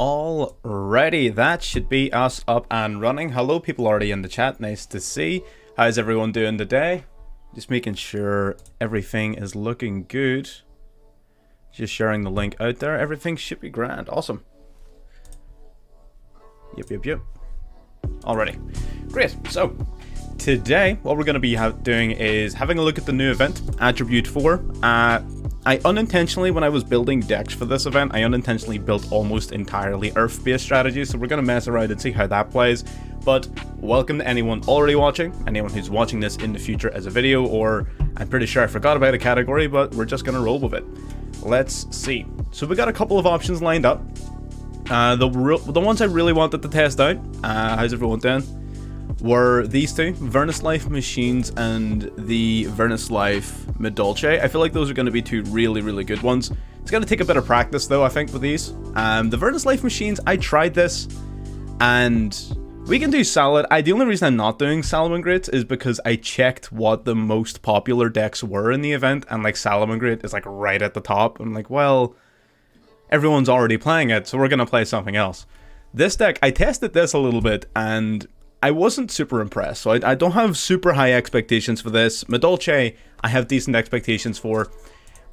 Alrighty, that should be us up and running. Hello, people already in the chat. Nice to see. How's everyone doing today? Just making sure everything is looking good. Just sharing the link out there. Everything should be grand. Awesome. Yep. Alrighty. Great. So, today, what we're going to be doing is having a look at the new event, Attribute 4. I unintentionally, when I was building decks for this event, I unintentionally built almost entirely Earth-based strategies, so we're going to mess around and see how that plays. But welcome to anyone already watching, anyone who's watching this in the future as a video, or I'm pretty sure I forgot about a category, but we're just going to roll with it. Let's see. So we got a couple of options lined up. The ones I really wanted to test out, how's everyone doing, were these two, Vernus Life Machines and the Vernus Life Madolche. I feel like those are going to be two really good ones. It's going to take a bit of practice though, I think, with these. The Vernus Life Machines, I tried this, and we can do Salad. The only reason I'm not doing Salamangreat is because I checked what the most popular decks were in the event, and like Salamangreat is like right at the top. I'm like, well, everyone's already playing it, so we're going to play something else. This deck, I tested this a little bit, and I wasn't super impressed, so I don't have super high expectations for this. Madolche, I have decent expectations for.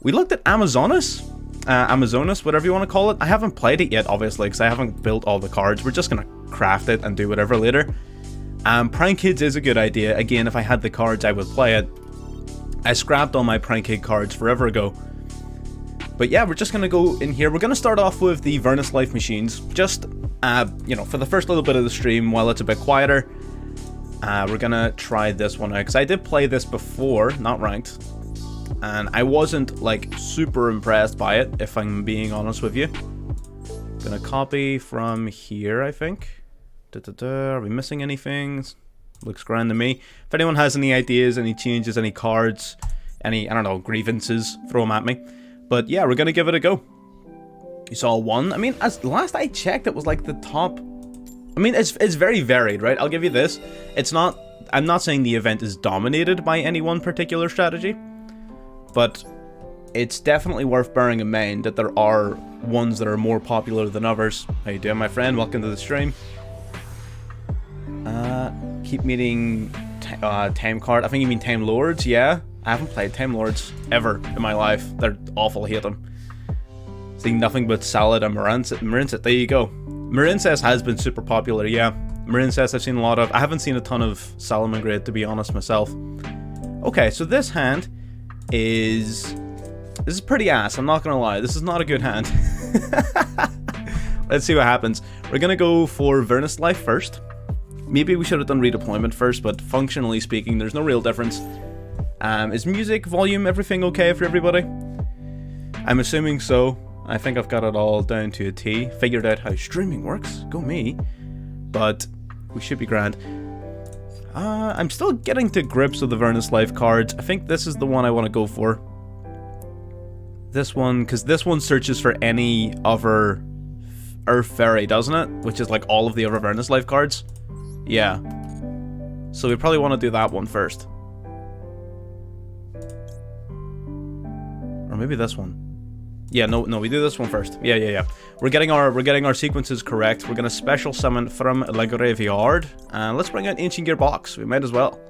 We looked at Amazonas, whatever you want to call it. I haven't played it yet, obviously, because I haven't built all the cards. We're just going to craft it and do whatever later. Prank Kids is a good idea. Again, if I had the cards, I would play it. I scrapped all my Prank Kid cards forever ago. But yeah, we're just going to go in here. We're going to start off with the Vernus Life Machines. Just, you know, for the first little bit of the stream, while it's a bit quieter, we're going to try this one out. Because I did play this before, not ranked. And I wasn't, like, super impressed by it, if I'm being honest with you. Gonna copy from here, I think. Are we missing anything? Looks grand to me. If anyone has any ideas, any changes, any cards, any, I don't know, grievances, throw them at me. But yeah, we're gonna give it a go. You saw one. I mean, as last I checked, it was like the top. I mean, it's very varied, right? I'll give you this. It's not. I'm not saying the event is dominated by any one particular strategy, but it's definitely worth bearing in mind that there are ones that are more popular than others. How you doing, my friend? Welcome to the stream. Keep meeting Time Card. I think you mean Time Lords. Yeah. I haven't played Time Lords ever in my life. They're awful, hate them. Seeing nothing but Salad and Marincet. There you go. Marincet has been super popular, yeah. Marincet I've seen a lot of. I haven't seen a ton of Salamangreat, to be honest, myself. Okay, so this hand is... This is pretty ass, I'm not gonna lie. This is not a good hand. Let's see what happens. We're gonna go for Vernus Life first. Maybe we should have done Redeployment first, but functionally speaking, there's no real difference. Is music, volume, everything okay for everybody? I'm assuming so. I think I've got it all down to a T. Figured out how streaming works. Go me. But we should be grand. I'm still getting to grips with the Vernus Life cards. I think this is the one I want to go for. This one, because this one searches for any other Earth Fairy, doesn't it? Which is like all of the other Vernus Life cards. Yeah. So we probably want to do that one first. Or maybe this one. Yeah, no, we do this one first. Yeah. We're getting our sequences correct. We're gonna special summon from La Graveyard, and let's bring out Ancient Gear Box. We might as well.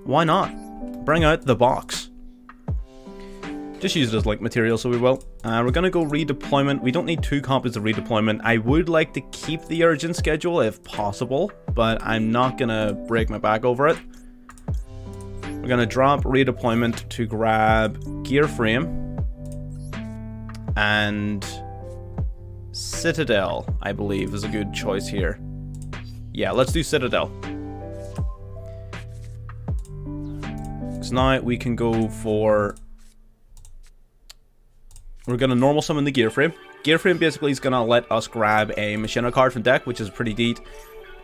Why not? Bring out the box. Just use it as like material, so we will. We're gonna go Redeployment. We don't need 2 copies of Redeployment. I would like to keep the urgent schedule if possible, but I'm not gonna break my back over it. We're gonna drop Redeployment to grab Gear Frame and Citadel, I believe, is a good choice here. Yeah, let's do Citadel. So now we can go for... We're going to normal summon the Gear Frame. Gear Frame basically is going to let us grab a Machina card from deck, which is pretty neat.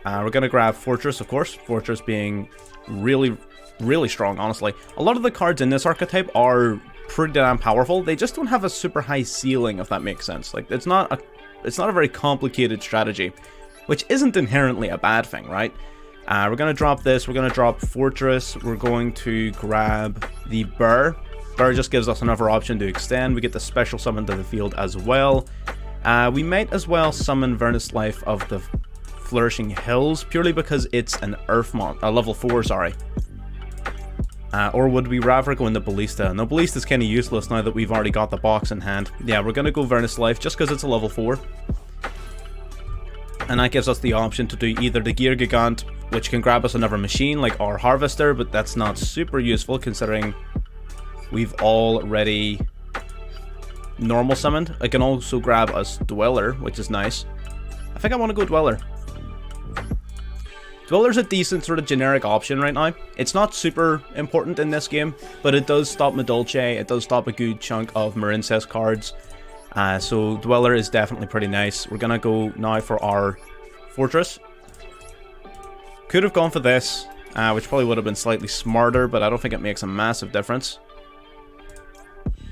We're going to grab Fortress, of course. Fortress being really strong, honestly. A lot of the cards in this archetype are pretty damn powerful. They just don't have a super high ceiling, if that makes sense. Like, it's not a very complicated strategy, which isn't inherently a bad thing, right? We're going to drop this. We're going to drop Fortress. We're going to grab the Burr. Burr just gives us another option to extend. We get the special summon to the field as well. We might as well summon Vernus Life of the Flourishing Hills, purely because it's an Earth level 4, sorry. Or would we rather go into Ballista? No, Ballista's kind of useless now that we've already got the box in hand. Yeah, we're going to go Vernus Life just because it's a level 4. And that gives us the option to do either the Gear Gigant, which can grab us another machine like our Harvester, but that's not super useful considering we've already normal summoned. I can also grab us Dweller, which is nice. I think I want to go Dweller. Dweller's a decent sort of generic option right now. It's not super important in this game, but it does stop Madolche, it does stop a good chunk of Marincess cards. So Dweller is definitely pretty nice. We're gonna go now for our Fortress. Could have gone for this, which probably would have been slightly smarter, but I don't think it makes a massive difference.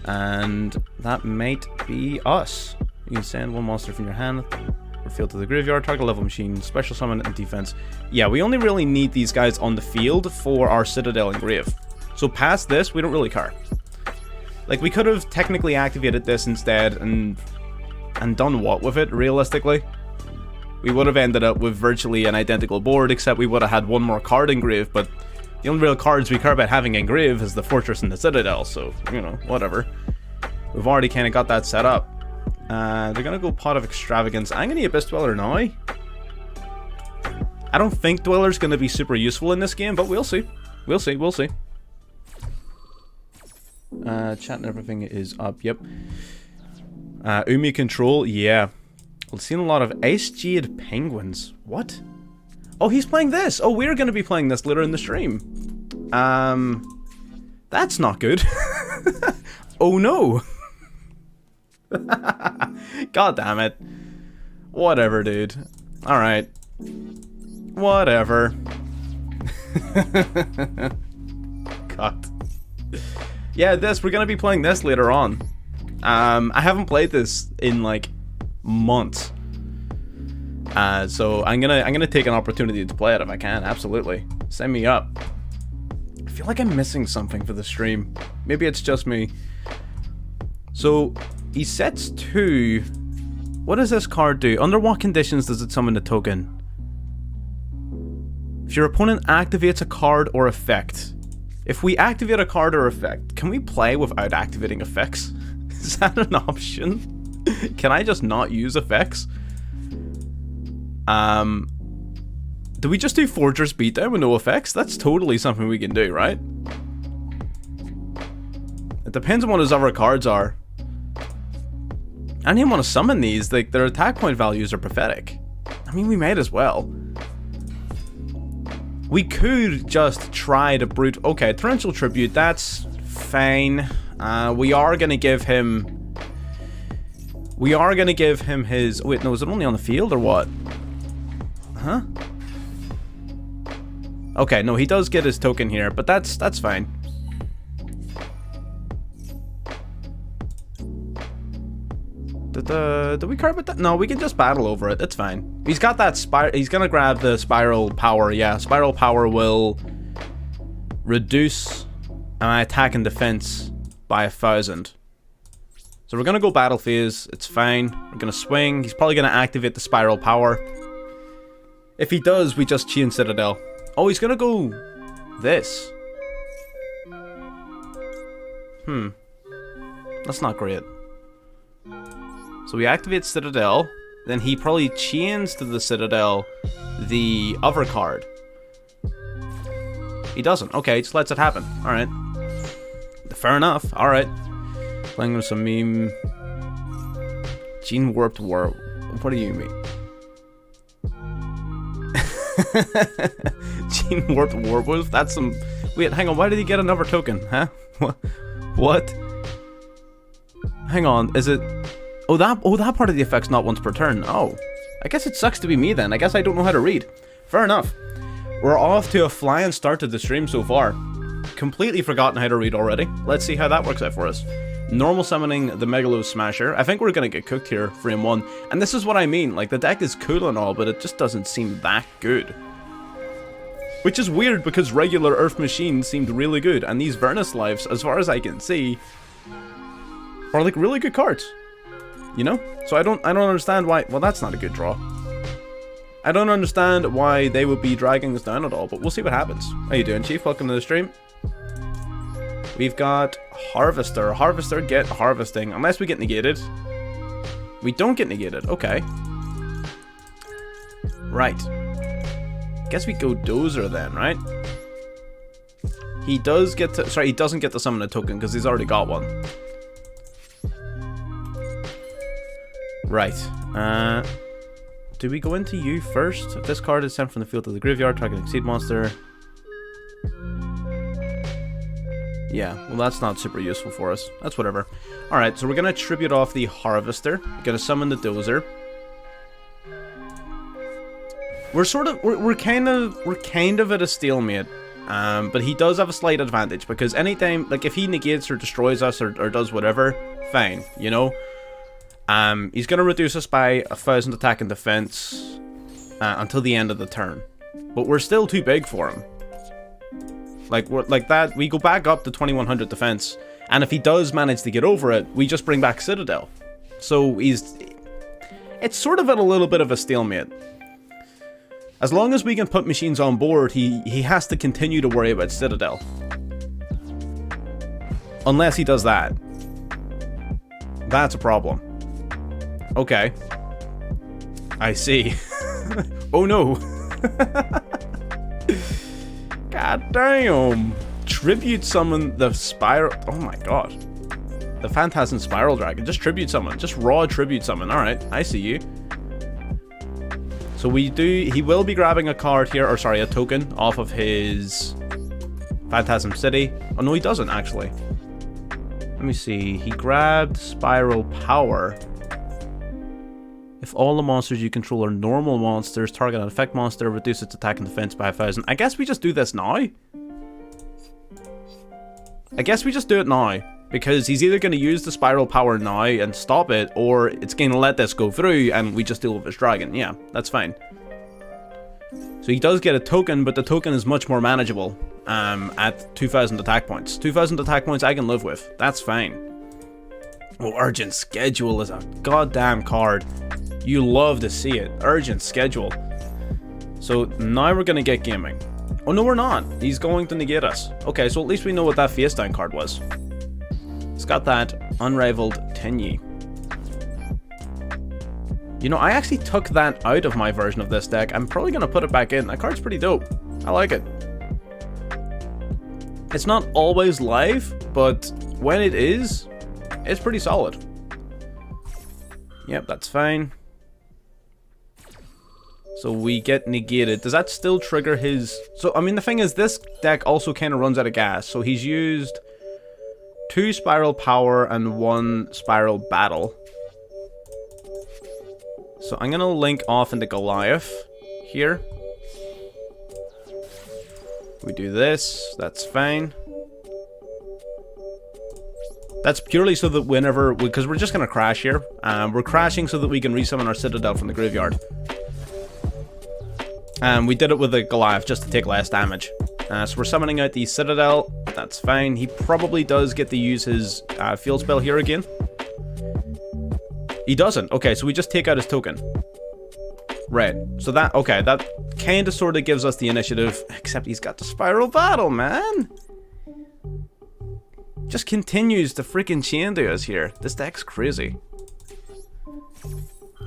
And that might be us. You can send one monster from your hand or field to the graveyard, target level machine, special summon, and defense. Yeah, we only really need these guys on the field for our Citadel and Grave. So past this, we don't really care. Like, we could have technically activated this instead and done what with it, realistically? We would have ended up with virtually an identical board, except we would have had one more card in Grave, but the only real cards we care about having in Grave is the Fortress and the Citadel, so, you know, whatever. We've already kind of got that set up. They're gonna go Pot of Extravagance. I'm gonna Abyss Dweller now. I don't think Dweller's gonna be super useful in this game, but we'll see. We'll see, we'll see. Chat and everything is up, yep. Umi Control, yeah. I've seen a lot of Ice Jade Penguins. What? Oh, he's playing this! Oh, we're gonna be playing this later in the stream. That's not good. Oh no! God damn it. Whatever, dude. Alright. Whatever. God. Yeah, we're gonna be playing this later on. I haven't played this in like months. So I'm gonna take an opportunity to play it if I can, absolutely. Send me up. I feel like I'm missing something for the stream. Maybe it's just me. So he sets 2. What does this card do? Under what conditions does it summon a token? If your opponent activates a card or effect. If we activate a card or effect, can we play without activating effects? Is that an option? Can I just not use effects? Do we just do Fortress Beatdown with no effects? That's totally something we can do, right? It depends on what his other cards are. I don't even want to summon these, like, their attack point values are pathetic. I mean, we might as well. We could just try to brute... Okay, Torrential Tribute, that's fine. We are gonna give him... We are gonna give him his... Wait, no, is it only on the field or what? Huh? Okay, no, he does get his token here, but that's fine. Do we care about that? No, we can just battle over it. It's fine. He's got that he's gonna grab the Spiral Power. Yeah, Spiral Power will reduce my attack and defense by 1,000. So we're gonna go battle phase. It's fine. We're gonna swing. He's probably gonna activate the Spiral Power. If he does, we just chain Citadel. Oh, he's gonna go this. That's not great. So we activate Citadel, then he probably chains to the Citadel the other card. He doesn't. Okay, just lets it happen. Alright. Fair enough. Alright. Playing with some meme. Gene Warped War. What do you mean? Gene Warped Warwolf? That's some... Wait, hang on. Why did he get another token? Huh? What? Hang on. Is it... Oh, that part of the effect's not once per turn. Oh. I guess it sucks to be me then. I guess I don't know how to read. Fair enough. We're off to a flying start to the stream so far. Completely forgotten how to read already. Let's see how that works out for us. Normal summoning the Megalo Smasher. I think we're gonna get cooked here, frame 1. And this is what I mean. Like, the deck is cool and all, but it just doesn't seem that good. Which is weird because regular Earth Machines seemed really good. And these Vernus Lives, as far as I can see, are like really good cards. You know? So I don't understand why. Well, that's not a good draw. I don't understand why they would be dragging us down at all, but we'll see what happens. How you doing, Chief? Welcome to the stream. We've got Harvester. Harvester, get harvesting. Unless we get negated. We don't get negated. Okay. Right. Guess we go Dozer then, right? He does get to... Sorry, he doesn't get to summon a token because he's already got one. Right. Do we go into you first? If this card is sent from the field to the graveyard, target an Exceed monster. Yeah, well that's not super useful for us. That's whatever. Alright, so we're gonna tribute off the Harvester. We're gonna summon the Dozer. We're kind of at a stalemate. But he does have a slight advantage because anytime, like if he negates or destroys us or does whatever, fine, you know. He's gonna reduce us by 1,000 attack and defense until the end of the turn, but we're still too big for him. Like that, we go back up to 2,100 defense, and if he does manage to get over it, we just bring back Citadel. So it's sort of at a little bit of a stalemate. As long as we can put machines on board, he has to continue to worry about Citadel. Unless he does that. That's a problem. Okay. I see. Oh no. God damn. Tribute summon the Spiral... Oh my god. The Phantasm Spiral Dragon. Just tribute summon. Just raw tribute summon. Alright, I see you. So he will be grabbing a card here, or sorry, a token off of his Phantasm City. Oh no, he doesn't actually. Let me see. He grabbed Spiral Power. If all the monsters you control are normal monsters, target an effect monster, reduce its attack and defense by 1,000. I guess we just do this now. I guess we just do it now. Because he's either going to use the Spiral Power now and stop it, or it's going to let this go through and we just deal with his dragon. Yeah, that's fine. So he does get a token, but the token is much more manageable at 2,000 attack points. 2,000 attack points I can live with. That's fine. Oh, Urgent Schedule is a goddamn card. You love to see it. Urgent Schedule. So now we're going to get gaming. Oh, no, we're not. He's going to negate us. Okay, so at least we know what that face down card was. It's got that Unrivaled Tenyi. You know, I actually took that out of my version of this deck. I'm probably going to put it back in. That card's pretty dope. I like it. It's not always live, but when it is, it's pretty solid. Yep, that's fine. So we get negated. Does that still trigger his... So, I mean, the thing is, this deck also kind of runs out of gas. So he's used 2 Spiral Power and 1 Spiral Battle. So I'm going to link off into Goliath here. We do this. That's fine. That's purely so that whenever... Because we're just going to crash here. We're crashing so that we can resummon our Citadel from the graveyard. We did it with the Goliath just to take less damage. So we're summoning out the Citadel. That's fine. He probably does get to use his field spell here again. He doesn't. Okay, so we just take out his token. Right. So that... Okay, that kind of sort of gives us the initiative. Except he's got the Spiral Battle, man. Just continues to freaking chain to us here. This deck's crazy.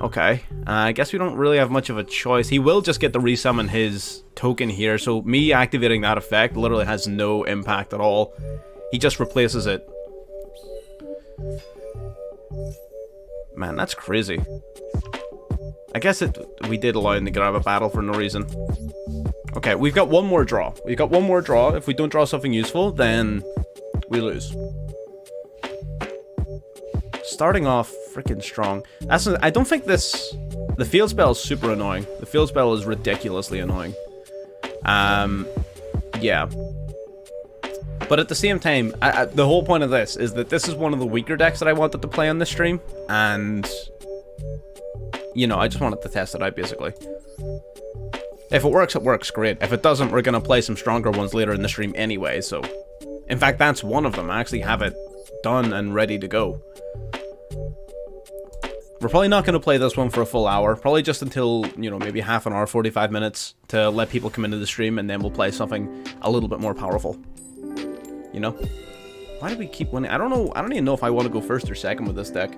Okay, I guess we don't really have much of a choice. He will just get to resummon his token here, so me activating that effect literally has no impact at all. He just replaces it. Man, that's crazy. I guess we did allow him to grab a battle for no reason. Okay, we've got one more draw. We've got one more draw. If we don't draw something useful, then we lose. Starting off freaking strong. I don't think the field spell is super annoying. The field spell is ridiculously annoying. Yeah. But at the same time, the whole point of this is that this is one of the weaker decks that I wanted to play on this stream. And, you know, I just wanted to test it out, basically. If it works, great. If it doesn't, we're going to play some stronger ones later in the stream anyway, so... In fact, that's one of them. I actually have it done and ready to go. We're probably not going to play this one for a full hour. Probably just until, you know, maybe half an hour, 45 minutes to let people come into the stream, and then we'll play something a little bit more powerful. You know? Why do we keep winning? I don't know. I don't even know if I want to go first or second with this deck.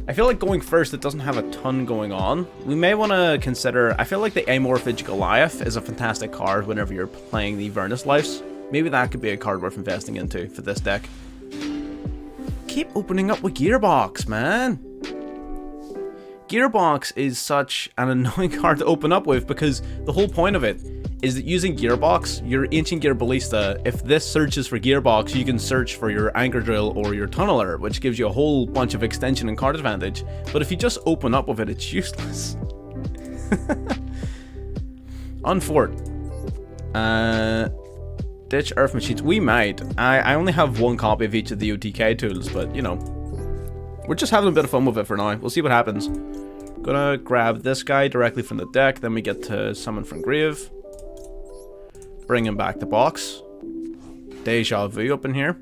I feel like going first, it doesn't have a ton going on. We may want to consider... I feel like the Amorphage Goliath is a fantastic card whenever you're playing the Vernus Lives. Maybe that could be a card worth investing into for this deck. Keep opening up with Gearbox, man. Gearbox is such an annoying card to open up with because the whole point of it is that using Gearbox, your Ancient Gear Ballista, if this searches for Gearbox, you can search for your Anchor Drill or your Tunneler, which gives you a whole bunch of extension and card advantage. But if you just open up with it, it's useless. Unfort. Ditch Earth Machines. We might. I only have one copy of each of the OTK tools, but, you know, we're just having a bit of fun with it for now. We'll see what happens. Gonna grab this guy directly from the deck, then we get to summon from grave. Bring him back to box. Deja Vu up in here.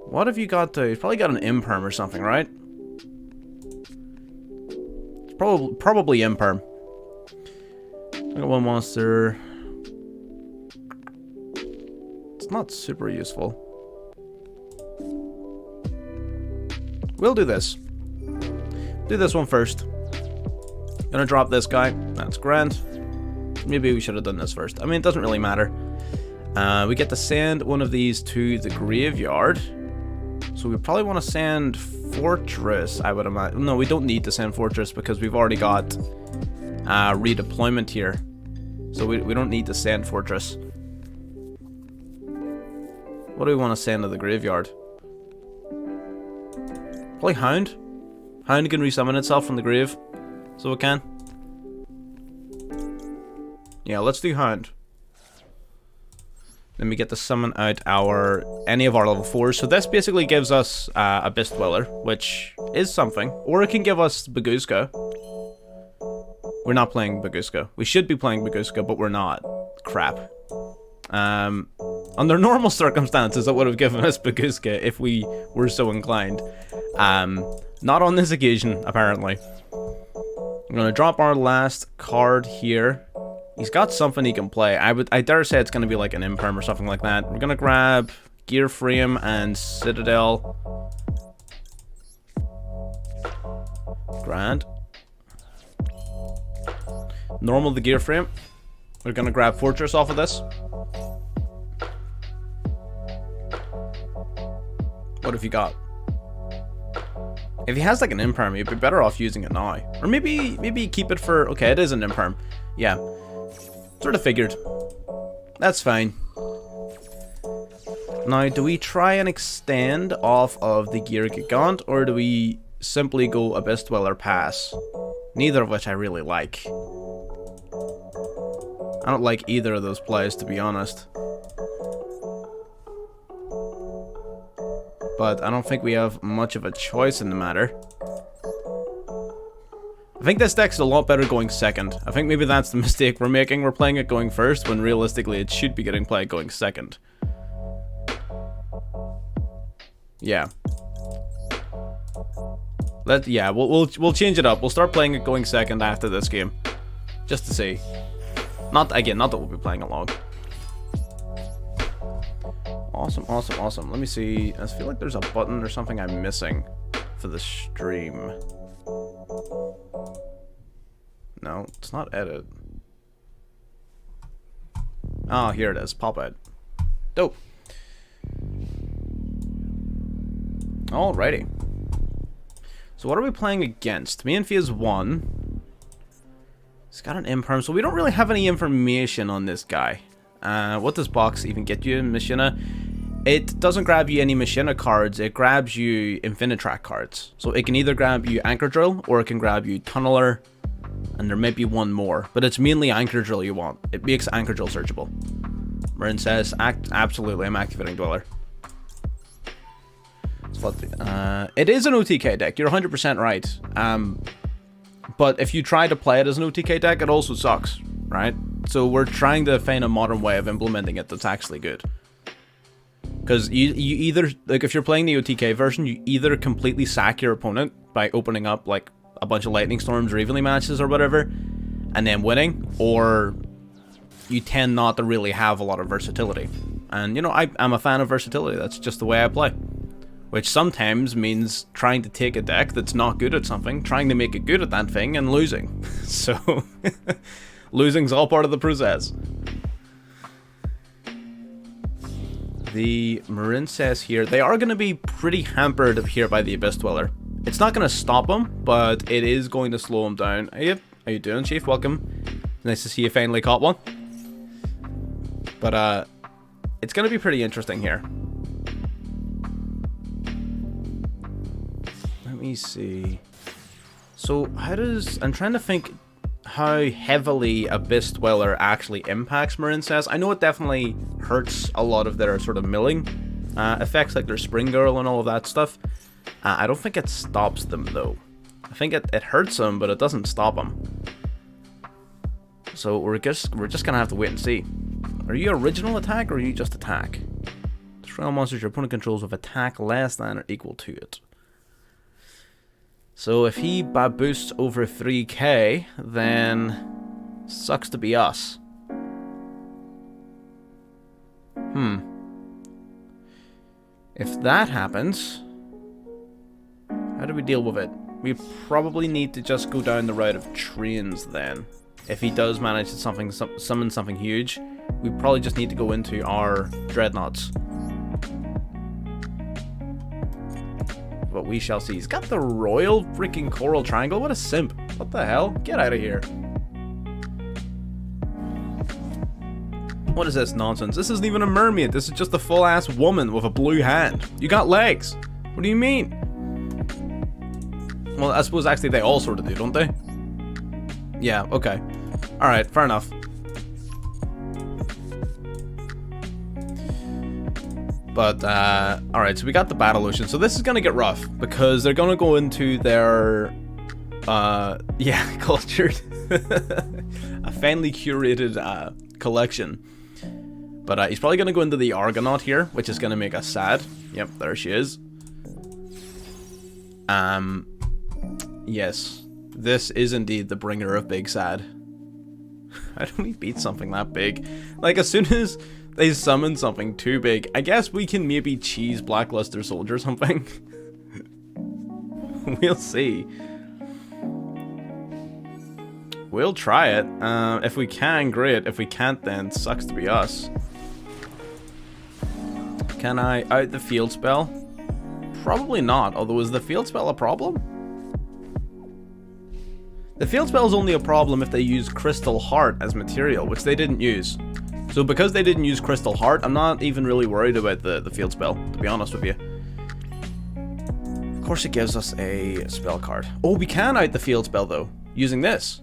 What have you got to... He's probably got an Imperm or something, right? It's probably Imperm. I got one monster. It's not super useful. We'll do this. Do this one first. Gonna drop this guy. That's grand. Maybe we should have done this first. I mean, it doesn't really matter. We get to send one of these to the graveyard. So we probably want to send Fortress, I would imagine. No, we don't need to send Fortress because we've already got redeployment here. So we don't need to send Fortress. What do we want to send to the graveyard? Probably Hound. Hound can resummon itself from the grave. So it can. Yeah, let's do Hound. Then we get to summon out any of our level 4s. So this basically gives us Abyss Dweller, which is something. Or it can give us Baguska. We're not playing Baguska. We should be playing Baguska, but we're not. Crap. Under normal circumstances, it would have given us Baguska if we were so inclined. Not on this occasion, apparently. I'm going to drop our last card here. He's got something he can play. I dare say it's going to be like an Imperm or something like that. We're going to grab Gear Frame and Citadel. Grand. Normal the Gear Frame. We're going to grab Fortress off of this. What have you got? If he has like an Imperm, you'd be better off using it now. Or maybe keep it for... Okay, it is an Imperm. Yeah. Sort of figured. That's fine. Now, do we try and extend off of the Gear Gigant, or do we simply go Abyss Dweller pass? Neither of which I really like. I don't like either of those plays, to be honest. But I don't think we have much of a choice in the matter. I think this deck's a lot better going second. I think maybe that's the mistake we're making. We're playing it going first, when realistically it should be getting played going second. Yeah. We'll change it up. We'll start playing it going second after this game. Just to see. Not that we'll be playing along. Awesome, awesome, awesome. Let me see. I feel like there's a button or something I'm missing for the stream. No, it's not edit. Oh, here it is. Pop it. Dope. Alrighty. So what are we playing against? Me and Fia's won. He's got an Imperm, so we don't really have any information on this guy. What does box even get you in Machina? It doesn't grab you any Machina cards, it grabs you Infinitrack cards. So it can either grab you Anchor Drill, or it can grab you Tunneler, and there might be one more. But it's mainly Anchor Drill you want. It makes Anchor Drill searchable. Marin says, absolutely, I'm activating Dweller. It is an OTK deck, you're 100% right. But if you try to play it as an OTK deck, it also sucks, right? So we're trying to find a modern way of implementing it that's actually good. Because you either, like, if you're playing the OTK version, you either completely sack your opponent by opening up, like, a bunch of Lightning Storms or Evenly matches or whatever, and then winning, or you tend not to really have a lot of versatility. And, you know, I'm a fan of versatility. That's just the way I play. Which sometimes means trying to take a deck that's not good at something, trying to make it good at that thing, and losing. So, losing's all part of the process. The Marincess here, they are going to be pretty hampered here by the Abyss Dweller. It's not going to stop them, but it is going to slow them down. Hey, how you doing, Chief? Welcome. Nice to see you finally caught one. But, it's going to be pretty interesting here. Let me see. So, how does... I'm trying to think how heavily Abyss Dweller actually impacts Marincess. I know it definitely hurts a lot of their sort of milling effects, like their Spring Girl and all of that stuff. I don't think it stops them, though. I think it hurts them, but it doesn't stop them. So we're just gonna have to wait and see. Are you original attack, or are you just attack? Destroy all monsters your opponent controls with attack less than or equal to it. So if he boosts over 3k, then sucks to be us. If that happens, how do we deal with it? We probably need to just go down the route of trains then. If he does manage to summon something huge, we probably just need to go into our Dreadnoughts. But we shall see. He's got the Royal freaking Coral Triangle. What a simp. What the hell? Get out of here. What is this nonsense? This isn't even a mermaid. This is just a full-ass woman with a blue hand. You got legs. What do you mean? Well, I suppose actually they all sort of do, don't they? Yeah, okay. Alright, fair enough. But, alright, so we got the Battle Ocean. So this is gonna get rough, because they're gonna go into their, yeah, cultured, a finely curated, collection. But, he's probably gonna go into the Argonaut here, which is gonna make us sad. Yep, there she is. Yes. This is indeed the bringer of Big Sad. How do we beat something that big? Like, as soon as they summon something too big, I guess we can maybe cheese Blackluster Soldier or something. We'll see. We'll try it. If we can, great. If we can't, then sucks to be us. Can I out the field spell? Probably not, although is the field spell a problem? The field spell is only a problem if they use Crystal Heart as material, which they didn't use. So because they didn't use Crystal Heart, I'm not even really worried about the field spell, to be honest with you. Of course it gives us a spell card. Oh, we can out the field spell though, using this.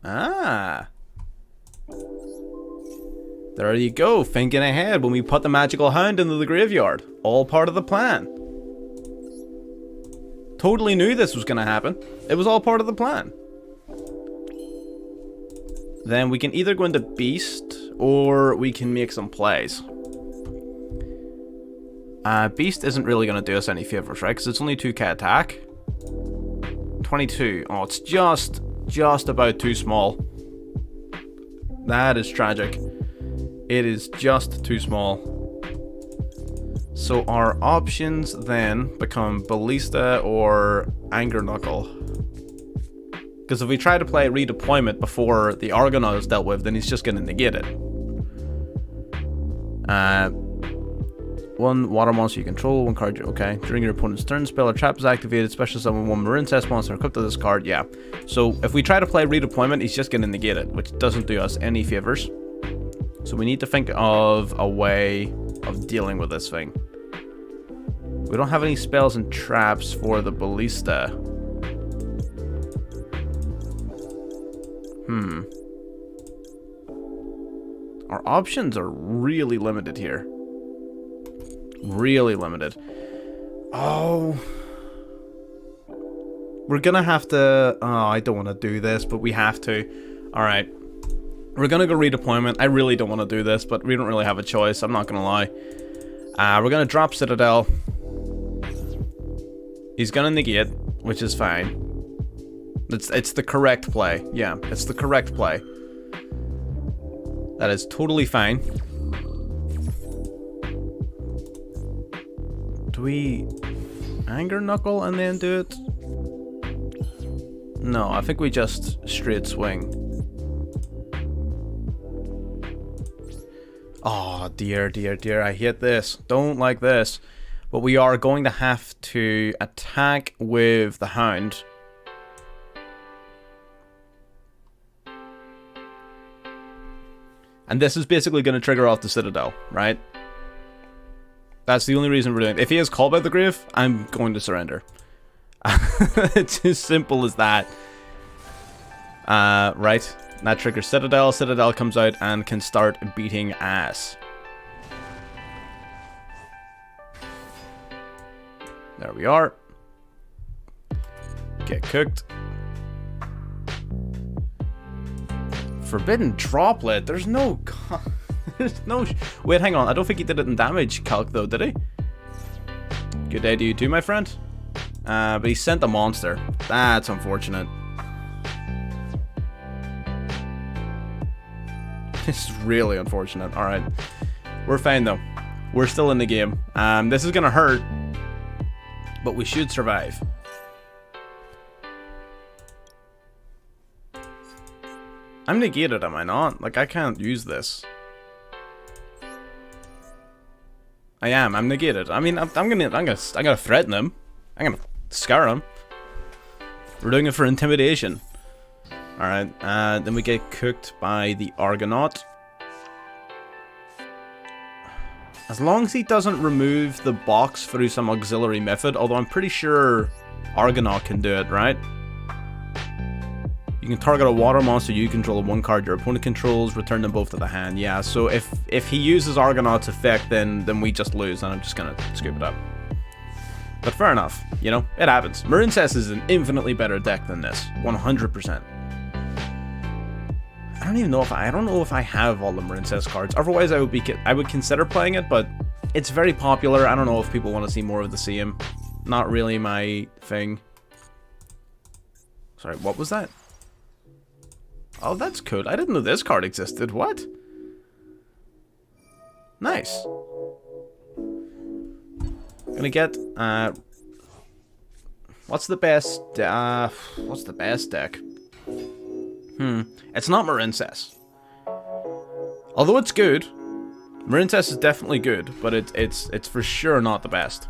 Ah. There you go, thinking ahead when we put the Magical Hound into the graveyard. All part of the plan. Totally knew this was going to happen. It was all part of the plan. Then we can either go into Beast, or we can make some plays. Beast isn't really going to do us any favors, right? Because it's only 2k attack. 22. Oh, it's just about too small. That is tragic. It is just too small. So our options then become Ballista or Anger Knuckle. Because if we try to play Redeployment before the Argonaut is dealt with, then he's just going to negate it. One water monster you control, one card, okay. During your opponent's turn, spell or trap is activated, special summon one Marincess monster equipped to this card, yeah. So if we try to play Redeployment, he's just going to negate it, which doesn't do us any favors. So we need to think of a way of dealing with this thing. We don't have any spells and traps for the Ballista. Our options are really limited here. Really limited. Oh. We're gonna have to... Oh, I don't want to do this, but we have to. Alright. We're gonna go redeployment. I really don't want to do this, but we don't really have a choice. I'm not gonna lie. We're gonna drop Citadel. He's gonna negate, which is fine. It's the correct play. Yeah, it's the correct play. That is totally fine. Do we anger knuckle and then do it? No, I think we just straight swing. Oh, dear, dear, dear. I hate this. Don't like this. But we are going to have to attack with the Hound. And this is basically going to trigger off the Citadel, right? That's the only reason we're doing it. If he has Call by the Grave, I'm going to surrender. It's as simple as that. Right. That triggers Citadel. Citadel comes out and can start beating ass. There we are. Get cooked. Forbidden Droplet. There's no... There's no... Wait, hang on. I don't think he did it in damage calc, though, did he? Good day to you too, my friend. But he sent a monster. That's unfortunate. This is really unfortunate. Alright. We're fine, though. We're still in the game. This is gonna hurt. But we should survive. I'm negated, am I not? Like, I can't use this. I am. I'm negated. I mean, I'm gonna threaten him. I'm gonna scare him. We're doing it for intimidation. Alright, then we get cooked by the Argonaut. As long as he doesn't remove the box through some auxiliary method, although I'm pretty sure Argonaut can do it, right? You can target a water monster you control, one card your opponent controls, return them both to the hand. Yeah, so if he uses Argonaut's effect, then we just lose, and I'm just gonna scoop it up. But fair enough, you know, it happens. Marincess is an infinitely better deck than this, 100%. I don't even know if I don't know if I have all the Marincess cards. Otherwise, I would consider playing it, but it's very popular. I don't know if people want to see more of the CM. Not really my thing. Sorry, what was that? Oh, that's cool. I didn't know this card existed. What? Nice. Gonna get what's the best deck? It's not Marincess. Although it's good. Marincess is definitely good, but it's for sure not the best.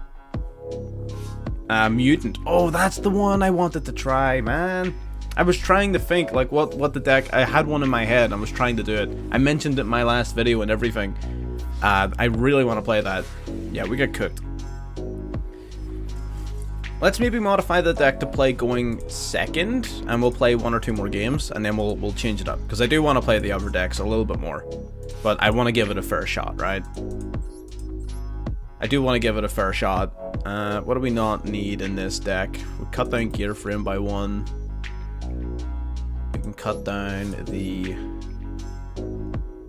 Mutant. Oh, that's the one I wanted to try, man. I was trying to think, like, what the deck... I had one in my head, I was trying to do it. I mentioned it in my last video and everything. I really want to play that. Yeah, we get cooked. Let's maybe modify the deck to play going second, and we'll play 1 or 2 more games, and then we'll change it up. Because I do want to play the other decks a little bit more. But I want to give it a fair shot, right? I do want to give it a fair shot. What do we not need in this deck? We cut down gear frame by 1. We can cut down the...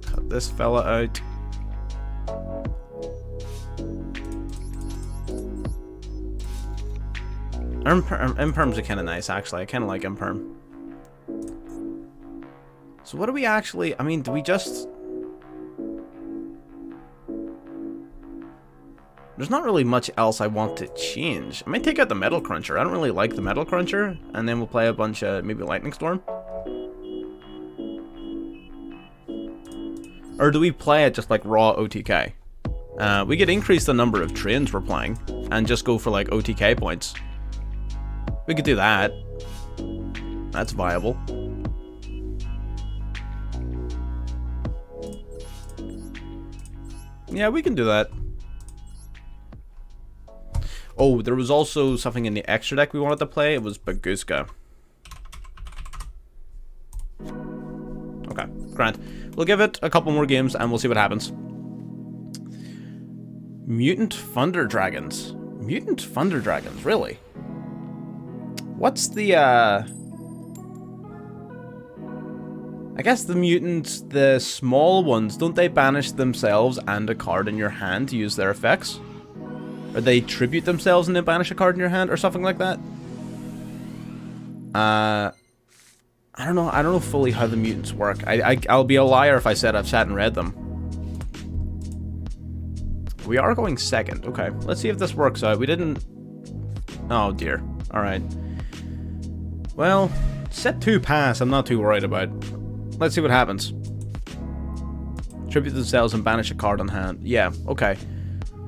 Cut this fella out. Imperms are kind of nice, actually. I kind of like Imperm. So what do we actually... I mean, do we just... There's not really much else I want to change. I might take out the Metal Cruncher. I don't really like the Metal Cruncher. And then we'll play a bunch of... maybe Lightning Storm. Or do we play it just like raw OTK? We could increase the number of trains we're playing. And just go for like OTK points. We could do that. That's viable. Yeah, we can do that. Oh, there was also something in the extra deck we wanted to play. It was Baguska. Okay, grand. We'll give it a couple more games and we'll see what happens. Mutant Thunder Dragons. Mutant Thunder Dragons, really? What's the, I I guess the mutants, the small ones, don't they banish themselves and a card in your hand to use their effects? Or they tribute themselves and then banish a card in your hand or something like that? I don't know. I don't know fully how the mutants work. I'll be a liar if I said I've sat and read them. We are going second. Okay, let's see if this works out. We didn't... Oh, dear. Alright. Well, set 2 pass, I'm not too worried about. Let's see what happens. Tribute themselves and banish a card on hand. Yeah, okay.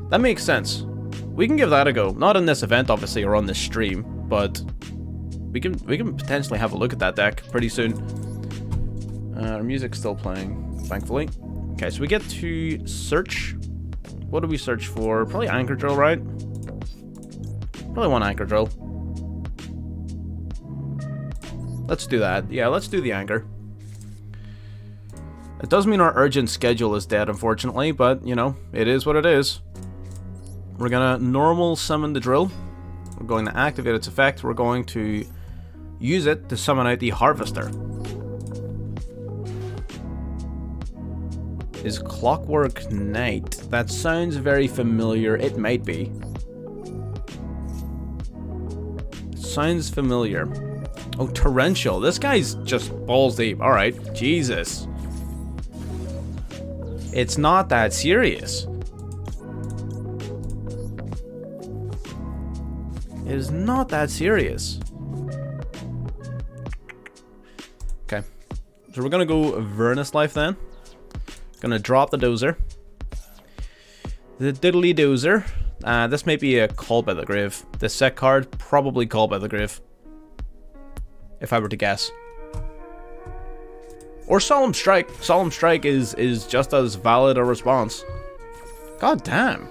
That makes sense. We can give that a go. Not in this event, obviously, or on this stream, but we can potentially have a look at that deck pretty soon. Our music's still playing, thankfully. Okay, so we get to search. What do we search for? Probably Anchor Drill, right? Probably one Anchor Drill. Let's do that. Yeah, let's do the Anchor. It does mean our urgent schedule is dead, unfortunately, but, you know, it is what it is. We're gonna normal summon the drill. We're going to activate its effect. We're going to use it to summon out the Harvester. Is Clockwork Knight? That sounds very familiar. It might be. Sounds familiar. Oh, Torrential. This guy's just balls deep. Alright. Jesus. It's not that serious. It is not that serious. Okay. So we're gonna go Vernus Life then. Gonna drop the Dozer. The Diddly Dozer. This may be a Call by the Grave. This set card, probably Call by the Grave. If I were to guess. Or Solemn Strike. Solemn Strike is just as valid a response. God damn.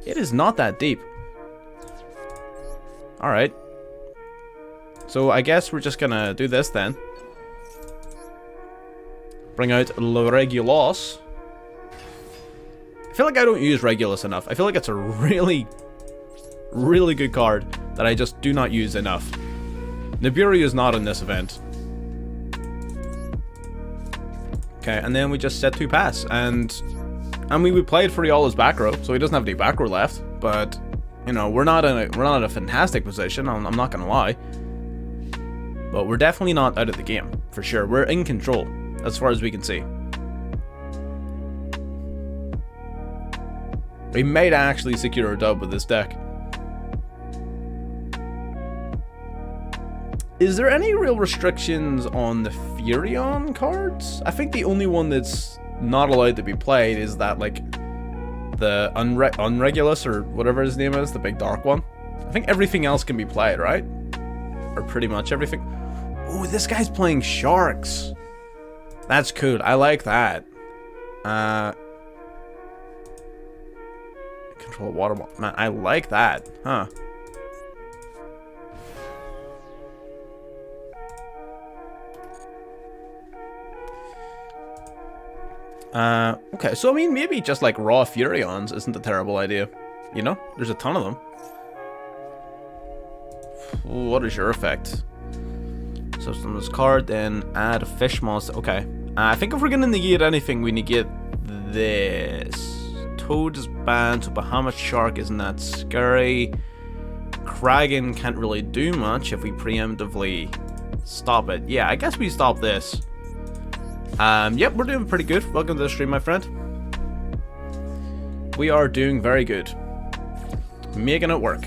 It is not that deep. Alright. So I guess we're just gonna do this then. Bring out Le Regulus. I feel like I don't use Regulus enough. I feel like it's a really, really good card that I just do not use enough. Nibiru is not in this event. Okay, and then we just set 2 pass, and I mean we played for Riola's back row, so he doesn't have any back row left. But you know we're not in a fantastic position. I'm not gonna lie, but we're definitely not out of the game for sure. We're in control as far as we can see. We might actually secure a dub with this deck. Is there any real restrictions on the Furion cards? I think the only one that's not allowed to be played is that, like, the Unregulus or whatever his name is, the big dark one. I think everything else can be played, right? Or pretty much everything. Oh, this guy's playing Sharks. That's cool. I like that. Control water. Man, I like that. Huh. Okay, so I mean, maybe just like raw Furions isn't a terrible idea. You know, there's a ton of them. What is your effect? So from this card, then add a fish monster. Okay, I think if we're gonna negate anything, we negate this. Toad is banned, so Bahamut Shark isn't that scary. Kraken can't really do much if we preemptively stop it. Yeah, I guess we stop this. Yep, we're doing pretty good. Welcome to the stream, my friend. We are doing very good. Making it work.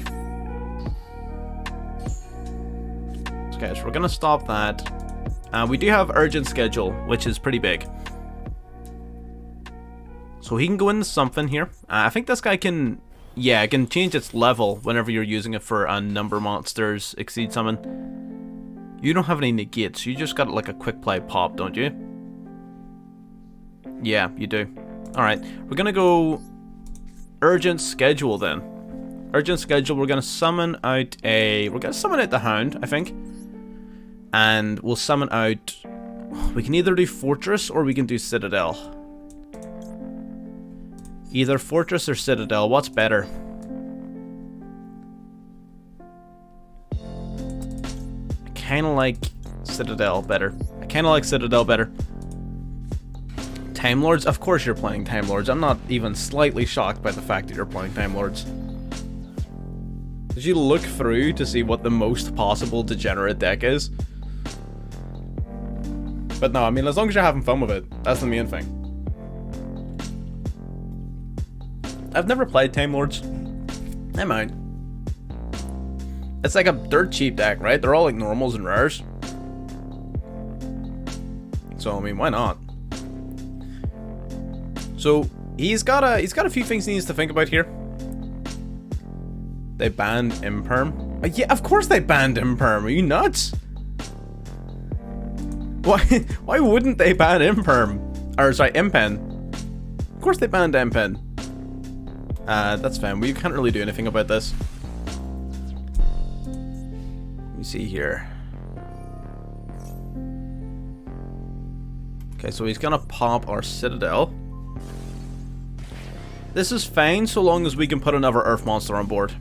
Okay, so we're gonna stop that. We do have urgent schedule, which is pretty big. So he can go into something here. I think this guy can... Yeah, it can change its level whenever you're using it for a number monsters exceed summon. You don't have any negates. You just got like a quick play pop, don't you? Yeah, you do. Alright, we're gonna go urgent schedule then. Urgent schedule, we're gonna summon out a... We're gonna summon out the Hound, I think. And we'll summon out... We can either do Fortress or we can do Citadel. Either Fortress or Citadel, what's better? I kinda like Citadel better. I kind of like Citadel better. Time Lords? Of course you're playing Time Lords. I'm not even slightly shocked by the fact that you're playing Time Lords. Did you look through to see what the most possible degenerate deck is? But no, I mean, as long as you're having fun with it, that's the main thing. I've never played Time Lords. I might. It's like a dirt cheap deck, right? They're all like normals and rares. So I mean, why not? So he's got a few things he needs to think about here. They banned Imperm. Yeah, of course they banned Imperm. Are you nuts? Why wouldn't they ban Imperm? Or sorry, Impen. Of course they banned Impen. That's fine. We can't really do anything about this. Let me see here. Okay, so he's gonna pop our Citadel. This is fine so long as we can put another Earth monster on board.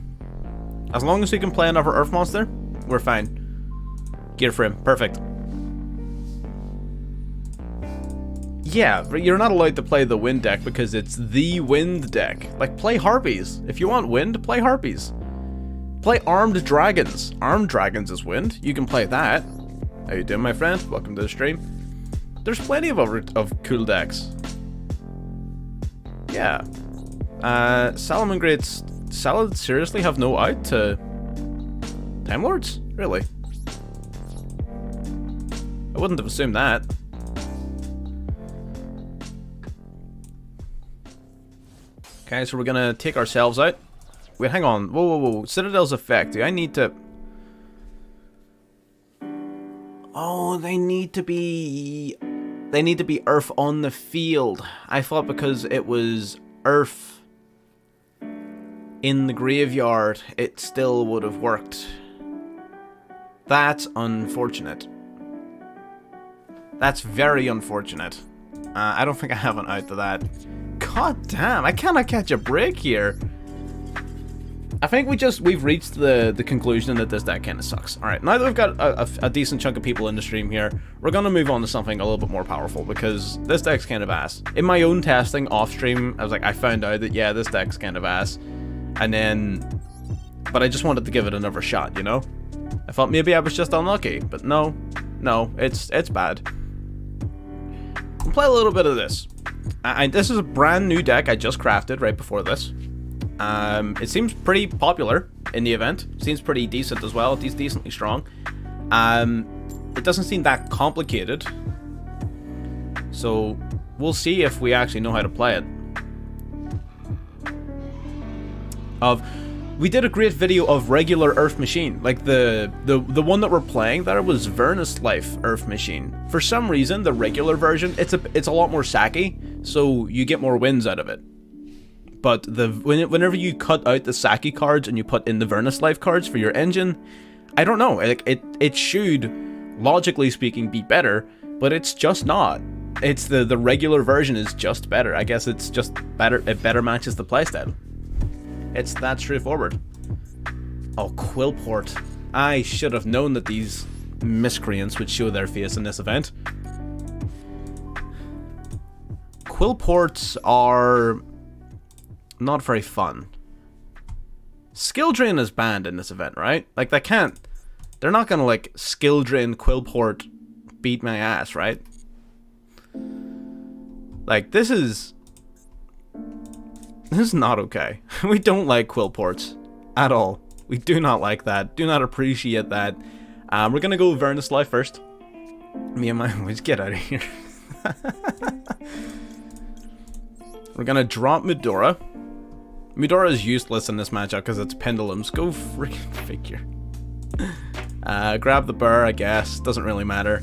As long as we can play another Earth monster, we're fine. Gear for him. Perfect. Yeah, but you're not allowed to play the wind deck because it's the wind deck. Like, play Harpies. If you want wind, play Harpies. Play Armed Dragons. Armed Dragons is wind. You can play that. How you doing, my friend? Welcome to the stream. There's plenty of cool decks. Yeah. Salomon Greats. Salad seriously have no out to Time Lords? Really? I wouldn't have assumed that. Okay, so we're gonna take ourselves out. Wait, hang on. Whoa. Citadel's effect. Do I need to... Oh, they need to be Earth on the field. I thought because it was Earth in the graveyard, it still would have worked. That's unfortunate. That's very unfortunate. I don't think I have an out to that. God damn, I cannot catch a break here. I think we've reached the conclusion that this deck kind of sucks. Alright, now that we've got a decent chunk of people in the stream here, we're going to move on to something a little bit more powerful, because this deck's kind of ass. In my own testing off stream, I was like, I found out that, yeah, this deck's kind of ass. And then... But I just wanted to give it another shot, you know? I thought maybe I was just unlucky, but no, it's bad. We'll play a little bit of this. This is a brand new deck I just crafted right before this. It seems pretty popular in the event. Seems pretty decent as well. It's decently strong. It doesn't seem that complicated. So we'll see if we actually know how to play it. We did a great video of regular Earth Machine, like the one that we're playing. That was Vernus Life Earth Machine. For some reason, the regular version, it's a lot more sacky, so you get more wins out of it. But whenever you cut out the Saki cards and you put in the Vernus Life cards for your engine, I don't know, it should, logically speaking, be better, but it's just not. It's the regular version is just better. I guess it's just better. It better matches the playstyle. It's that straightforward. Oh, Quillport. I should have known that these miscreants would show their face in this event. Quillports are not very fun. Skill Drain is banned in this event, right? Like, they're not gonna, like, Skill Drain Quillport beat my ass, right? Like, this is not okay. We don't like Quillports at all. We do not like that. Do not appreciate that. We're gonna go Vernus Life first. Me and my boys, get out of here. We're gonna drop Medora. Medora is useless in this matchup because it's pendulums. Go freaking figure. Grab the burr, I guess. Doesn't really matter.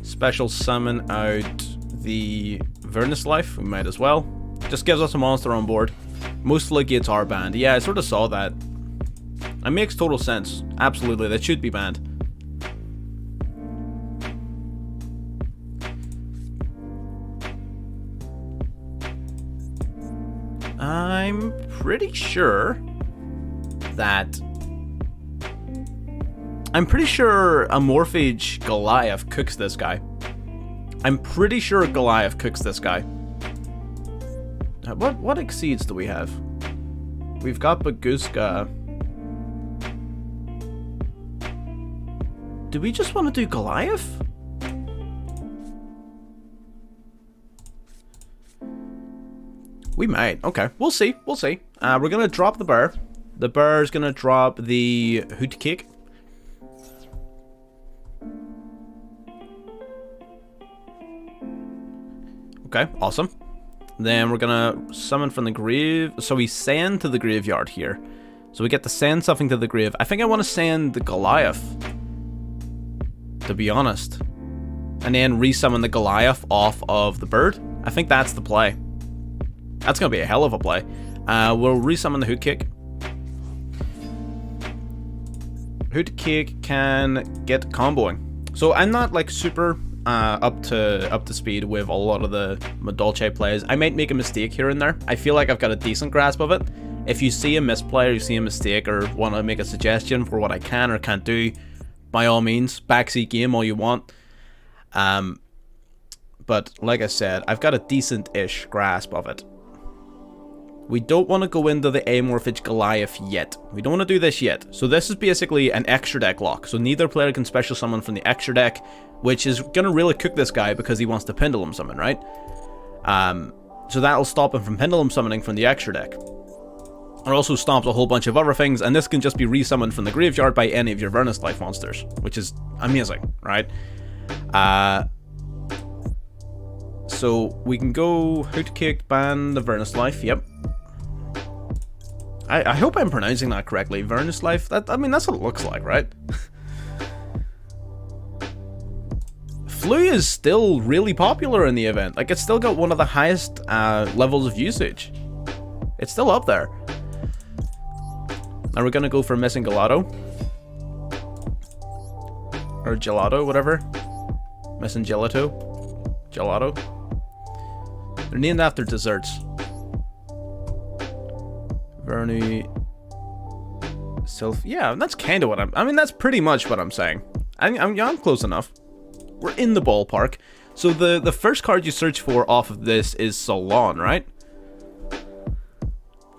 Special summon out the Vernus Life. We might as well. Just gives us a monster on board. Most floodgates are banned. Yeah, I sort of saw that. It makes total sense. Absolutely, that should be banned. I'm pretty sure a Morphage Goliath cooks this guy. I'm pretty sure Goliath cooks this guy. What exceeds do we have? We've got Baguska. Do we just want to do Goliath? We might. Okay, we'll see. We'll see. We're gonna drop the bear. The bear's gonna drop the hoot cake. Okay, awesome. Then we're gonna summon from the grave. So we send to the graveyard here. So we get to send something to the grave. I think I want to send the Goliath, to be honest. And then resummon the Goliath off of the bird. I think that's the play. That's gonna be a hell of a play. We'll resummon the hoot cake. Hoot cake can get comboing. So I'm not like super up to speed with a lot of the Madolche plays. I might make a mistake here and there. I feel like I've got a decent grasp of it. If you see a misplay or you see a mistake or want to make a suggestion for what I can or can't do, by all means, backseat game all you want. But like I said, I've got a decent-ish grasp of it. We don't want to go into the Amorphage Goliath yet. We don't want to do this yet. So this is basically an extra deck lock. So neither player can special summon from the extra deck, which is going to really cook this guy because he wants to Pendulum Summon, right? So that'll stop him from Pendulum Summoning from the extra deck. It also stops a whole bunch of other things, and this can just be resummoned from the graveyard by any of your Vernus Life monsters, which is amazing, right? So we can go Hoot Cake, ban the Vernus Life, yep. I hope I'm pronouncing that correctly. Vernus Life? I mean, that's what it looks like, right? Flui is still really popular in the event. Like, it's still got one of the highest levels of usage. It's still up there. Now we're gonna go for Missing Gelato. Or Gelato, whatever. Missing Gelato. Gelato. They're named after desserts. Vernu... Yeah, that's kind of what I mean, that's pretty much what I'm saying. I'm close enough. We're in the ballpark. So the first card you search for off of this is Solon, right?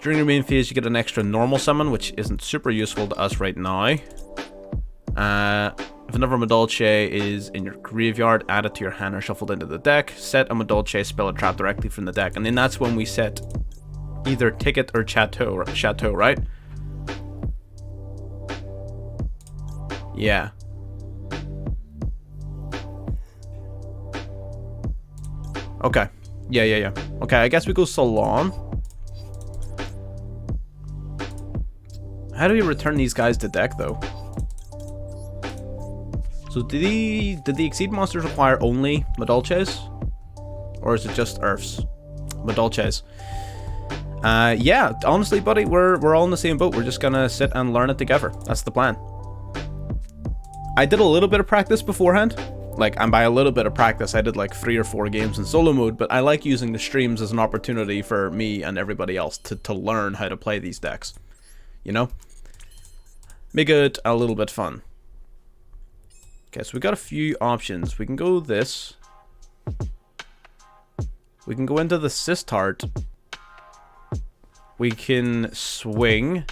During your main phase, you get an extra normal summon, which isn't super useful to us right now. If another Madolche is in your graveyard, add it to your hand or shuffled into the deck. Set a Madolche spell or trap directly from the deck. And then that's when we set either Ticket or Chateau, right? Yeah. Okay. Yeah. Okay, I guess we go Solon. How do we return these guys to deck, though? So did the Exceed monsters require only Madolches? Or is it just Earths? Madolches. Yeah, honestly, buddy, we're all in the same boat. We're just gonna sit and learn it together. That's the plan. I did a little bit of practice beforehand. Like, and by a little bit of practice, I did like 3 or 4 games in solo mode, but I like using the streams as an opportunity for me and everybody else to learn how to play these decks. You know? Make it a little bit fun. Okay, so we got a few options. We can go this. We can go into the Sistart. We can swing.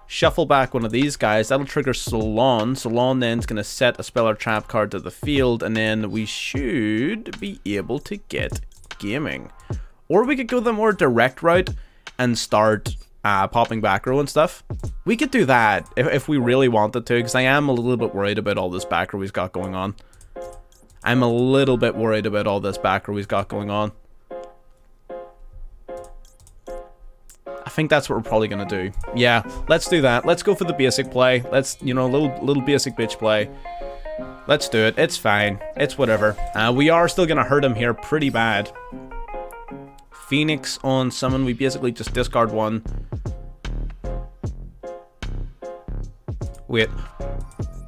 Shuffle back one of these guys. That'll trigger Solon. Solon then's going to set a spell or trap card to the field. And then we should be able to get gaming. Or we could go the more direct route and start popping back row and stuff. We could do that if we really wanted to, because I am a little bit worried about all this back row he's got going on. I'm a little bit worried about all this back row he's got going on. I think that's what we're probably gonna do. Yeah, let's do that. Let's go for the basic play. Let's, you know, little basic bitch play. Let's do it. It's fine. It's whatever. We are still gonna hurt him here pretty bad. Phoenix on summon. We basically just discard one. Wait.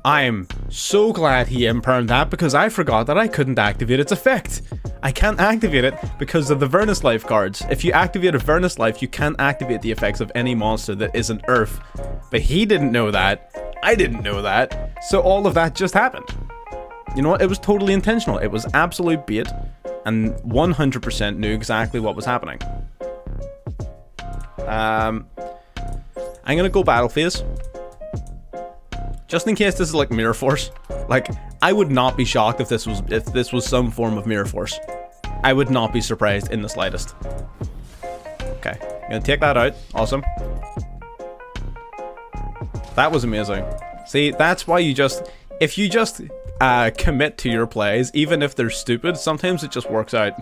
I'm so glad he impermed that because I forgot that I couldn't activate its effect. I can't activate it because of the Vernus Life cards. If you activate a Vernus Life, you can't activate the effects of any monster that isn't Earth. But he didn't know that. I didn't know that. So all of that just happened. You know what? It was totally intentional. It was absolute bait, and 100% knew exactly what was happening. I'm gonna go battle phase, just in case this is like mirror force. Like, I would not be shocked if this was some form of mirror force. I would not be surprised in the slightest. Okay, I'm gonna take that out. Awesome. That was amazing. See, that's why if you just commit to your plays, even if they're stupid, sometimes it just works out.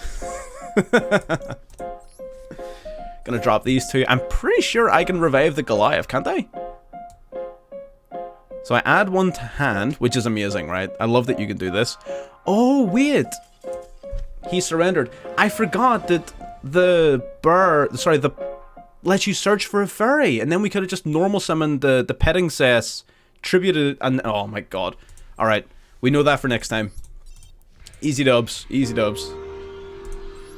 Gonna drop these two. I'm pretty sure I can revive the Goliath, can't I? So I add one to hand, which is amazing, right? I love that you can do this. Oh, wait. He surrendered. I forgot that the lets you search for a fairy, and then we could have just normal summoned the petting cess, tributed, and oh my god. Alright, we know that for next time. Easy dubs, easy dubs.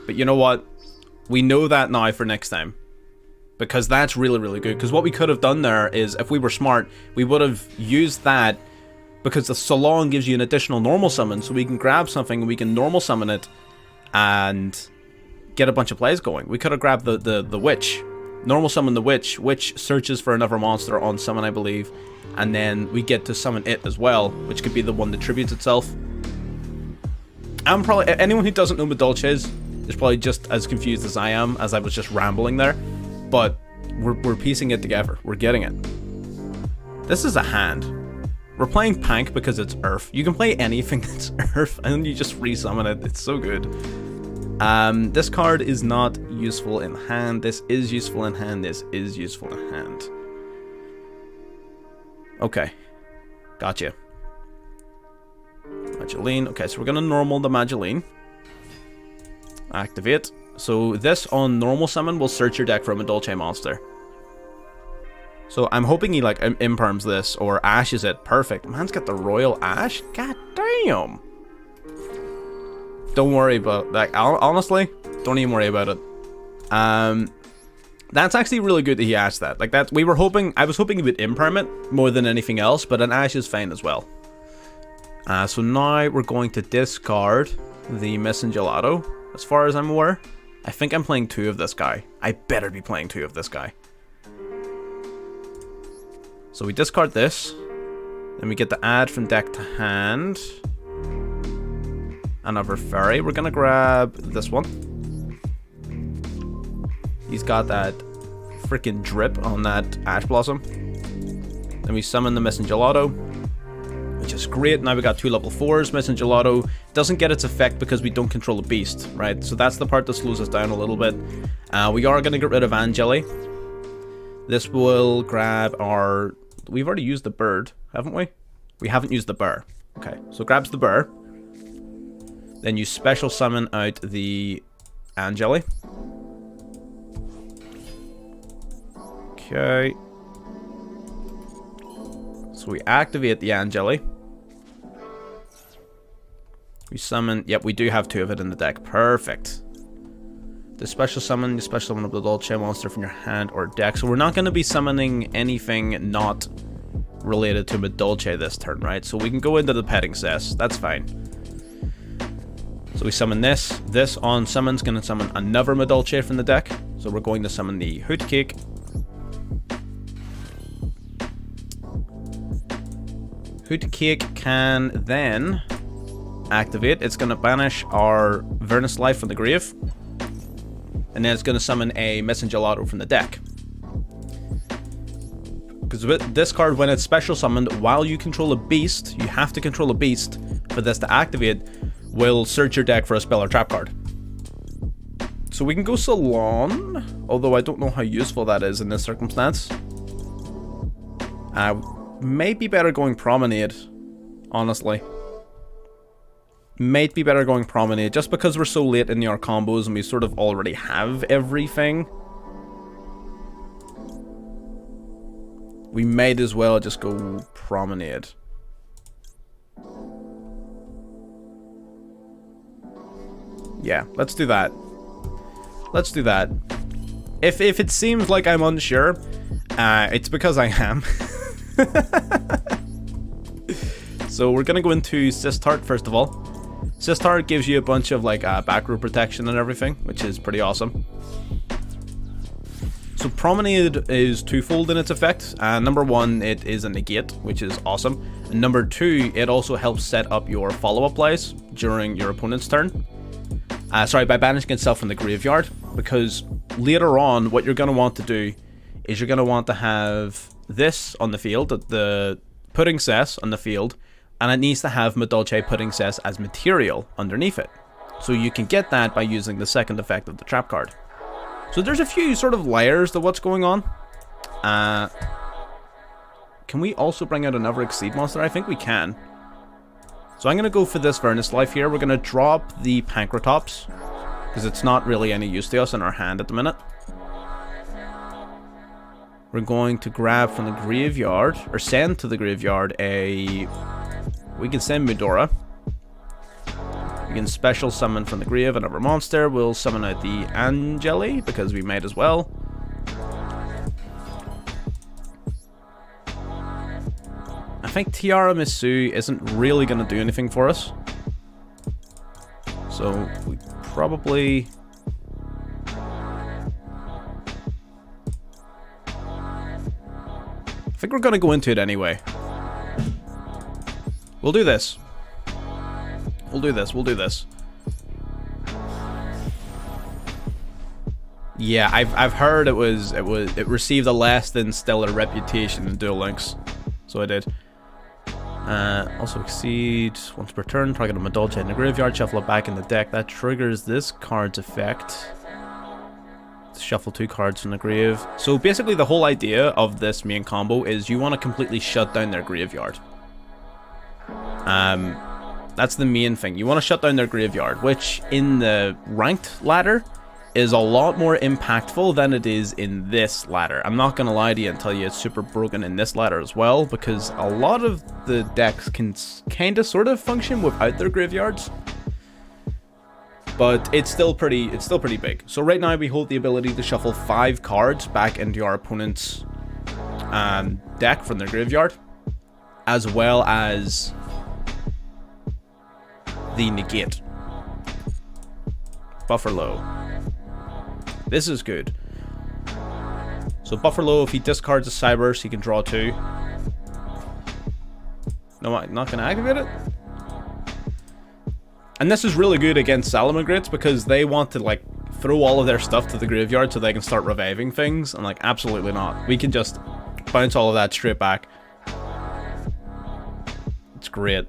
But you know what? We know that now for next time. Because that's really, really good. Because what we could have done there is, if we were smart, we would have used that, because the Salon gives you an additional normal summon, so we can grab something and we can normal summon it and get a bunch of plays going. We could have grabbed the Witch. Normal summon the Witch. Witch searches for another monster on summon, I believe. And then we get to summon it as well, which could be the one that tributes itself. I'm probably... Anyone who doesn't know Madolche is probably just as confused as I am, as I was just rambling there. But we're piecing it together. We're getting it. This is a hand. We're playing Pank because it's Earth. You can play anything that's Earth, and then you just resummon it. It's so good. This card is not useful in hand. This is useful in hand. This is useful in hand. Okay. Gotcha. Mageline. Okay, so we're gonna normal the Mageline. Activate. So this on normal summon will search your deck for a Madolche monster. So I'm hoping he like imperms this or ashes it. Perfect. Man's got the Royal Ash. God damn. Don't worry about that. Honestly, don't even worry about it. That's actually really good that he asked that. Like that, I was hoping he would imperm it more than anything else, but an Ash is fine as well. So now we're going to discard the Missing Gelato, as far as I'm aware. I think I'm playing 2 of this guy. I better be playing 2 of this guy. So we discard this. Then we get the add from deck to hand. Another fairy. We're gonna grab this one. He's got that freaking drip on that Ash Blossom. Then we summon the Missing Gelato, which is great. Now we got 2 level 4s. Missing Gelato doesn't get its effect because we don't control a beast, right? So that's the part that slows us down a little bit. We are going to get rid of Angeli. This will grab our... We've already used the bird, haven't we? We haven't used the bear. Okay, so it grabs the bear. Then you special summon out the Angeli. Okay. So we activate the Angeli. We summon... Yep, we do have 2 of it in the deck. Perfect. The special summon, you special summon a Madolche monster from your hand or deck. So we're not going to be summoning anything not related to Madolche this turn, right? So we can go into the petting cess. That's fine. So we summon this. This on summon's going to summon another Madolche from the deck. So we're going to summon the Hoot Cake. Hoot Cake can then activate. It's going to banish our Vernus Life from the grave. And then it's going to summon a Missing Gelato from the deck. Because with this card, when it's special summoned, while you control a beast, you have to control a beast for this to activate, will search your deck for a spell or trap card. So we can go Salon, although I don't know how useful that is in this circumstance. Might be better going Promenade, honestly. Might be better going Promenade, just because we're so late in our combos and we sort of already have everything. We might as well just go Promenade. Yeah, let's do that. Let's do that. If it seems like I'm unsure, it's because I am. So we're gonna go into Sistart first of all. Sistart gives you a bunch of like back row protection and everything, which is pretty awesome. So Promenade is twofold in its effect. Number one, it is a negate, which is awesome. And number two, it also helps set up your follow-up plays during your opponent's turn. By banishing itself from the graveyard, because later on, what you're going to want to do is you're going to want to have this on the field, the pudding cess on the field, and it needs to have Madolche pudding cess as material underneath it. So you can get that by using the second effect of the trap card. So there's a few sort of layers to what's going on. Can we also bring out another Exceed monster? I think we can. So I'm going to go for this Furnace Life here. We're going to drop the Pancratops, because it's not really any use to us in our hand at the minute. We're going to grab from the graveyard, or send to the graveyard we can send Medora. We can special summon from the grave another monster. We'll summon out the Angeli, because we might as well. I think Tiara Misu isn't really going to do anything for us. So we probably... I think we're going to go into it anyway. We'll do this. We'll do this. Yeah, I've heard it received a less than stellar reputation in Duel Links. So I did. Also Exceed once per turn, target a Madolche in the graveyard, shuffle it back in the deck. That triggers this card's effect. Shuffle 2 cards from the grave. So basically the whole idea of this main combo is you want to completely shut down their graveyard. That's the main thing. You want to shut down their graveyard, which in the ranked ladder is a lot more impactful than it is in this ladder. I'm not gonna lie to you and tell you it's super broken in this ladder as well, because a lot of the decks can kinda sort of function without their graveyards. But it's still pretty big. So right now we hold the ability to shuffle 5 cards back into our opponent's deck from their graveyard, as well as the negate. Bufferlow. This is good. So Bufferlow, if he discards a Cyberse, he can draw 2. No, I'm not going to activate it. And this is really good against Salamagrates, because they want to like throw all of their stuff to the graveyard so they can start reviving things. And like, absolutely not. We can just bounce all of that straight back. It's great.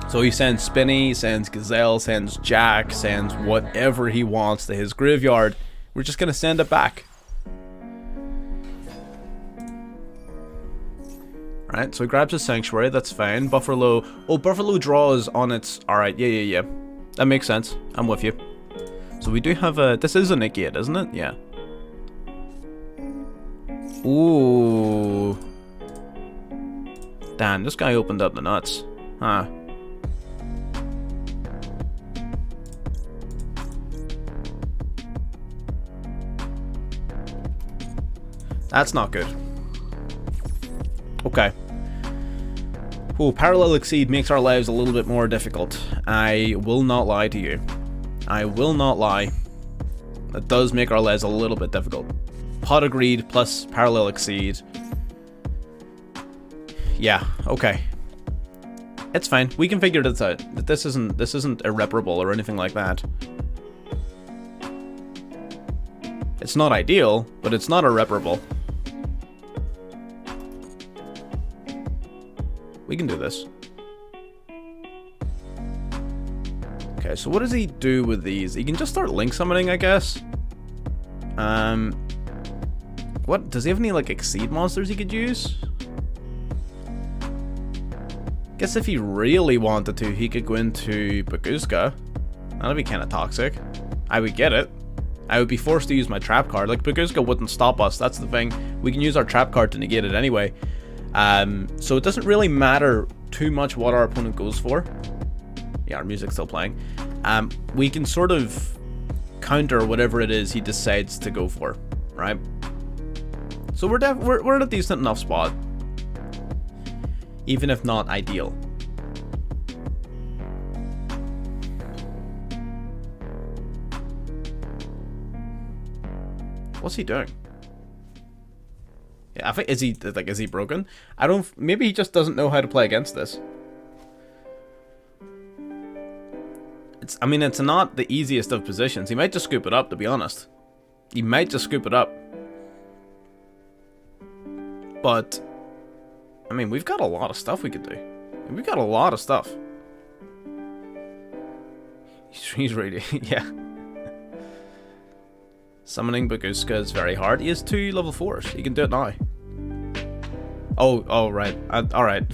So he sends Spinny, sends Gazelle, sends Jack, sends whatever he wants to his graveyard. We're just going to send it back. Alright, so he grabs his Sanctuary, that's fine. Bufferlow. Oh, Bufferlow draws on its... Alright, yeah. That makes sense. I'm with you. So we do have a... This is a negate, isn't it? Yeah. Ooh. Damn, this guy opened up the nuts. Huh. That's not good. Okay. Ooh, Parallel Exceed makes our lives a little bit more difficult. I will not lie to you. I will not lie. That does make our lives a little bit difficult. Pot of Greed plus Parallel Exceed. Yeah, okay. It's fine. We can figure this out. This isn't irreparable or anything like that. It's not ideal, but it's not irreparable. We can do this. Okay, so what does he do with these? He can just start link summoning, I guess. What? Does he have any, like, Exceed monsters he could use? Guess if he really wanted to, he could go into Bagooska. That'd be kind of toxic. I would get it. I would be forced to use my trap card. Like, Bagooska wouldn't stop us, that's the thing. We can use our trap card to negate it anyway. So it doesn't really matter too much what our opponent goes for. Yeah, our music's still playing. We can sort of counter whatever it is he decides to go for, right? So we're in a decent enough spot, even if not ideal. What's he doing? Yeah, I think is he broken? I don't. Maybe he just doesn't know how to play against this. I mean, it's not the easiest of positions. He might just scoop it up, to be honest. He might just scoop it up. But, I mean, we've got a lot of stuff we could do. We've got a lot of stuff. He's ready, yeah. Summoning Baguska is very hard. He has 2 level 4s. He can do it now. Oh, right. Alright.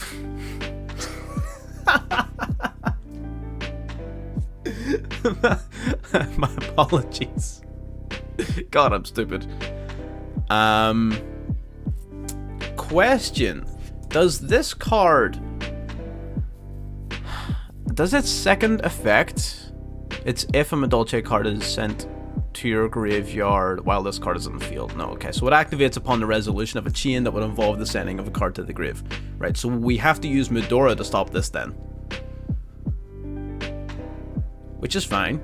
My apologies. God, I'm stupid. Question. Does this card... Does its second effect... It's if a Madolche card is sent to your graveyard while this card is in the field. No, okay. So it activates upon the resolution of a chain that would involve the sending of a card to the grave. Right, so we have to use Medora to stop this then. Which is fine.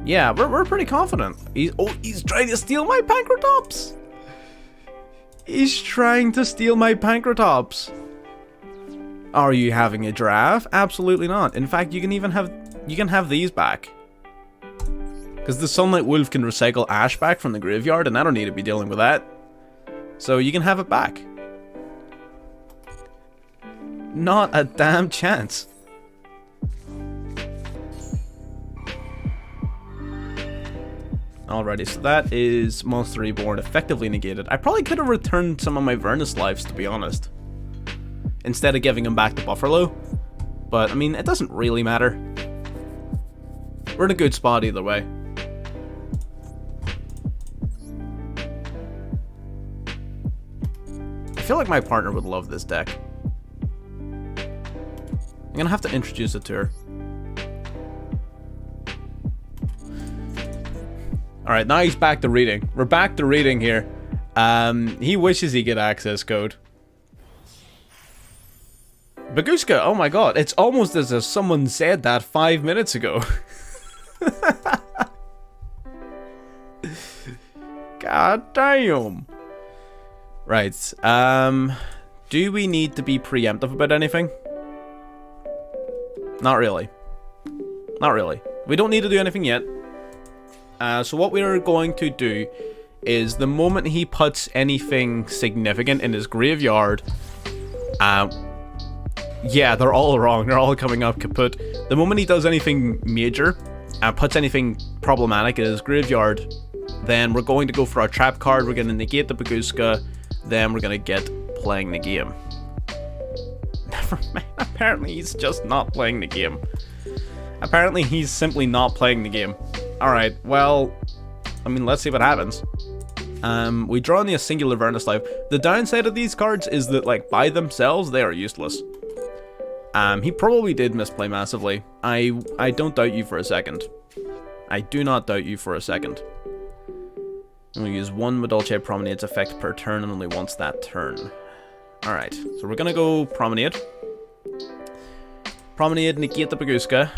Yeah, we're pretty confident. He's trying to steal my Pancratops! He's trying to steal my Pancratops! Are you having a giraffe? Absolutely not. In fact, you can even have these back. Because the Sunlight Wolf can recycle Ash back from the graveyard, and I don't need to be dealing with that. So you can have it back. Not a damn chance. Alrighty, so that is Monster Reborn effectively negated. I probably could have returned some of my Vernus lives, to be honest, instead of giving him back to Buffalo. But, I mean, it doesn't really matter. We're in a good spot either way. I feel like my partner would love this deck. I'm gonna have to introduce it to her. Alright, now he's back to reading. We're back to reading here. He wishes he could access code. Baguska, oh my god, it's almost as if someone said that 5 minutes ago. God damn. Right, do we need to be preemptive about anything? Not really. Not really. We don't need to do anything yet. So what we're going to do is the moment he puts anything significant in his graveyard, yeah, they're all wrong. They're all coming up kaput. The moment he does anything major and puts anything problematic in his graveyard, then we're going to go for our trap card. We're going to negate the Baguska. Then we're going to get playing the game. Never mind. Apparently he's just not playing the game. Apparently he's simply not playing the game. Alright, well, I mean, let's see what happens. We draw only a singular Vernus life. The downside of these cards is that, like, by themselves, they are useless. He probably did misplay massively. I don't doubt you for a second. I do not doubt you for a second. I'm going to use one Madolche Promenade's effect per turn and only once that turn. Alright, so we're going to go Promenade. Promenade, negate the Baguska.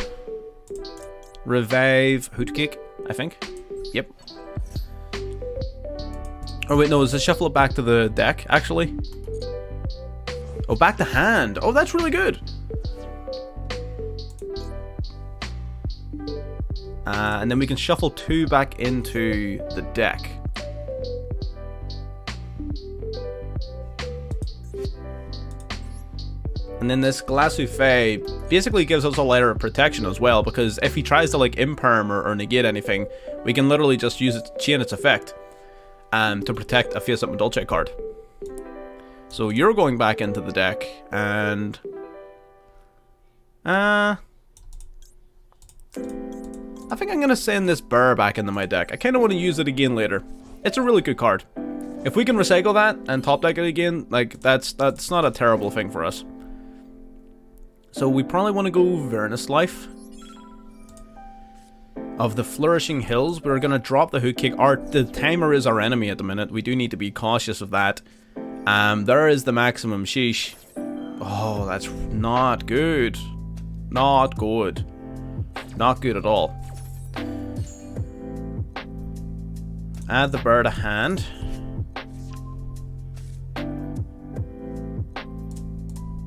Revive Hootkick, I think. Yep. Oh wait, no, is it shuffle it back to the deck, actually? Oh, back to hand. Oh, that's really good. And then we can shuffle 2 back into the deck. And then this Glassoufe basically gives us a layer of protection as well, because if he tries to like imperm or negate anything, we can literally just use it to chain its effect to protect a face-up Madolche card. So you're going back into the deck, and I think I'm going to send this Burr back into my deck. I kind of want to use it again later. It's a really good card. If we can recycle that and top deck it again, like that's not a terrible thing for us. So we probably want to go Vernus Life. Of the Flourishing Hills, we're going to drop the Hook Kick. The timer is our enemy at the minute. We do need to be cautious of that. There is the Maximum Sheesh. Oh, that's not good. Not good. Not good at all. Add the bird a hand.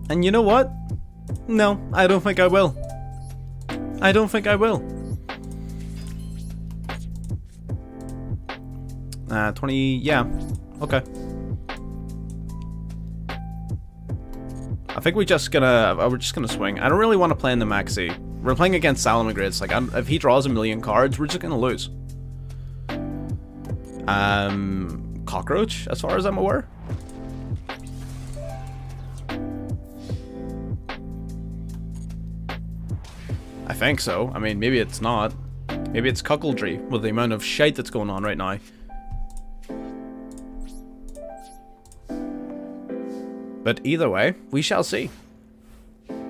And you know what? No, I don't think I will. I don't think I will. 20, yeah, okay. I think we're just gonna swing. I don't really want to play in the maxi. We're playing against Salomon Grids. Like, if he draws a million cards, we're just gonna lose. Cockroach, as far as I'm aware. I think so. I mean, maybe it's not. Maybe it's cuckoldry with the amount of shite that's going on right now. But either way, we shall see.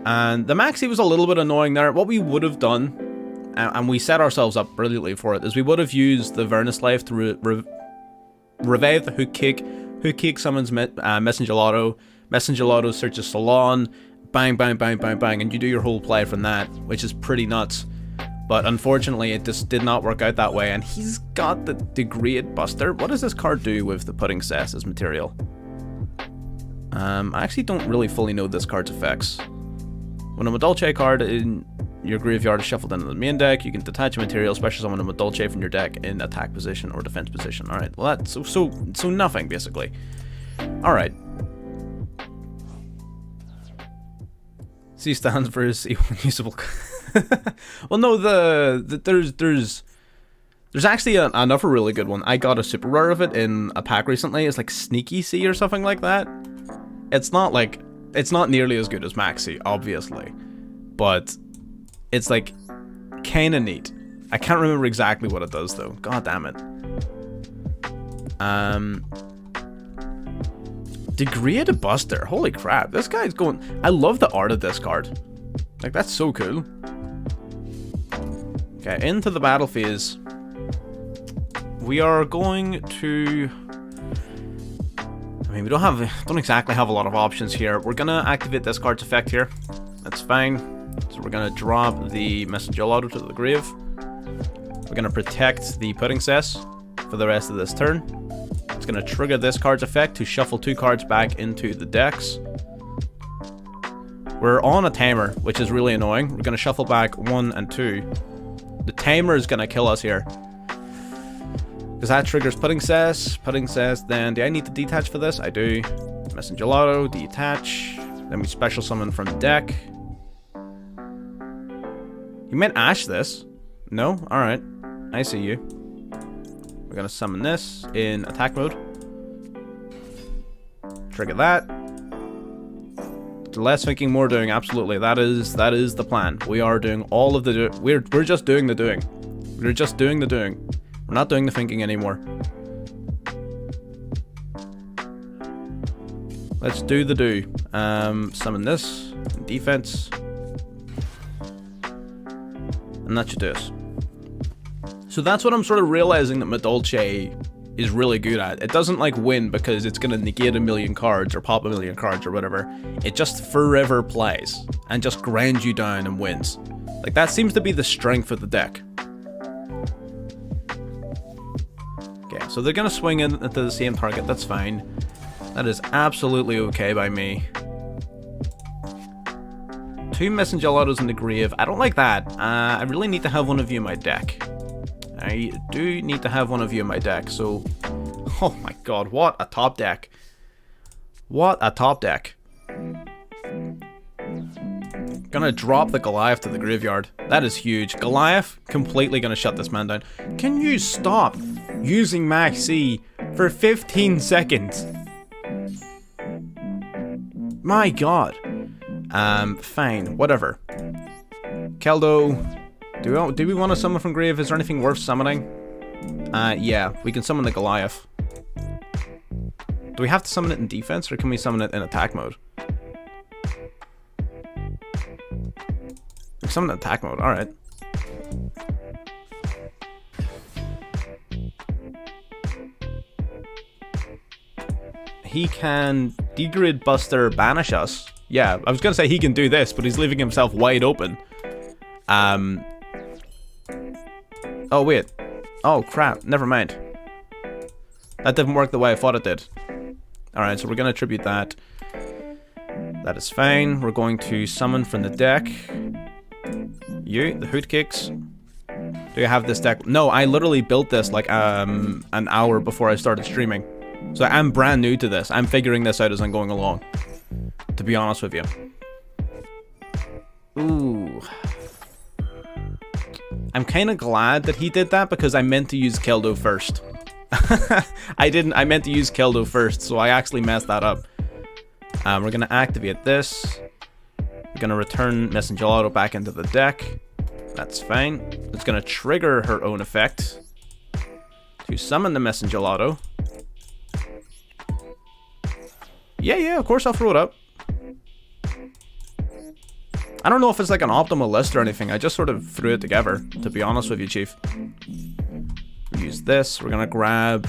And the maxi was a little bit annoying there. What we would have done, and we set ourselves up brilliantly for it, is we would have used the Vernislave to revive the hook kick summons Messenger Lotto searches Salon, bang, bang, bang, bang, bang, and you do your whole play from that, which is pretty nuts. But unfortunately, it just did not work out that way, and he's got the Degrade Buster. What does this card do with the Pudding Cess as material? I actually don't really fully know this card's effects. When a Madolche card in your graveyard is shuffled into the main deck, you can detach a material, special summon a Madolche from your deck in attack position or defense position. Alright, well that's so nothing, basically. Alright. C stands for C unusable. Well, no, there's actually another really good one. I got a super rare of it in a pack recently. It's like Sneaky C or something like that. It's not nearly as good as Maxi, obviously, but it's like kind of neat. I can't remember exactly what it does though. God damn it. Degrade Buster. Holy crap! This guy's going. I love the art of this card. Like, that's so cool. Okay, into the battle phase. We are going to. I mean, we don't exactly have a lot of options here. We're gonna activate this card's effect here. That's fine. So we're gonna drop the Messenger Lotto to the grave. We're gonna protect the Pudding Cess for the rest of this turn. It's gonna trigger this card's effect to shuffle 2 cards back into the decks. We're on a timer, which is really annoying. We're gonna shuffle back 1 and 2. The timer is gonna kill us here. Because that triggers Pudding Cess. Pudding Cess, then do I need to detach for this? I do. Messenger Lotto, detach. Then we special summon from the deck. You might Ash this. No? Alright. I see you. We're gonna summon this in attack mode. Trigger that. Less thinking, more doing. Absolutely. That is the plan. We are doing all of the we're just doing the doing. We're just doing the doing. We're not doing the thinking anymore. Let's do the do. Summon this. Defense. And that should do us. So that's what I'm sort of realizing that Madolche is really good at. It doesn't like win because it's gonna negate a million cards or pop a million cards or whatever. It just forever plays and just grinds you down and wins. Like, that seems to be the strength of the deck. Okay, so they're gonna swing into the same target. That's fine. That is absolutely okay by me. 2 Messenger Lottos in the grave. I don't like that. I really need to have one of you in my deck. I do need to have one of you in my deck, so... Oh my god, what a top deck. What a top deck. Gonna drop the Goliath to the graveyard. That is huge. Goliath completely gonna shut this man down. Can you stop using Max C for 15 seconds? My god. Fine, whatever. Keldo, do we want to summon from grave? Is there anything worth summoning? Yeah, we can summon the Goliath. Do we have to summon it in defense, or can we summon it in attack mode? We summon it in attack mode, alright. He can Degrade Buster banish us. Yeah, I was gonna say he can do this, but he's leaving himself wide open. Oh wait. Oh crap, never mind. That didn't work the way I thought it did. Alright, so we're going to attribute that. That is fine. We're going to summon from the deck. You, the hoot kicks. Do you have this deck? No, I literally built this like an hour before I started streaming. So I'm brand new to this. I'm figuring this out as I'm going along, to be honest with you. Ooh. I'm kind of glad that he did that because I meant to use Keldo first. I meant to use Keldo first, so I actually messed that up. We're going to activate this. We're going to return Messengelato back into the deck. That's fine. It's going to trigger her own effect to summon the Messengelato. Yeah, of course I'll throw it up. I don't know if it's like an optimal list or anything. I just sort of threw it together, to be honest with you, Chief. Use this. We're going to grab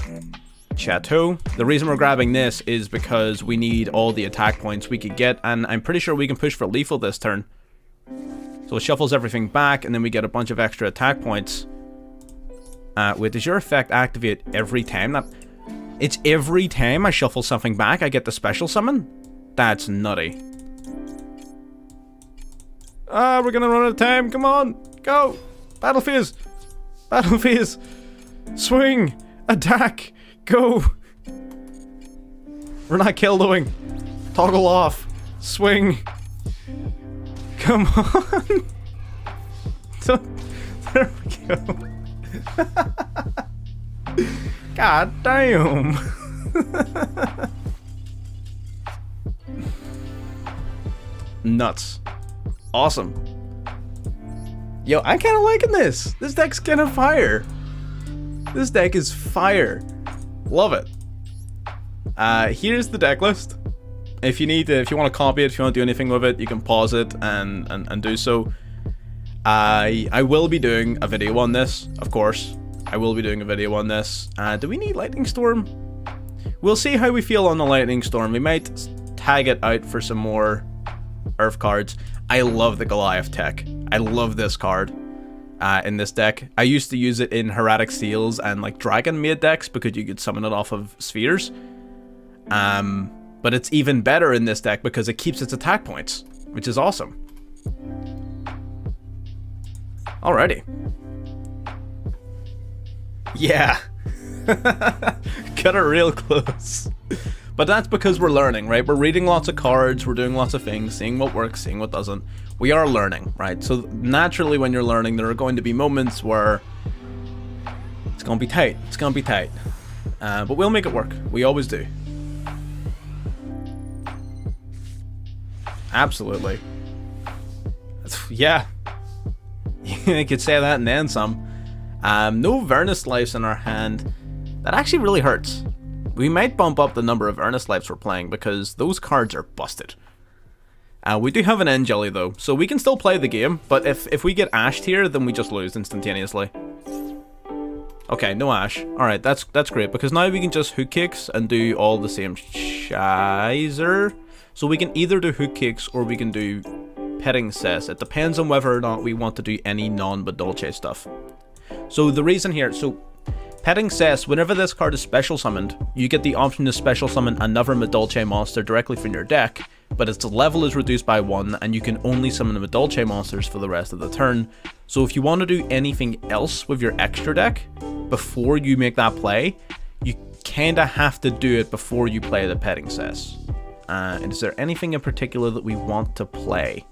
Chateau. The reason we're grabbing this is because we need all the attack points we could get, and I'm pretty sure we can push for lethal this turn. So it shuffles everything back, and then we get a bunch of extra attack points. Wait, does your effect activate every time? It's every time I shuffle something back, I get the special summon? That's nutty. We're gonna run out of time. Come on, go! Battle phase! Battle phase! Swing! Attack! Go! We're not Keldoing. Toggle off. Swing. Come on. So, there we go. God damn. Nuts. Awesome. Yo, I'm kind of liking this. This deck's kind of fire. This deck is fire. Love it. Here's the deck list. If you need to, if you want to copy it, if you want to do anything with it, you can pause it and do so. I will be doing a video on this, of course. I will be doing a video on this. Do we need Lightning Storm? We'll see how we feel on the Lightning Storm. We might tag it out for some more Earth cards. I love the Goliath tech. I love this card in this deck. I used to use it in Heretic Seals and like Dragon Maid decks because you could summon it off of spheres. But it's even better in this deck because it keeps its attack points, which is awesome. Alrighty. Yeah. Got it real close. But that's because we're learning, right? We're reading lots of cards, we're doing lots of things, seeing what works, seeing what doesn't. We are learning, right? So naturally when you're learning, there are going to be moments where it's going to be tight. It's going to be tight. But we'll make it work. We always do. Absolutely. Yeah. You could say that and then some. No Vernus Lives in our hand. That actually really hurts. We might bump up the number of Earnest Lives we're playing because those cards are busted. We do have an End Jelly though, so we can still play the game, but if we get ashed here, then we just lose instantaneously. Okay, no ash. Alright, that's great, because now we can just hook kicks and do all the same shizer. So we can either do hook kicks or we can do petting cess. It depends on whether or not we want to do any non-Madolche stuff. So the reason here, so petting cess, whenever this card is special summoned, you get the option to special summon another Madolche monster directly from your deck, but its level is reduced by 1 and you can only summon the Madolche monsters for the rest of the turn. So if you want to do anything else with your extra deck before you make that play, you kinda have to do it before you play the petting cess. And is there anything in particular that we want to play?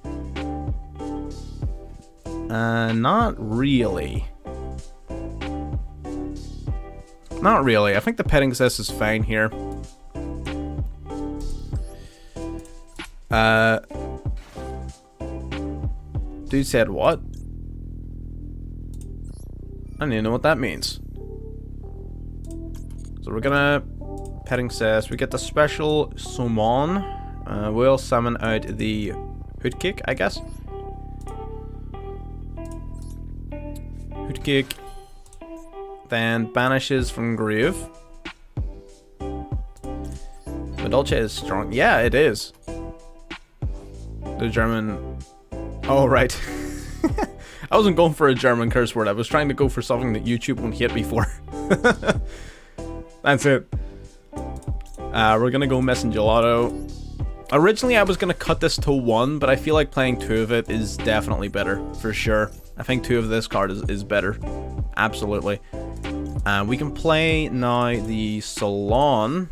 Not really. Not really. I think the petting cess is fine here. Dude said what? I don't even know what that means. So we're gonna petting cess. We get the special summon. We'll summon out the hoot kick, I guess. Hoot kick. Then banishes from grave. Madolche is strong. Yeah, it is. The German. Oh, right. I wasn't going for a German curse word. I was trying to go for something that YouTube won't hit me for. That's it. We're gonna go Missing Gelato. Originally, I was gonna cut this to 1, but I feel like playing 2 of it is definitely better, for sure. I think 2 of this card is better. Absolutely. We can play now the Salon.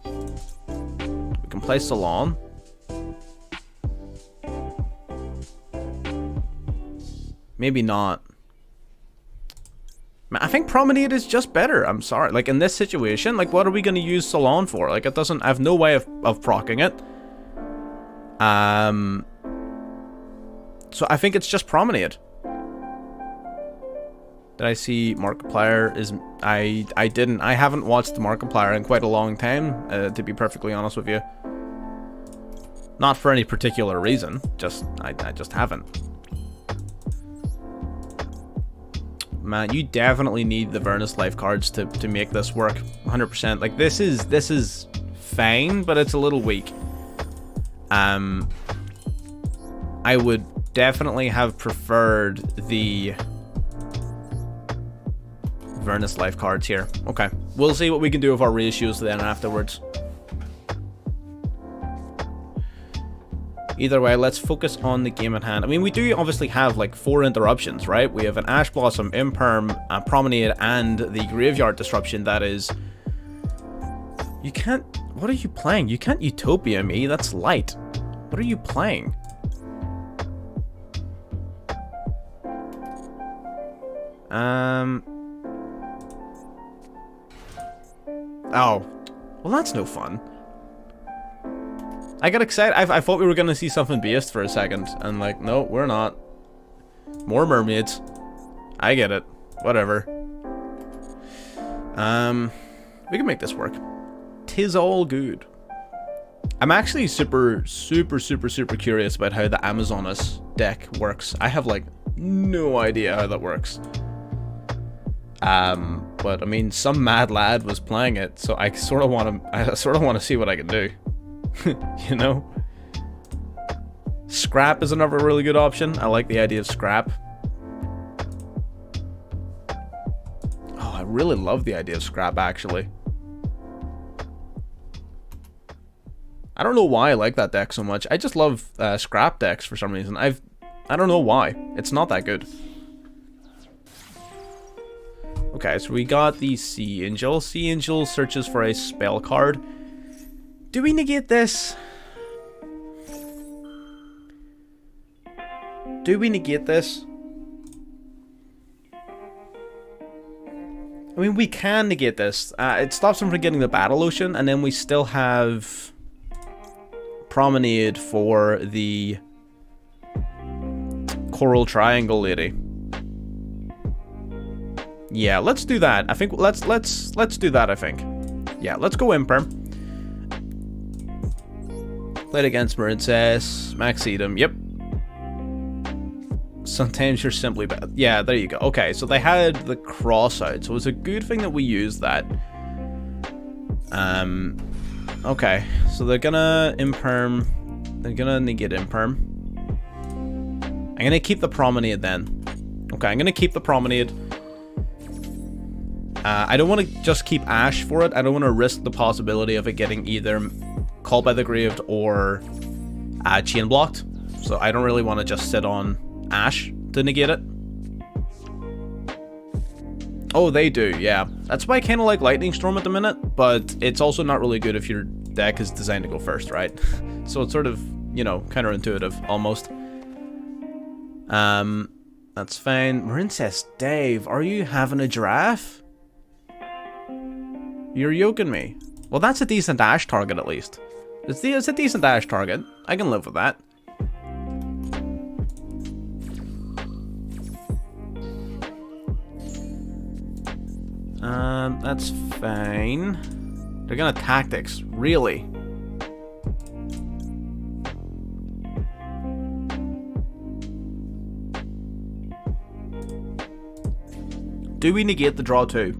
We can play Salon. Maybe not. I think Promenade is just better. I'm sorry. Like, in this situation, like, what are we going to use Salon for? Like, it doesn't... I have no way of procking it. So I think it's just Promenade. Did I see Markiplier? I didn't. I haven't watched the Markiplier in quite a long time, to be perfectly honest with you. Not for any particular reason. I just haven't. Man, you definitely need the Vernus life cards to make this work. 100%. Like, this is fine, but it's a little weak. I would definitely have preferred the Vernus life cards here. Okay, we'll see what we can do with our reissues then afterwards. Either way, let's focus on the game at hand. I mean, we do obviously have like 4 interruptions, right? We have an Ash Blossom, Imperm, Promenade, and the Graveyard Disruption. That is... You can't... What are you playing? You can't Utopia me. That's light. What are you playing? Oh. Well, that's no fun. I got excited. I thought we were going to see something based for a second. And like, no, we're not. More mermaids. I get it. Whatever. We can make this work. 'Tis all good. I'm actually super curious about how the Amazonas deck works. I have like no idea how that works. But I mean, some mad lad was playing it, so I sort of want to see what I can do. You know? Scrap is another really good option. I like the idea of scrap. Oh, I really love the idea of scrap, actually. I don't know why I like that deck so much. I just love scrap decks for some reason. I don't know why. It's not that good. Okay, so we got the Sea Angel. Sea Angel searches for a spell card. Do we negate this? Do we negate this? I mean, we can negate this. It stops him from getting the Battle Ocean, and then we still have Promenade for the Coral Triangle lady. Yeah, let's do that. I think let's do that, I think. Yeah, let's go Imperm. Played against Marincess, Max Edom, yep. Sometimes you're simply bad. Yeah, there you go. Okay, so they had the cross out, so it's a good thing that we used that. Okay, so they're gonna Imperm. They're gonna negate Imperm. I'm gonna keep the Promenade then. Okay, I'm gonna keep the Promenade. I don't want to just keep Ash for it. I don't want to risk the possibility of it getting either Called by the Graved or Chain Blocked. So I don't really want to just sit on Ash to negate it. Oh, they do, yeah. That's why I kind of like Lightning Storm at the minute, but it's also not really good if your deck is designed to go first, right? So it's sort of, you know, counterintuitive, almost. That's fine. Marincess Dave, are you having a giraffe? You're yoking me. Well, that's a decent Ash target, at least. It's a decent Ash target. I can live with that. That's fine. They're gonna Tactics. Really? Do we negate the draw too?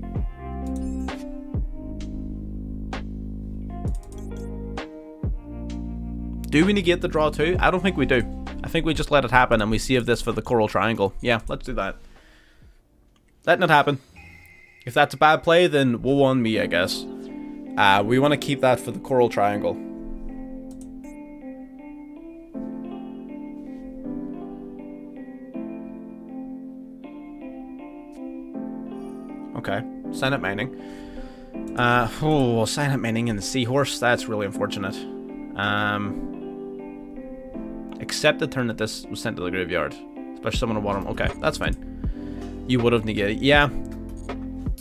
Do we negate the draw too? I don't think we do. I think we just let it happen and we save this for the Coral Triangle. Yeah, let's do that. Letting it happen. If that's a bad play, then woe on me, I guess. We want to keep that for the coral triangle. Okay, silent mining. Silent mining in the seahorse. That's really unfortunate. Except the turn that this was sent to the graveyard. Especially someone on bottom. Okay, that's fine. You would have negated. Yeah.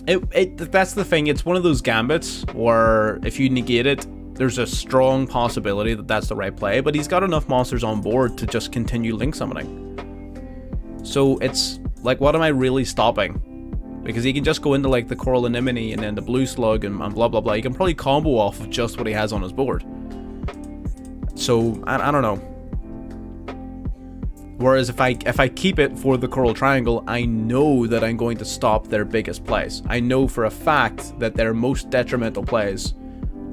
That's the thing. It's one of those gambits where if you negate it, there's a strong possibility that that's the right play. But he's got enough monsters on board to just continue link summoning. So it's like, what am I really stopping? Because he can just go into like the Coral Anemone and then the Blue Slug and blah blah blah. He can probably combo off of just what he has on his board. So I don't know. Whereas if I keep it for the Coral Triangle, I know that I'm going to stop their biggest plays. I know for a fact that their most detrimental plays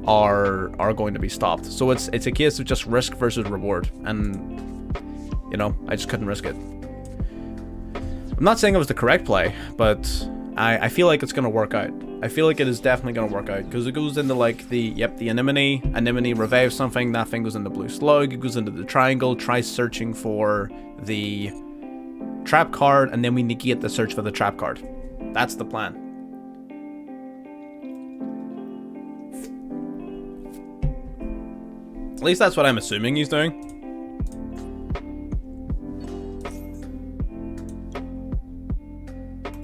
are going to be stopped. So it's a case of just risk versus reward, and you know, I just couldn't risk it. I'm not saying it was the correct play, but I feel like it's going to work out. I feel like it is definitely going to work out, because it goes into like the Anemone revives something, that thing goes into Blue Slug, it goes into the triangle, tries searching for the trap card, and then we negate the search for the trap card. That's the plan. At least that's what I'm assuming he's doing.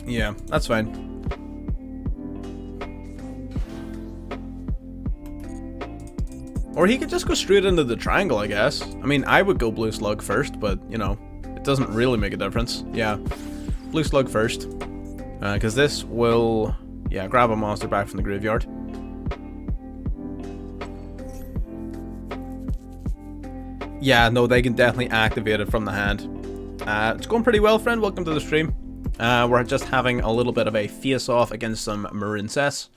Yeah, that's fine. Or he could just go straight into the triangle, I guess. I mean, I would go Blue Slug first, but, you know, it doesn't really make a difference. Yeah, Blue Slug first. Because this will, yeah, grab a monster back from the graveyard. Yeah, no, they can definitely activate it from the hand. It's going pretty well, friend. Welcome to the stream. We're just having a little bit of a face-off against some Marincess.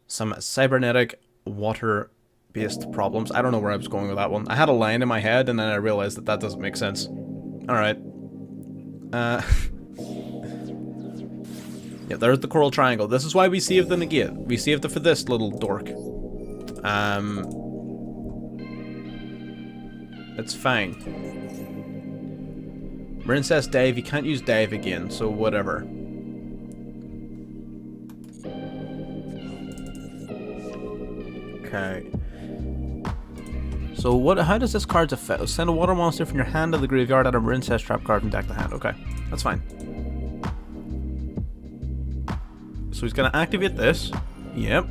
Some cybernetic water-based problems. I don't know where I was going with that one. I had a line in my head, and then I realized that doesn't make sense. Alright. Yeah, there's the Coral Triangle. This is why we saved the negate. We saved it for this little dork. It's fine. Marincess Dive, you can't use Dive again, so whatever. Okay. So what? How does this card affect? Send a water monster from your hand to the graveyard, add a Marincess trap card from deck to hand. Okay, that's fine. So he's gonna activate this. Yep.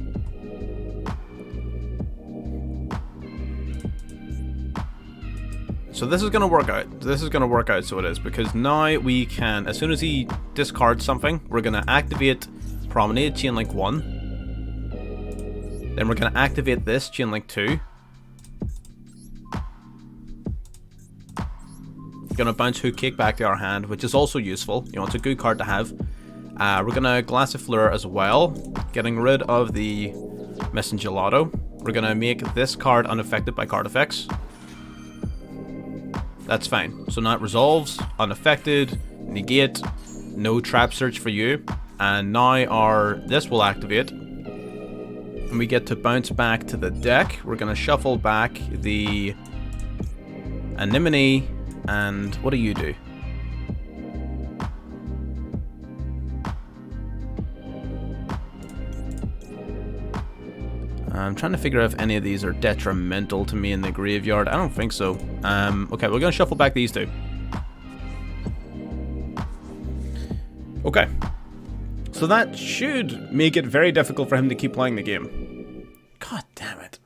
So this is gonna work out. This is gonna work out, so it is, because now we can, as soon as he discards something, we're gonna activate Promenade Chainlink 1. Then we're gonna activate this Chainlink 2. Gonna bounce Hook Cake back to our hand, which is also useful. You know, it's a good card to have. We're gonna Glassifleur as well, getting rid of the Missing Gelato. We're gonna make this card unaffected by card effects. That's fine. So now it resolves, unaffected, negate, no trap search for you, and now this will activate. And we get to bounce back to the deck. We're gonna shuffle back the Anemone, and what do you do? I'm trying to figure out if any of these are detrimental to me in the graveyard. I don't think so. Okay, we're gonna shuffle back these two. Okay. So that should make it very difficult for him to keep playing the game. God damn it.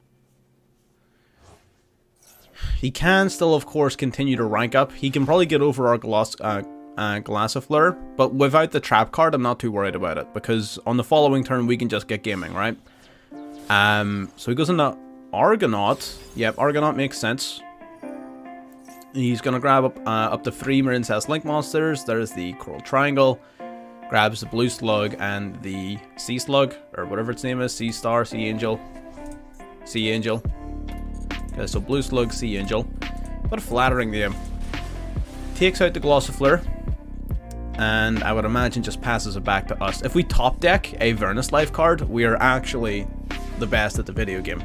He can still, of course, continue to rank up. He can probably get over our Glassifleur, but without the trap card, I'm not too worried about it, because on the following turn, we can just get gaming, right? So he goes into Argonaut. Yep, Argonaut makes sense. He's gonna grab up to 3 Marincess Link monsters. There's the Coral Triangle. Grabs the Blue Slug and the Sea Slug, or whatever its name is. Sea Star, Sea Angel. Sea Angel. Okay, so Blue Slug, Sea Angel. What a flattering name. Takes out the Glassifleur. and I would imagine just passes it back to us. If we top deck a Vernus Life card, we are actually the best at the video game.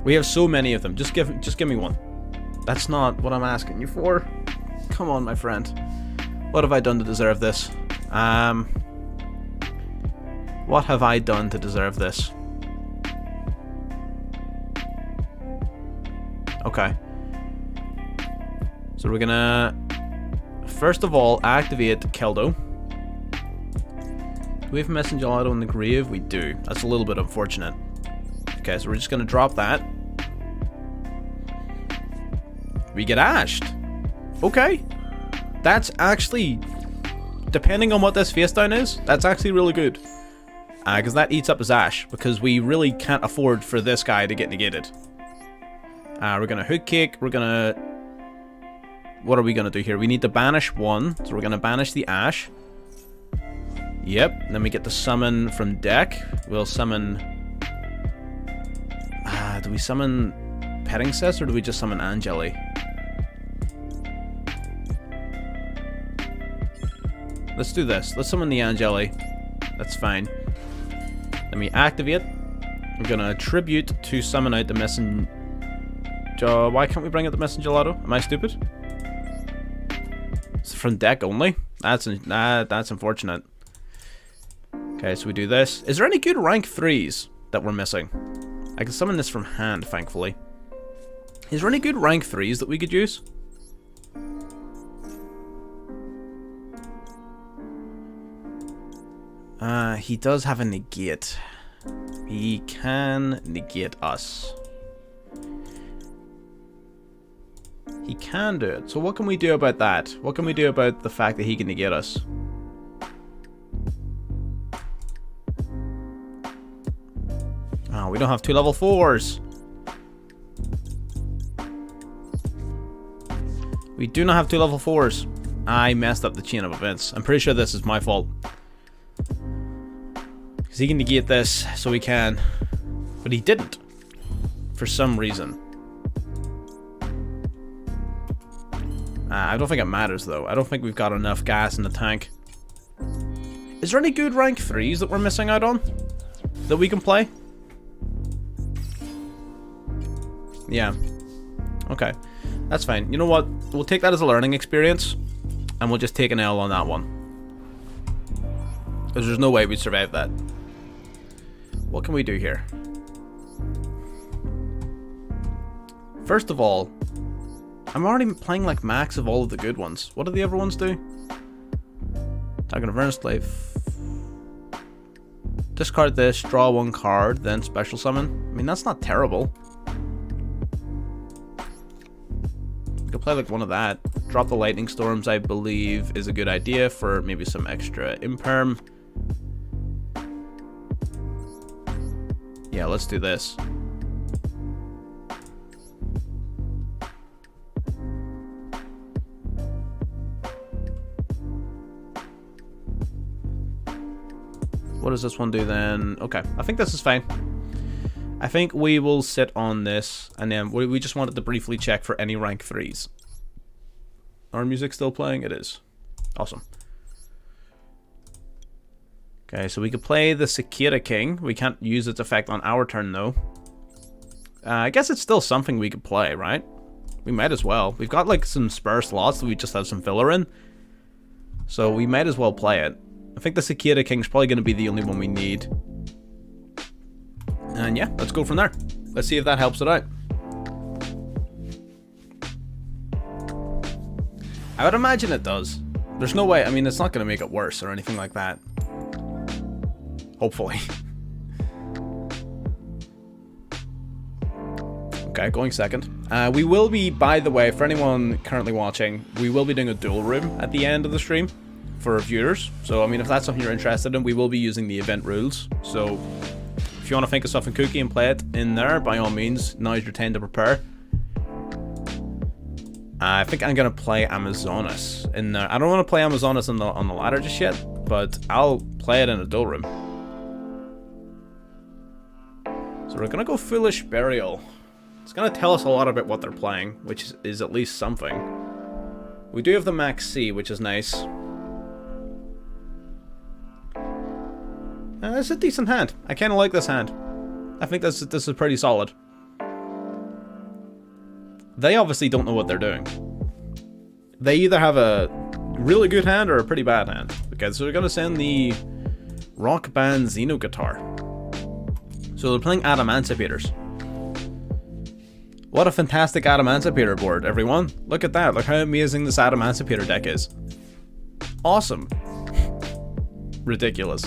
We have so many of them. Just give me one. That's not what I'm asking you for. Come on, my friend. What have I done to deserve this? What have I done to deserve this? Okay. So we're gonna, first of all, activate Keldo. Do we have Messenger Gelato in the grave? We do. That's a little bit unfortunate. Okay, so we're just gonna drop that. We get ashed. Okay. That's actually, depending on what this face down is, that's actually really good. Because that eats up his ash, because we really can't afford for this guy to get negated. We're gonna hook kick, we're gonna, what are we gonna do here? We need to banish one, so we're gonna banish the ash. Yep, then we get to summon from deck. We'll summon, do we summon Petting Cess, or do we just summon Angeli? Let's do this. Let's summon the Angeli. That's fine. Then we activate. We're gonna attribute to summon out the Messenger. Why can't we bring out the Messenger Gelato? Am I stupid? It's from deck only? That's unfortunate. Okay, so we do this. Is there any good rank 3s that we're missing? I can summon this from hand, thankfully. Is there any good rank 3s that we could use? He does have a negate. He can negate us. He can do it. So what can we do about that? What can we do about the fact that he can negate us? Oh, we don't have 2 level 4s. We do not have 2 level 4s. I messed up the chain of events. I'm pretty sure this is my fault. Because he can negate this, so he can. But he didn't. For some reason. I don't think it matters, though. I don't think we've got enough gas in the tank. Is there any good rank 3s that we're missing out on? That we can play? Yeah. Okay. That's fine. You know what? We'll take that as a learning experience. And we'll just take an L on that one. Because there's no way we'd survive that. What can we do here? First of all, I'm already playing like max of all of the good ones. What do the other ones do? Target of Vernus Life. Discard this, draw 1 card, then special summon. I mean, that's not terrible. We could play like one of that. Drop the Lightning Storms, I believe, is a good idea for maybe some extra imperm. Yeah, let's do this. What does this one do then? Okay, I think this is fine. I think we will sit on this, and then we just wanted to briefly check for any rank 3s. Our music still playing? It is. Awesome. Okay, so we could play the Cicada King. We can't use its effect on our turn, though. I guess it's still something we could play, right? We might as well. We've got, like, some spare slots that we just have some filler in. So we might as well play it. I think the Cicada King's probably going to be the only one we need. And yeah, let's go from there. Let's see if that helps it out. I would imagine it does. There's no way. I mean, it's not going to make it worse or anything like that. Hopefully. Okay, going second. We will be, by the way, for anyone currently watching, we will be doing a duel room at the end of the stream for viewers. So, I mean, if that's something you're interested in, we will be using the event rules. So, if you want to think of something kooky and play it in there, by all means, now's your time to prepare. I think I'm going to play Amazonas in there. I don't want to play Amazonas on the ladder just yet, but I'll play it in a duel room. So we're going to go Foolish Burial. It's going to tell us a lot about what they're playing, which is at least something. We do have the Max C, which is nice. It's a decent hand. I kind of like this hand. I think this is pretty solid. They obviously don't know what they're doing. They either have a really good hand or a pretty bad hand. Okay, so we're going to send the Rock Band Xeno Guitar. So they're playing Adamantibators. What a fantastic Adamantibator board, everyone. Look at that. Look how amazing this Adamantibator deck is. Awesome. Ridiculous.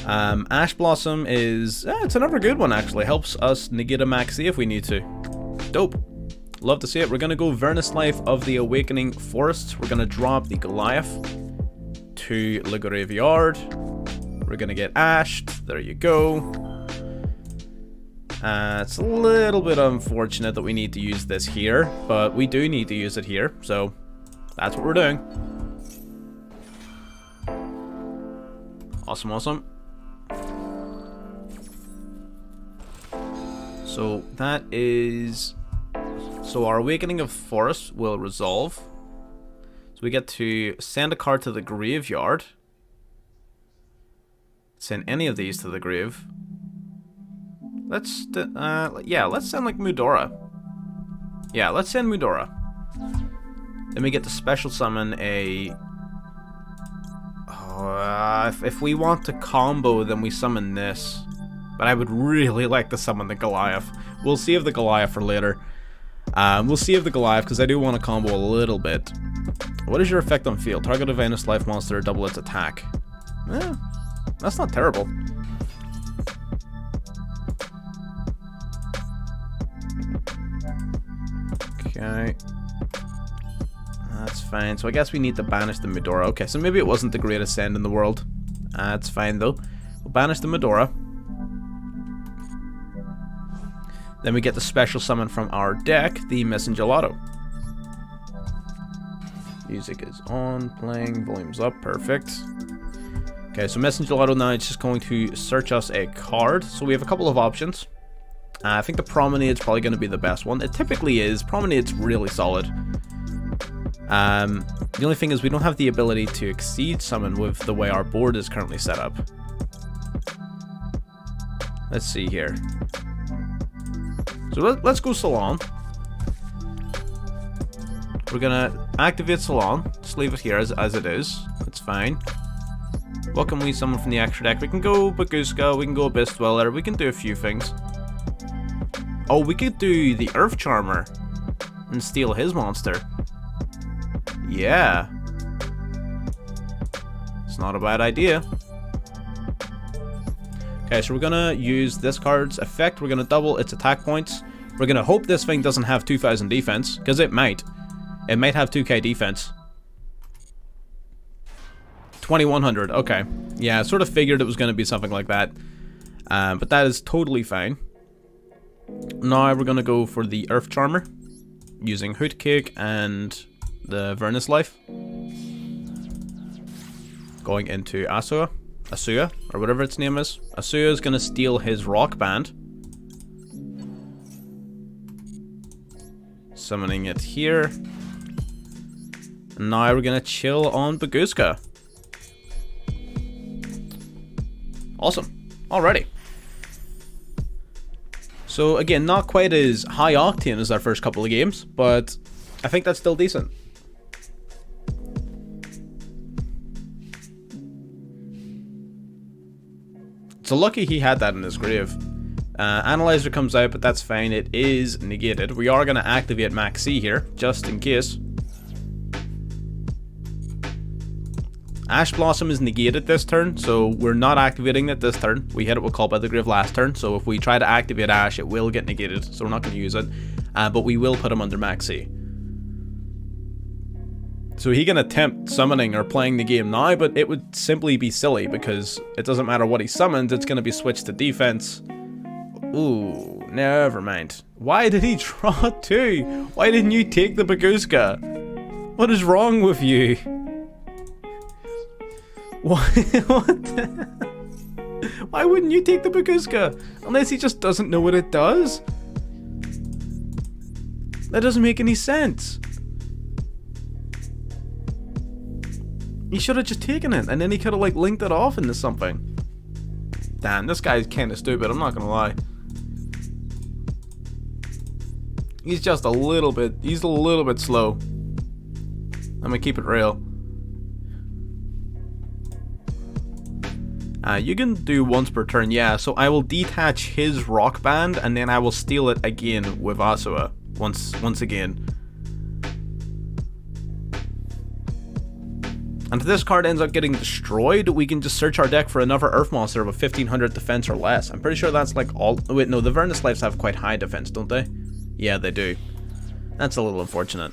Ash Blossom is... it's another good one, actually. Helps us negate a Maxi if we need to. Dope. Love to see it. We're going to go Vernus Life of the Awakening Forests. We're going to drop the Goliath to the graveyard. We're going to get Ashed. There you go. It's a little bit unfortunate that we need to use this here, but we do need to use it here, so that's what we're doing. Awesome, awesome. So that is... So our Awakening of Forest will resolve. So we get to send a card to the graveyard. Send any of these to the grave. Let's, yeah, let's send like Mudora. Yeah, let's send Mudora. Then we get to special summon a... if we want to combo, then we summon this. But I would really like to summon the Goliath. We'll save the Goliath for later. We'll save the Goliath because I do want to combo a little bit. What is your effect on field? Target a Venus Life monster, double its attack. That's not terrible. Okay. That's fine. So I guess we need to banish the Medora. Okay, so maybe it wasn't the greatest send in the world. That's fine though. We'll banish the Medora. Then we get the special summon from our deck, the Messengelato. Music is on, playing, volume's up, perfect. Okay, so Messengelato now is just going to search us a card. So we have a couple of options. I think the Promenade's probably going to be the best one. It typically is. Promenade's really solid. The only thing is we don't have the ability to exceed summon with the way our board is currently set up. Let's see here. So let's go Salon. We're gonna activate Salon. Just leave it here as it is. It's fine. What can we summon from the extra deck? We can go Baguska, we can go Abyss Dweller, we can do a few things. Oh, we could do the Earth Charmer and steal his monster. Yeah. It's not a bad idea. Okay, so we're gonna use this card's effect. We're gonna double its attack points. We're gonna hope this thing doesn't have 2000 defense, because it might. It might have 2k defense. 2100, okay. Yeah, I sort of figured it was gonna be something like that. But that is totally fine. Now we're gonna go for the Earth Charmer, using Hootcake and the Vernus Life. Going into Asua, or whatever its name is. Asua is gonna steal his Rock Band. Summoning it here. And now we're gonna chill on Baguska. Awesome. Alrighty. So again, not quite as high octane as our first couple of games, but I think that's still decent. So lucky he had that in his grave. Analyzer comes out, but that's fine. It is negated. We are going to activate Max C here, just in case. Ash Blossom is negated this turn, so we're not activating it this turn. We hit it with Call by the Grave last turn, so if we try to activate Ash, it will get negated, so we're not going to use it. But we will put him under Max C. So he can attempt summoning or playing the game now, but it would simply be silly because it doesn't matter what he summons, it's going to be switched to defense. Ooh, never mind. Why did he draw 2? Why didn't you take the Baguska? What is wrong with you? What? Why wouldn't you take the Baguska? Unless he just doesn't know what it does? That doesn't make any sense. He should have just taken it, and then he could have like linked it off into something. Damn, this guy's kind of stupid, I'm not gonna lie. He's just a little bit, he's a little bit slow. I'm gonna keep it real. You can do once per turn, yeah, so I will detach his rock band and then I will steal it again with Asua. Once again. And if this card ends up getting destroyed, we can just search our deck for another Earth monster with 1500 defense or less. I'm pretty sure that's like all... Wait, no, the Vernus Lives have quite high defense, don't they? Yeah, they do. That's a little unfortunate.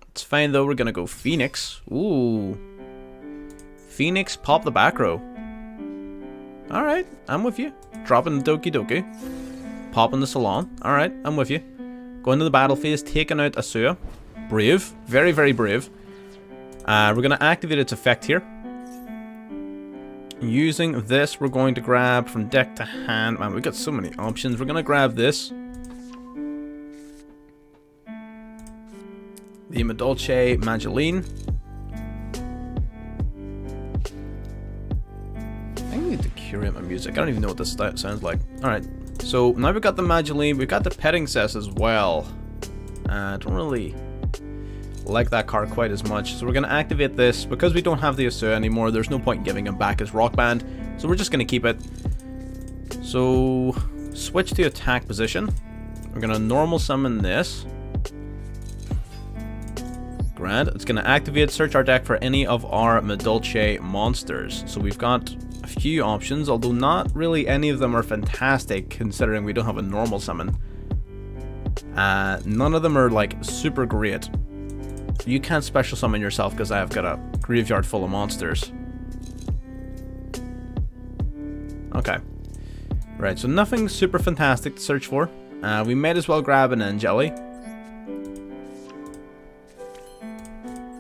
It's fine though, we're gonna go Phoenix. Ooh. Phoenix, pop the back row. Alright, I'm with you. Dropping the Doki Doki. Popping the Salon. Alright, I'm with you. Going to the battle phase, taking out Asua. Brave. Very, very brave. We're going to activate its effect here. Using this, we're going to grab from deck to hand. Man, we've got so many options. We're going to grab this. The Madolche Mageline. I need to curate my music. I don't even know what this sounds like. Alright, so now we've got the Mageline. We've got the Petting Cess as well. I don't really like that card quite as much, so we're going to activate this. Because we don't have the Asua anymore, there's no point in giving him back his Rock Band, so we're just going to keep it. So switch to attack position. We're going to normal summon this. Grand. It's going to activate, search our deck for any of our Madolche monsters. So we've got a few options, although not really any of them are fantastic considering we don't have a normal summon. None of them are like super great. You can't special summon yourself because I've got a graveyard full of monsters. Okay. Right, so nothing super fantastic to search for. We might as well grab an Angeli.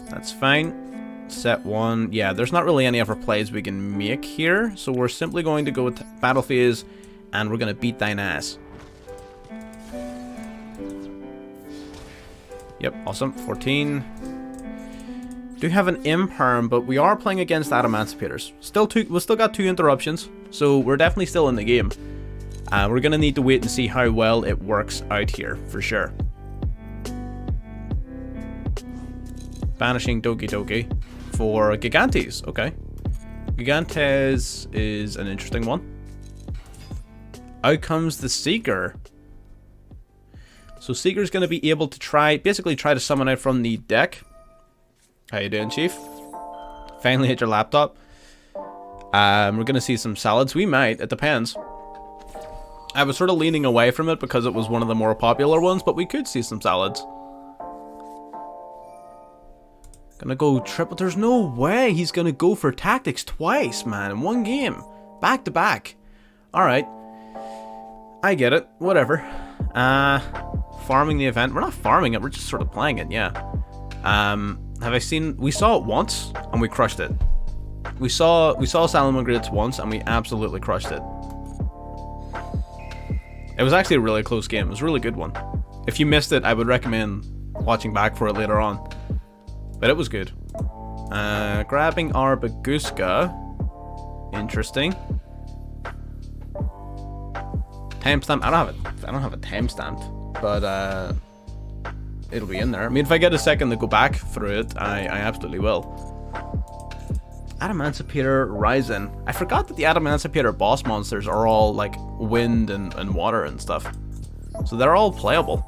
That's fine. Set one. Yeah, there's not really any other plays we can make here, so we're simply going to go with battle phase and we're going to beat thine ass. Yep, awesome. 14. Do have an Imperm, but we are playing against Adamantipeaters. We've still got 2 interruptions, so we're definitely still in the game. We're going to need to wait and see how well it works out here, for sure. Banishing Doki Doki for Gigantes. Okay. Gigantes is an interesting one. Out comes the Seeker. So Seeker's going to be able to basically try to summon out from the deck. How you doing, Chief? Finally hit your laptop. We're going to see some salads. We might. It depends. I was sort of leaning away from it because it was one of the more popular ones, but we could see some salads. Gonna go triple. There's no way he's going to go for tactics twice, man, in one game. Back to back. Alright. I get it. Whatever. Farming the event. We're not farming it, we're just sort of playing it, yeah. Have I seen... We saw it once, and we crushed it. We saw Salamangreats once, and we absolutely crushed it. It was actually a really close game. It was a really good one. If you missed it, I would recommend watching back for it later on. But it was good. Grabbing our Baguska. Interesting. Timestamp. I don't have a timestamp. But it'll be in there. I mean, if I get a second to go back through it, I absolutely will. Adamantipeater Ryzen. I forgot that the Adamantipeater boss monsters are all like wind and water and stuff. So they're all playable.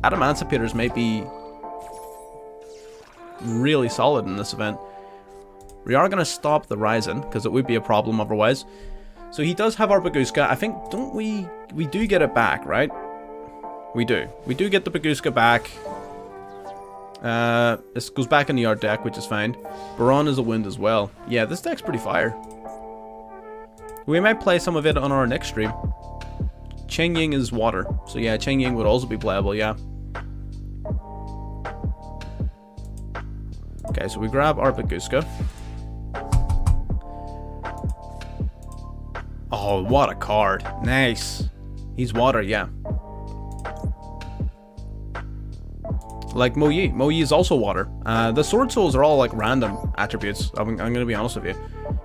Adamantipeaters may be really solid in this event. We are going to stop the Ryzen because it would be a problem otherwise. So he does have our Baguska. I think, don't we do get it back, right? We do. We do get the Baguska back. This goes back in the art deck, which is fine. Baron is a wind as well. Yeah, this deck's pretty fire. We might play some of it on our next stream. Cheng Ying is water. So yeah, Cheng Ying would also be playable, yeah. Okay, so we grab our Baguska. Oh, what a card. Nice. He's water, yeah. Like Mo Yi. Mo Yi is also water. The sword souls are all like random attributes. I'm gonna be honest with you.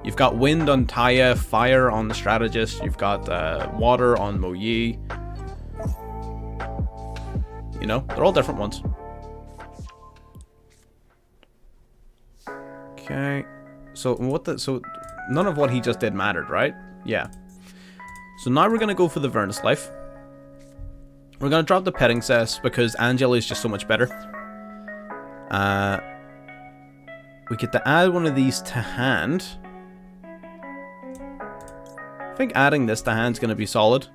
You've got wind on Taya, fire on the strategist. You've got water on Mo Yi. You know, they're all different ones. Okay. So none of what he just did mattered, right? Yeah. So now we're gonna go for the Vernus Life. We're going to drop the petting cess because Angela is just so much better. We get to add one of these to hand. I think adding this to hand is going to be solid.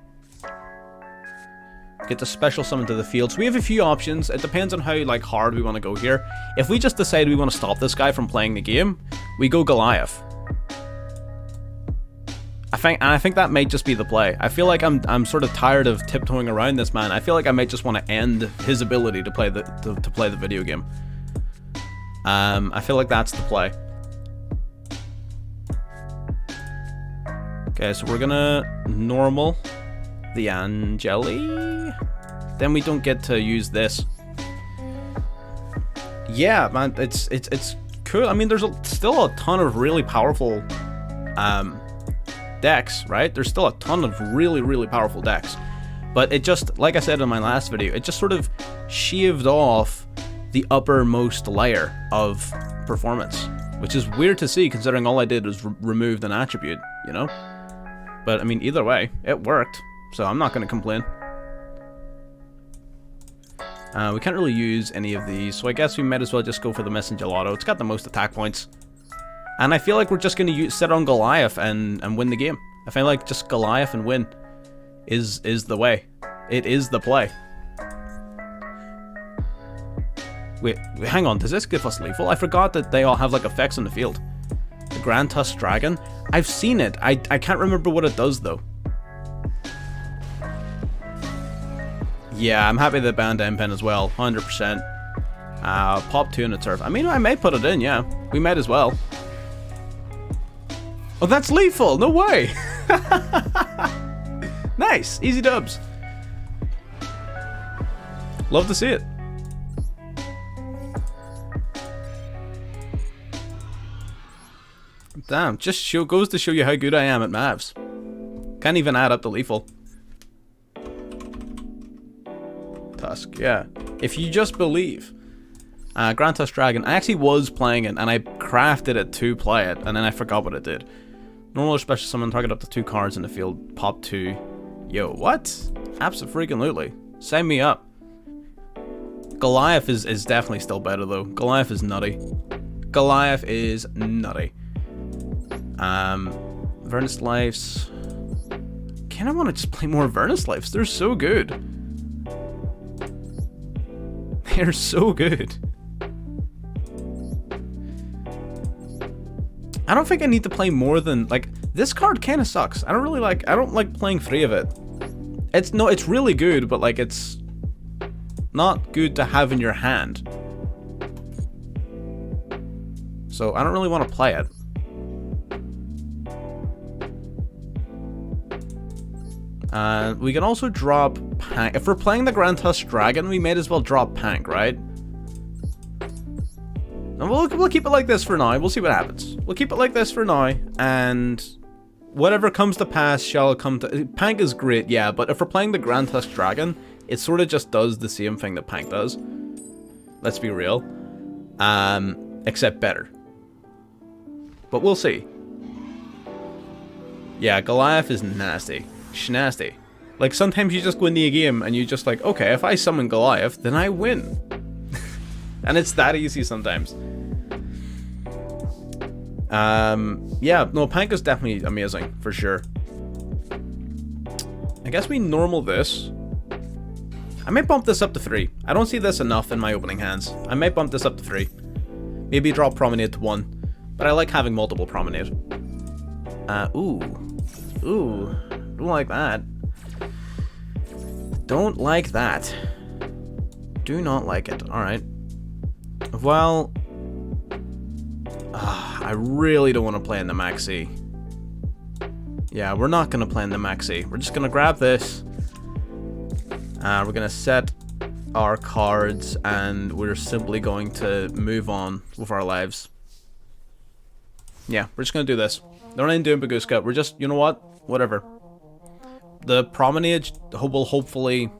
Get the special summon to the field. So we have a few options. It depends on how like hard we want to go here. If we just decide we want to stop this guy from playing the game, we go Goliath. I think that might just be the play. I feel like I'm sort of tired of tiptoeing around this man. I feel like I might just want to end his ability to play the video game. I feel like that's the play. Okay, so we're gonna normal the Angeli. Then we don't get to use this. Yeah, man, it's cool. I mean, there's still a ton of really powerful decks, right? There's still a ton of really, really powerful decks. But it just, like I said in my last video, it just sort of shaved off the uppermost layer of performance, which is weird to see considering all I did was remove an attribute, you know? But I mean, either way, it worked, so I'm not going to complain. We can't really use any of these, so I guess we might as well just go for the Messenger Gelato. It's got the most attack points. And I feel like we're just going to sit on Goliath and win the game. I feel like just Goliath and win is the way. It is the play. Wait, hang on. Does this give us lethal? I forgot that they all have like effects on the field. The Grand Tusk Dragon. I've seen it. I can't remember what it does though. Yeah, I'm happy they banned M-Pen as well. 100%. Pop 2 in the turf. I mean, I may put it in, yeah. We might as well. Oh, that's lethal! No way! Nice! Easy dubs. Love to see it. Damn, just goes to show you how good I am at maths. Can't even add up the lethal. Tusk, yeah. If you just believe. Grand Tusk Dragon. I actually was playing it, and I crafted it to play it, and then I forgot what it did. Normal or special summon, target up to 2 cards in the field, pop 2. Yo, what? Abso-freaking-lutely. Sign me up. Goliath is definitely still better, though. Goliath is nutty. Goliath is nutty. Vernus Lives. Kinda want to just play more Vernus Lives. They're so good. They're so good. I don't think I need to play more than, like, this card kind of sucks. I don't like playing 3 of it. It's really good, but like it's not good to have in your hand. So I don't really want to play it. We can also drop Pank. If we're playing the Grand Tusk Dragon, we may as well drop Pank, right? And we'll keep it like this for now. We'll see what happens. We'll keep it like this for now, and whatever comes to pass shall come to... Pank is great, yeah, but if we're playing the Grand Tusk Dragon, it sort of just does the same thing that Pank does. Let's be real. Except better. But we'll see. Yeah, Goliath is nasty. Schnasty. Like, sometimes you just go into a game and you just like, okay, if I summon Goliath, then I win. And it's that easy sometimes. Yeah, no, Pank is definitely amazing, for sure. I guess we normal this. I might bump this up to 3. I don't see this enough in my opening hands. I might bump this up to 3. Maybe drop Promenade to 1. But I like having multiple Promenade. Ooh. Don't like that. Don't like that. Do not like it. Alright. Well... I really don't want to play in the Maxi. Yeah, we're not going to play in the Maxi. We're just going to grab this. We're going to set our cards and we're simply going to move on with our lives. Yeah, we're just going to do this. They're not even doing Baguska. We're just, you know what? Whatever. The Promenade will hopefully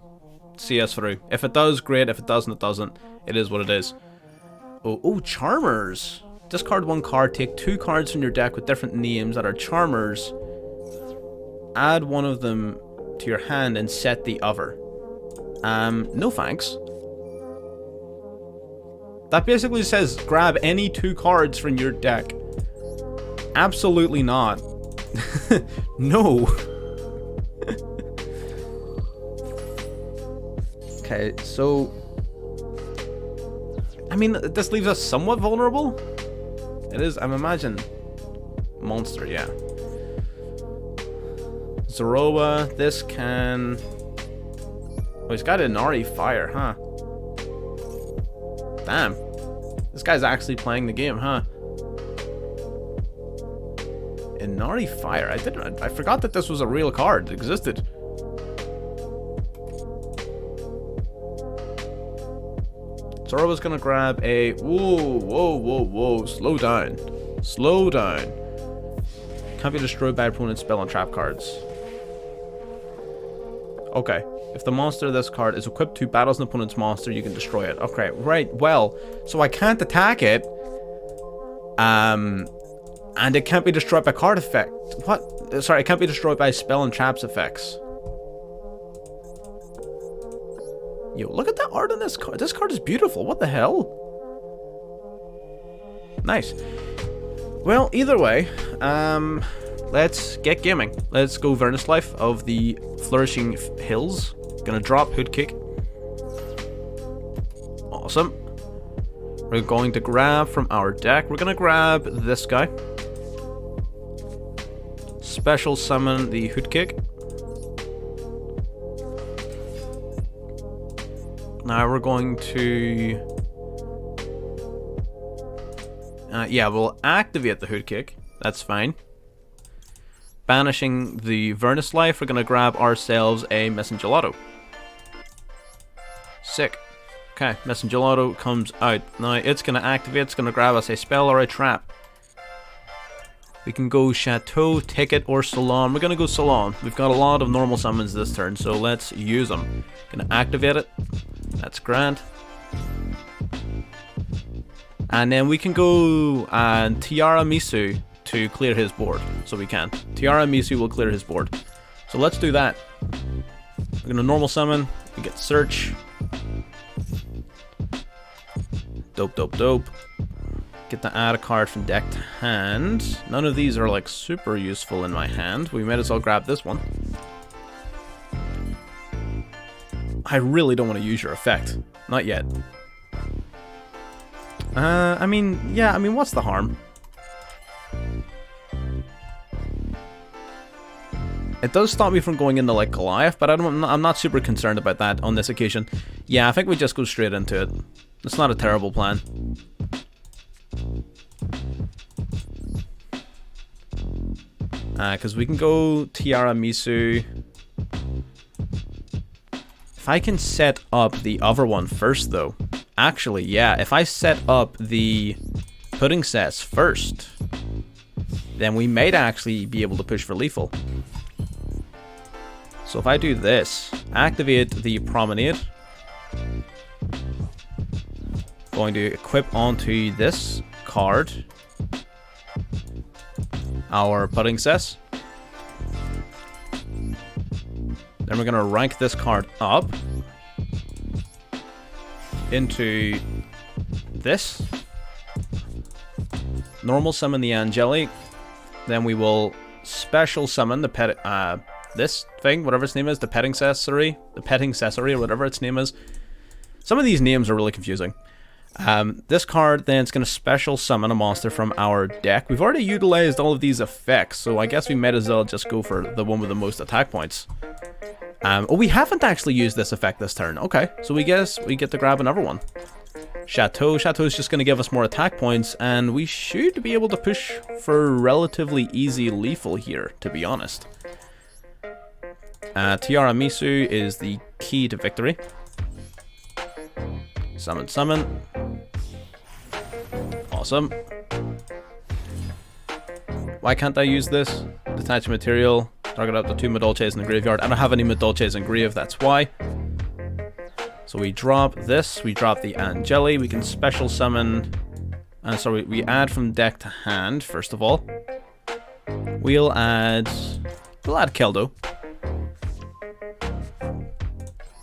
see us through. If it does, great. If it doesn't, it doesn't. It is what it is. Oh, Charmers. Discard 1 card. Take 2 cards from your deck with different names that are Charmers. Add one of them to your hand and set the other. No thanks. That basically says grab any 2 cards from your deck. Absolutely not. No. Okay, so I mean, this leaves us somewhat vulnerable. It is, I'm imagining, monster, yeah. Zoroa, this can... Oh, he's got Inari Fire, huh? Damn. This guy's actually playing the game, huh? Inari Fire. I forgot that this was a real card that existed. Zoroa's gonna grab a... Whoa. Slow down. Slow down. Can't be destroyed by opponent's spell and trap cards. Okay. If the monster of this card is equipped to battles an opponent's monster, you can destroy it. Okay, right. Well, so I can't attack it. And it can't be destroyed by card effect. What? Sorry, it can't be destroyed by spell and traps effects. Yo, look at that art on this card. This card is beautiful. What the hell? Nice. Well, either way, let's get gaming. Let's go Vernus Life of the Flourishing Hills. Gonna drop Hood Kick. Awesome. We're going to grab from our deck. We're gonna grab this guy. Special summon the Hood Kick. Now we're going to... yeah, we'll activate the Hood Kick. That's fine. Banishing the Vernus Life, we're going to grab ourselves a Messengelato. Sick. Okay, Messengelato comes out. Now it's going to activate, it's going to grab us a spell or a trap. We can go Chateau, Ticket, or Salon. We're going to go Salon. We've got a lot of normal summons this turn, so let's use them. Going to activate it. That's grand. And then we can go Tiara Misu to clear his board. So we can. Tiara Misu will clear his board. So let's do that. We're going to normal summon. We get Search. Dope. Get to add a card from deck to hand. None of these are like super useful in my hand. We might as well grab this one. I really don't want to use your effect. Not yet. I mean, yeah, what's the harm? It does stop me from going into like Goliath, but I'm not super concerned about that on this occasion. Yeah, I think we just go straight into it. It's not a terrible plan. Because we can go Tiara Misu. If I can set up the other one first, though. Actually, yeah, if I set up the pudding sets first, then we might actually be able to push for lethal. So if I do this, activate the Promenade. Going to equip onto this card our pudding cess. Then we're going to rank this card up into this. Normal summon the Angelic. Then we will special summon the this thing, whatever its name is, the petting accessory, or whatever its name is. Some of these names are really confusing. This card then is going to special summon a monster from our deck. We've already utilized all of these effects, so I guess we might as well just go for the one with the most attack points. Oh, we haven't actually used this effect this turn. Okay, so we guess we get to grab another one. Chateau. Chateau is just going to give us more attack points, and we should be able to push for relatively easy lethal here, to be honest. Tiara Misu is the key to victory. Summon, summon. Awesome. Why can't I use this? Detach material. Target up to 2 Madolches in the graveyard. I don't have any Madolches in grave, that's why. So we drop this. We drop the Angeli. We can special summon... sorry, we add from deck to hand, first of all. We'll add Keldo.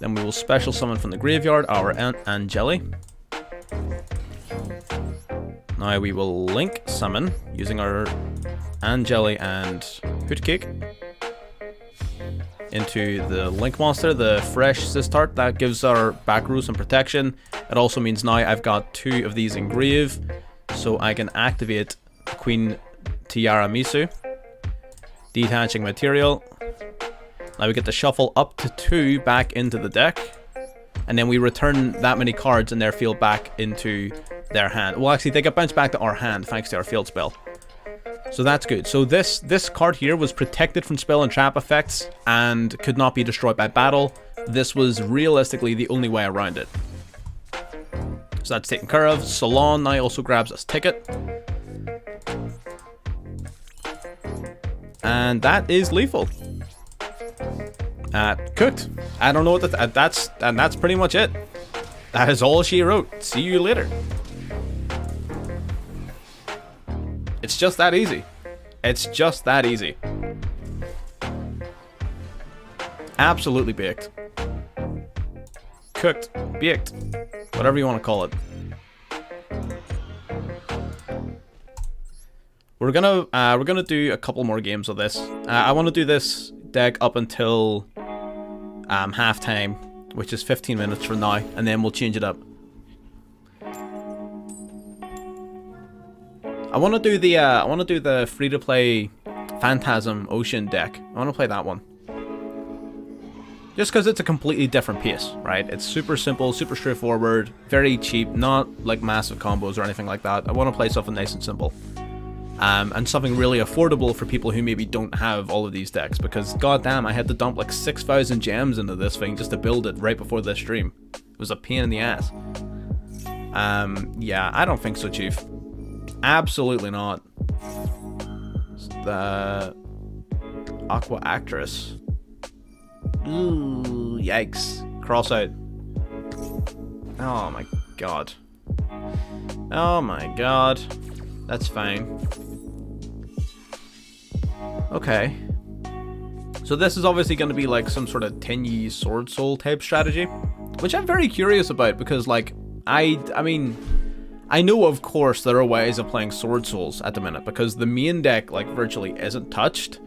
Then we will special summon from the graveyard our Angeli. Now we will link summon using our Angeli and Hootcake into the link monster, the fresh Sistart. That gives our back row some protection. It also means now I've got 2 of these in grave, so I can activate Queen Tiara Misu. Detaching material. Now we get to shuffle up to 2 back into the deck, and then we return that many cards in their field back into their hand. Well, actually, they get bounced back to our hand thanks to our field spell. So that's good. So this card here was protected from spell and trap effects and could not be destroyed by battle. This was realistically the only way around it. So that's taken care of. Salon now also grabs us Ticket. And that is lethal. Cooked. I don't know what that's pretty much it. That is all she wrote. See you later. It's just that easy. It's just that easy. Absolutely baked. Cooked. Baked. Whatever you want to call it. We're gonna do a couple more games of this. I want to do this deck up until halftime, which is 15 minutes from now, and then we'll change it up. I want to do the free-to-play Phantasm Ocean deck. I want to play that one. Just because it's a completely different pace, right? It's super simple, super straightforward, very cheap, not like massive combos or anything like that. I want to play something nice and simple. And something really affordable for people who maybe don't have all of these decks, because goddamn, I had to dump like 6,000 gems into this thing just to build it right before this stream. It was a pain in the ass. Yeah, I don't think so, Chief. Absolutely not. The Aqua Actress. Ooh, yikes. Cross out. Oh my god. Oh my god. That's fine. Okay. So this is obviously going to be like some sort of Tenyi Sword Soul type strategy, which I'm very curious about, because like I mean, I know of course there are ways of playing Sword Souls at the minute, because the main deck like virtually isn't touched,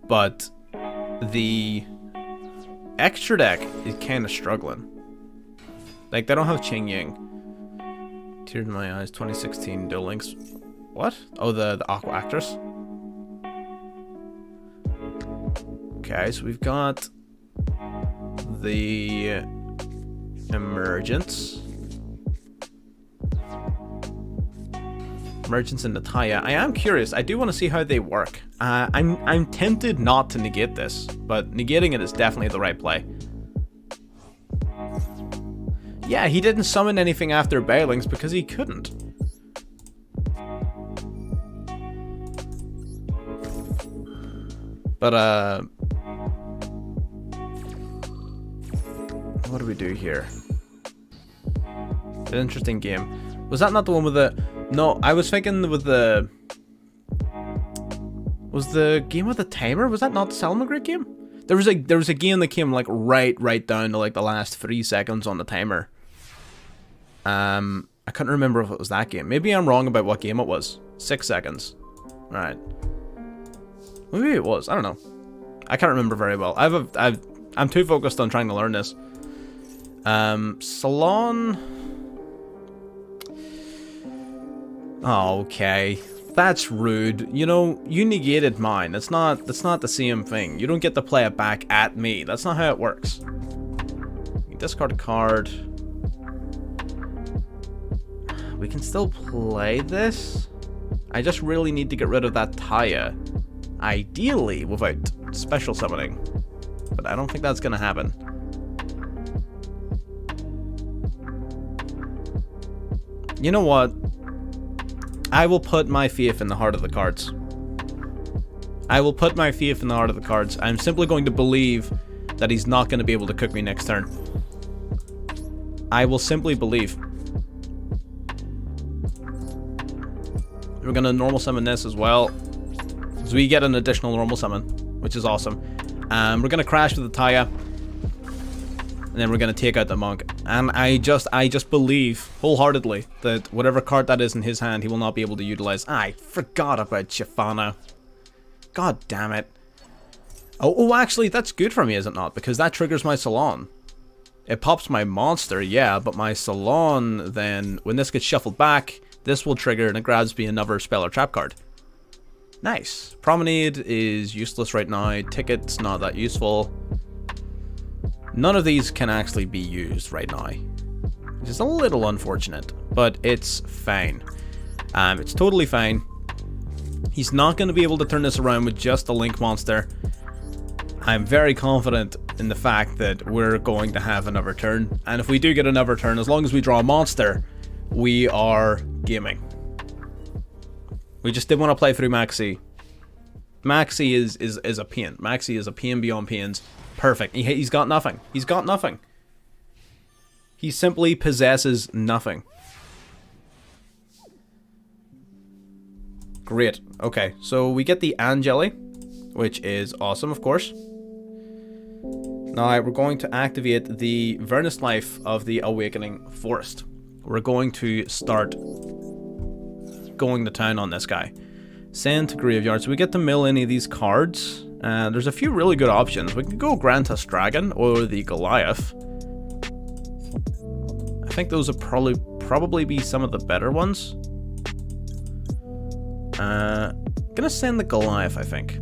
but the extra deck is kind of struggling. Like they don't have Qing Ying. Teared in my eyes. 2016 Duel Links. What? Oh, the Aqua Actress. Okay, so we've got the Emergence and Natalia. I am curious. I do want to see how they work. I'm tempted not to negate this, but negating it is definitely the right play. Yeah, he didn't summon anything after Bailings because he couldn't. But what do we do here? An interesting game. Was that not the one with the... No, I was thinking with the... Was the game with the timer? Was that not the Salmagrate game? There was a game that came like right down to like the last 3 seconds on the timer. I couldn't remember if it was that game. Maybe I'm wrong about what game it was. 6 seconds. Alright. Maybe it was. I don't know. I can't remember very well. I'm too focused on trying to learn this. Salon. Oh, okay. That's rude. You know, you negated mine. That's not the same thing. You don't get to play it back at me. That's not how it works. Discard a card. We can still play this. I just really need to get rid of that Taya. Ideally without special summoning. But I don't think that's gonna happen. You know what? I will put my faith in the heart of the cards. I will put my faith in the heart of the cards. I'm simply going to believe that he's not going to be able to cook me next turn. I will simply believe. We're going to normal summon this as well. So we get an additional normal summon, which is awesome. We're going to crash with the Taya. And then we're going to take out the monk. And I just believe wholeheartedly that whatever card that is in his hand, he will not be able to utilize. I forgot about Chifano. God damn it. Oh, actually, that's good for me, is it not? Because that triggers my Salon. It pops my monster, yeah, but my Salon, then, when this gets shuffled back, this will trigger and it grabs me another spell or trap card. Nice. Promenade is useless right now. Ticket's not that useful. None of these can actually be used right now, which is a little unfortunate, but it's fine. It's totally fine. He's not going to be able to turn this around with just a Link monster. I'm very confident in the fact that we're going to have another turn, and if we do get another turn, as long as we draw a monster, we are gaming. We just did want to play through Maxi. Maxi is a pain. Maxi is a pain beyond pains. Perfect. He's got nothing. He's got nothing. He simply possesses nothing. Great. Okay, so we get the Angeli, which is awesome, of course. Now, we're going to activate the Vernus Life of the Awakening Forest. We're going to start going to town on this guy. Send to graveyard. So we get to mill any of these cards. There's a few really good options. We can go Grantus Dragon or the Goliath. I think those would probably be some of the better ones. Gonna send the Goliath, I think.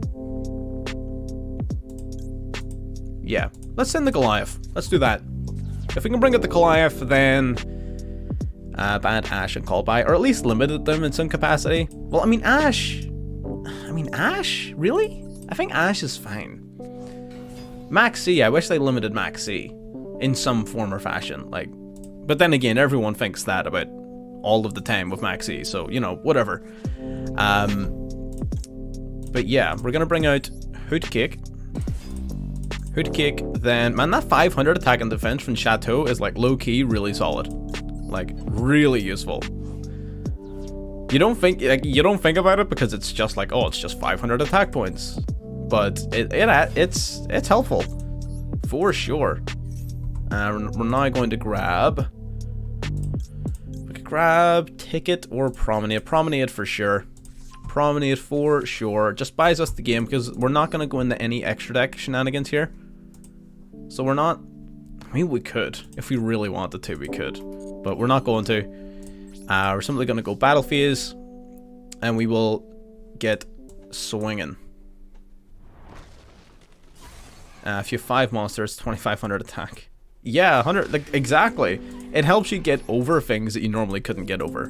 Yeah, let's send the Goliath. Let's do that. If we can bring up the Goliath, then banned Ash and Callby, or at least limited them in some capacity. Well, I mean, Ash, really? I think Ash is fine. Maxi, I wish they limited Maxi in some form or fashion. Like, but then again, everyone thinks that about all of the time with Maxi, so, you know, whatever. But yeah, we're gonna bring out Hoot Kick. Hoot Kick, then, man, that 500 attack and defense from Chateau is, like, low-key really solid. Like, really useful. You don't think about it because it's just like, oh, it's just 500 attack points. But it's helpful. For sure. We're now going to grab... We could grab Ticket or Promenade. Promenade for sure. Promenade for sure. Just buys us the game because we're not going to go into any extra deck shenanigans here. So we're not... I mean, we could. If we really wanted to, we could. But we're not going to. We're simply going to go Battle Phase. And we will get swinging. If you have 5 monsters, 2,500 attack. Yeah, 100, like, exactly. It helps you get over things that you normally couldn't get over.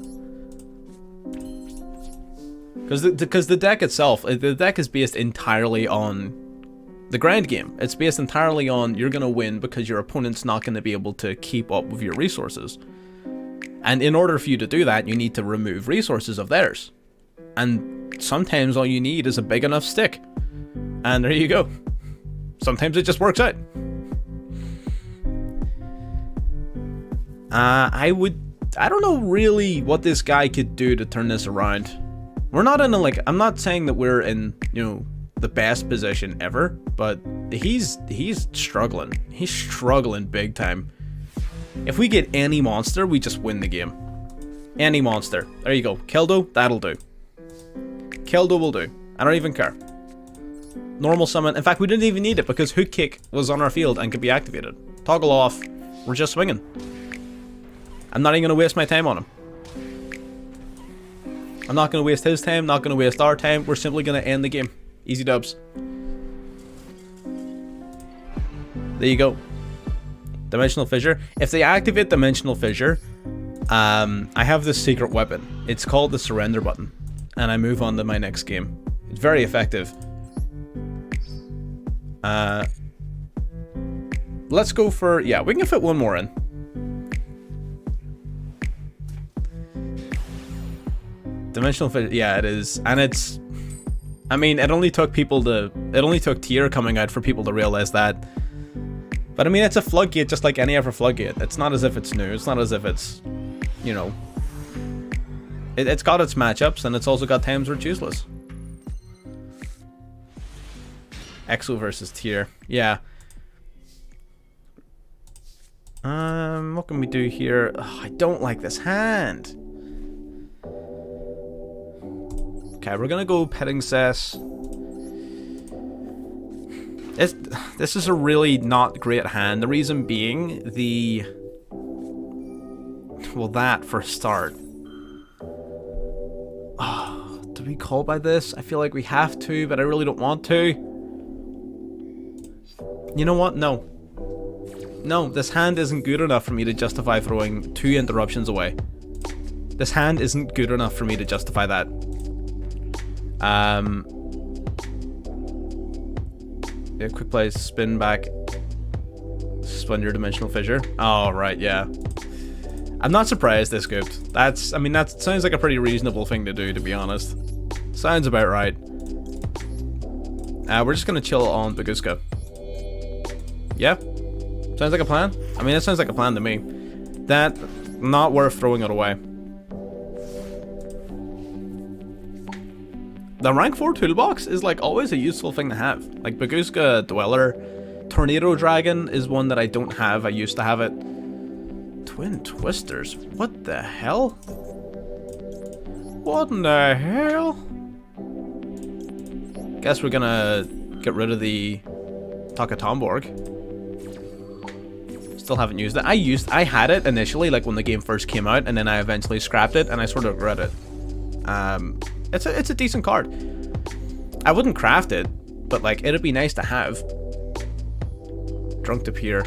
Because the deck itself, the deck is based entirely on the grind game. It's based entirely on you're going to win because your opponent's not going to be able to keep up with your resources. And in order for you to do that, you need to remove resources of theirs. And sometimes all you need is a big enough stick. And there you go. Sometimes it just works out. I don't know really what this guy could do to turn this around. We're not in a, like, I'm not saying that we're in, you know, the best position ever, but he's struggling. He's struggling big time. If we get any monster, we just win the game. Any monster. There you go. Keldo, that'll do. Keldo will do. I don't even care. Normal summon. In fact, we didn't even need it because Hoot Kick was on our field and could be activated. Toggle off. We're just swinging. I'm not even going to waste my time on him. I'm not going to waste his time, not going to waste our time. We're simply going to end the game. Easy dubs. There you go. Dimensional Fissure. If they activate Dimensional Fissure, I have this secret weapon. It's called the Surrender button. And I move on to my next game. It's very effective. Let's go for... Yeah, we can fit one more in. Dimensional Fissure, yeah, it is. And it's... I mean, it only took tier coming out for people to realize that. But I mean, it's a floodgate just like any other floodgate. It's not as if it's new. It's not as if it's, you know... It's got its matchups, and it's also got times where it's useless. Exo versus tier. Yeah. What can we do here? Ugh, I don't like this hand. Okay, we're gonna go Petting Cess. This is a really not great hand. The reason being the... Well, that for a start. Oh, do we call by this? I feel like we have to, but I really don't want to. You know what? No. No, this hand isn't good enough for me to justify throwing 2 interruptions away. This hand isn't good enough for me to justify that. Yeah, quick play, spin back. Spun your Dimensional Fissure. Oh, right, yeah. I'm not surprised this scooped. I mean, that sounds like a pretty reasonable thing to do, to be honest. Sounds about right. We're just gonna chill on Baguska. Yeah? Sounds like a plan? I mean, it sounds like a plan to me. That, not worth throwing it away. The rank 4 toolbox is like always a useful thing to have. Like Baguska, Dweller, Tornado Dragon is one that I don't have. I used to have it. Twin Twisters? What the hell? What in the hell? Guess we're gonna get rid of the Takatomborg. Still haven't used it. I had it initially, like when the game first came out, and then I eventually scrapped it, and I sort of regret it. It's a decent card. I wouldn't craft it, but like it'd be nice to have. Drunk Tapir.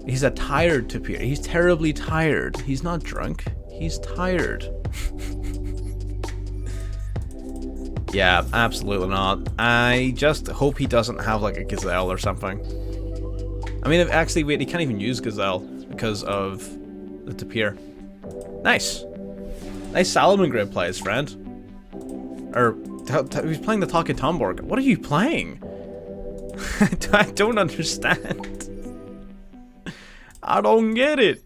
He's a tired Tapir. He's terribly tired. He's not drunk. He's tired. Yeah, absolutely not. I just hope he doesn't have like a Gazelle or something. I mean, actually, wait, he can't even use Gazelle because of the Tapir. Nice. Nice Salamangreat plays, friend. Or, he's playing the Takatomborg. What are you playing? I don't understand. I don't get it.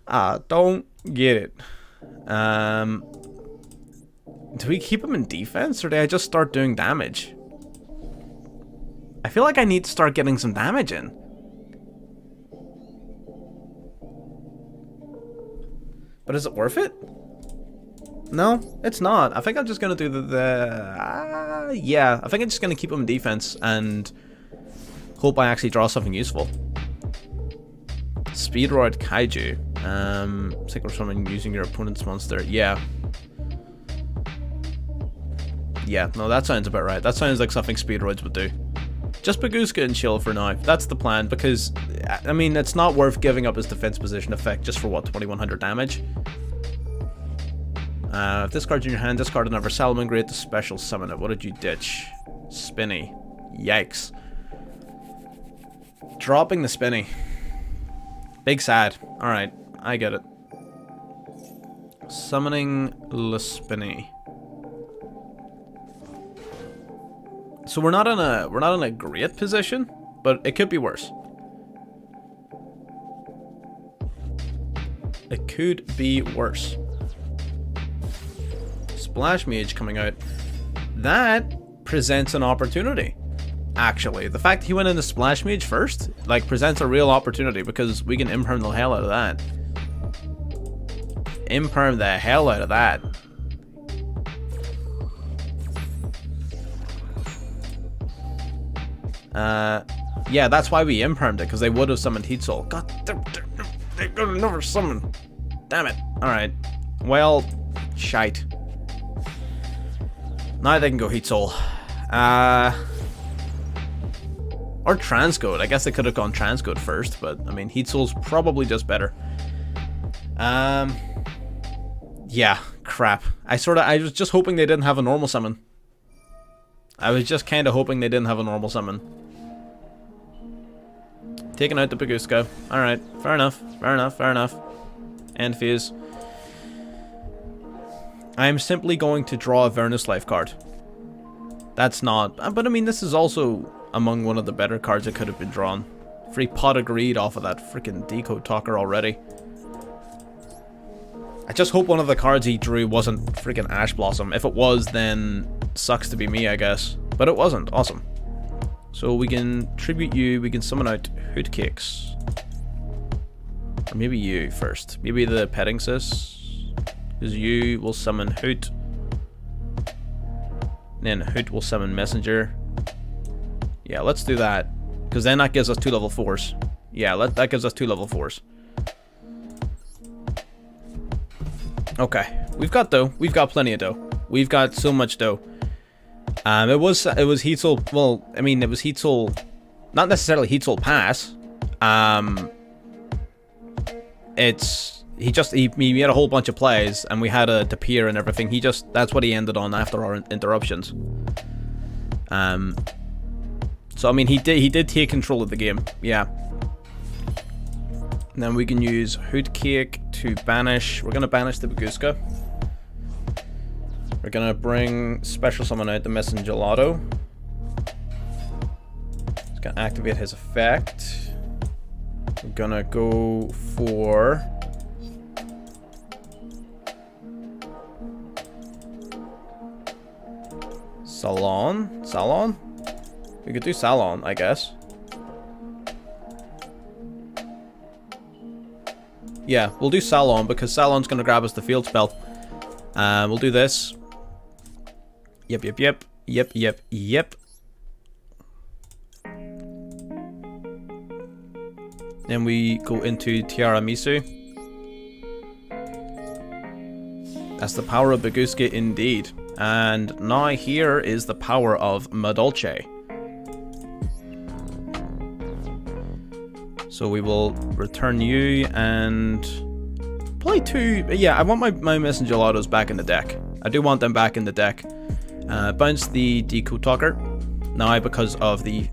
I don't get it. Do we keep him in defense, or do I just start doing damage? I feel like I need to start getting some damage in. But is it worth it? No, it's not. I think I'm just gonna do yeah, I think I'm just gonna keep him in defense and hope I actually draw something useful. Speedroid Kaiju. Synchro summon using your opponent's monster. Yeah. Yeah, no, that sounds about right. That sounds like something Speedroids would do. Just Baguska and chill for now. That's the plan, because, I mean, it's not worth giving up his defense position effect just for, what, 2100 damage? If this card's in your hand, discard another Salamangreat to special summon it. What did you ditch? Spinny. Yikes. Dropping the Spinny. Big sad. Alright, I get it. Summoning the Spinny. So we're not in a great position, but it could be worse. It could be worse. Splash Mage coming out. That presents an opportunity. Actually, the fact he went into Splash Mage first, like, presents a real opportunity, because we can imperm the hell out of that. Imperm the hell out of that. Yeah, that's why we impermed it, because they would have summoned Heat Soul. God, they got another summon. Damn it. Alright. Well, shite. Now they can go Heat Soul. Or Transcode. I guess they could have gone Transcode first, but, I mean, Heat Soul's probably just better. Yeah, crap. I was just hoping they didn't have a normal summon. I was just kind of hoping they didn't have a normal summon. Taking out the Baguska. Alright, fair enough, fair enough, fair enough. End phase. I am simply going to draw a Vernus Life card. That's not... But I mean, this is also among one of the better cards that could have been drawn. Free Pot of Greed off of that freaking Decode Talker already. I just hope one of the cards he drew wasn't freaking Ash Blossom. If it was, then sucks to be me, I guess. But it wasn't. Awesome. So we can tribute you. We can summon out Hootcakes. Or maybe you first. Maybe the Petting Sis. Because you will summon Hoot. And then Hoot will summon Messenger. Yeah, let's do that. Because then that gives us 2 level 4s. Yeah, that gives us 2 level 4s. Okay, we've got dough. We've got plenty of dough. We've got so much dough. It was Heat Soul. Well, I mean, it was Heat Soul, not necessarily Heat Soul Pass. He made a whole bunch of plays, and we had a Tapir and everything. That's what he ended on after our interruptions. So I mean, he did take control of the game. Yeah. And then we can use Hootcake to banish. We're gonna banish the Baguska. We're gonna bring Special Summon out the Messengelato. It's gonna activate his effect. We're gonna go for Salon? We could do Salon, I guess. Yeah, we'll do Salon because Salon's gonna grab us the field spell. We'll do this. Yep. Then we go into Tiara Misu. That's the power of Baguska indeed. And now here is the power of Madolche. So we will return you and play 2. Yeah, I want my Messengelatos back in the deck. I do want them back in the deck. Bounce the Decode Talker. Now because of the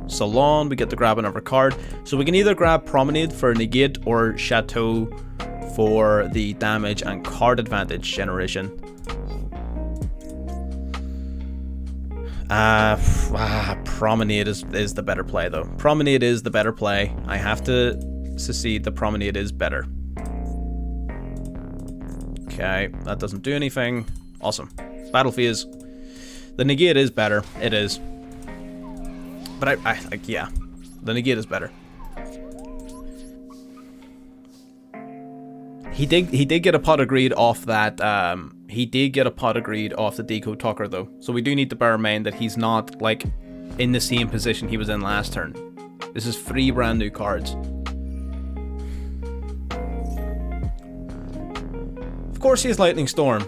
Salon, we get to grab another card. So we can either grab Promenade for negate or Chateau for the damage and card advantage generation. Promenade is the better play though. Promenade is the better play. I have to secede. The Promenade is better. Okay, that doesn't do anything. Awesome. Battle Phase. The negate is better. It is. But yeah, the negate is better. He did get a Pot of Greed off that. He did get a Pot of Greed off the Decode Talker though, so we do need to bear in mind that he's not like in the same position he was in last turn. This is 3 brand new cards. Of course, he has Lightning Storm.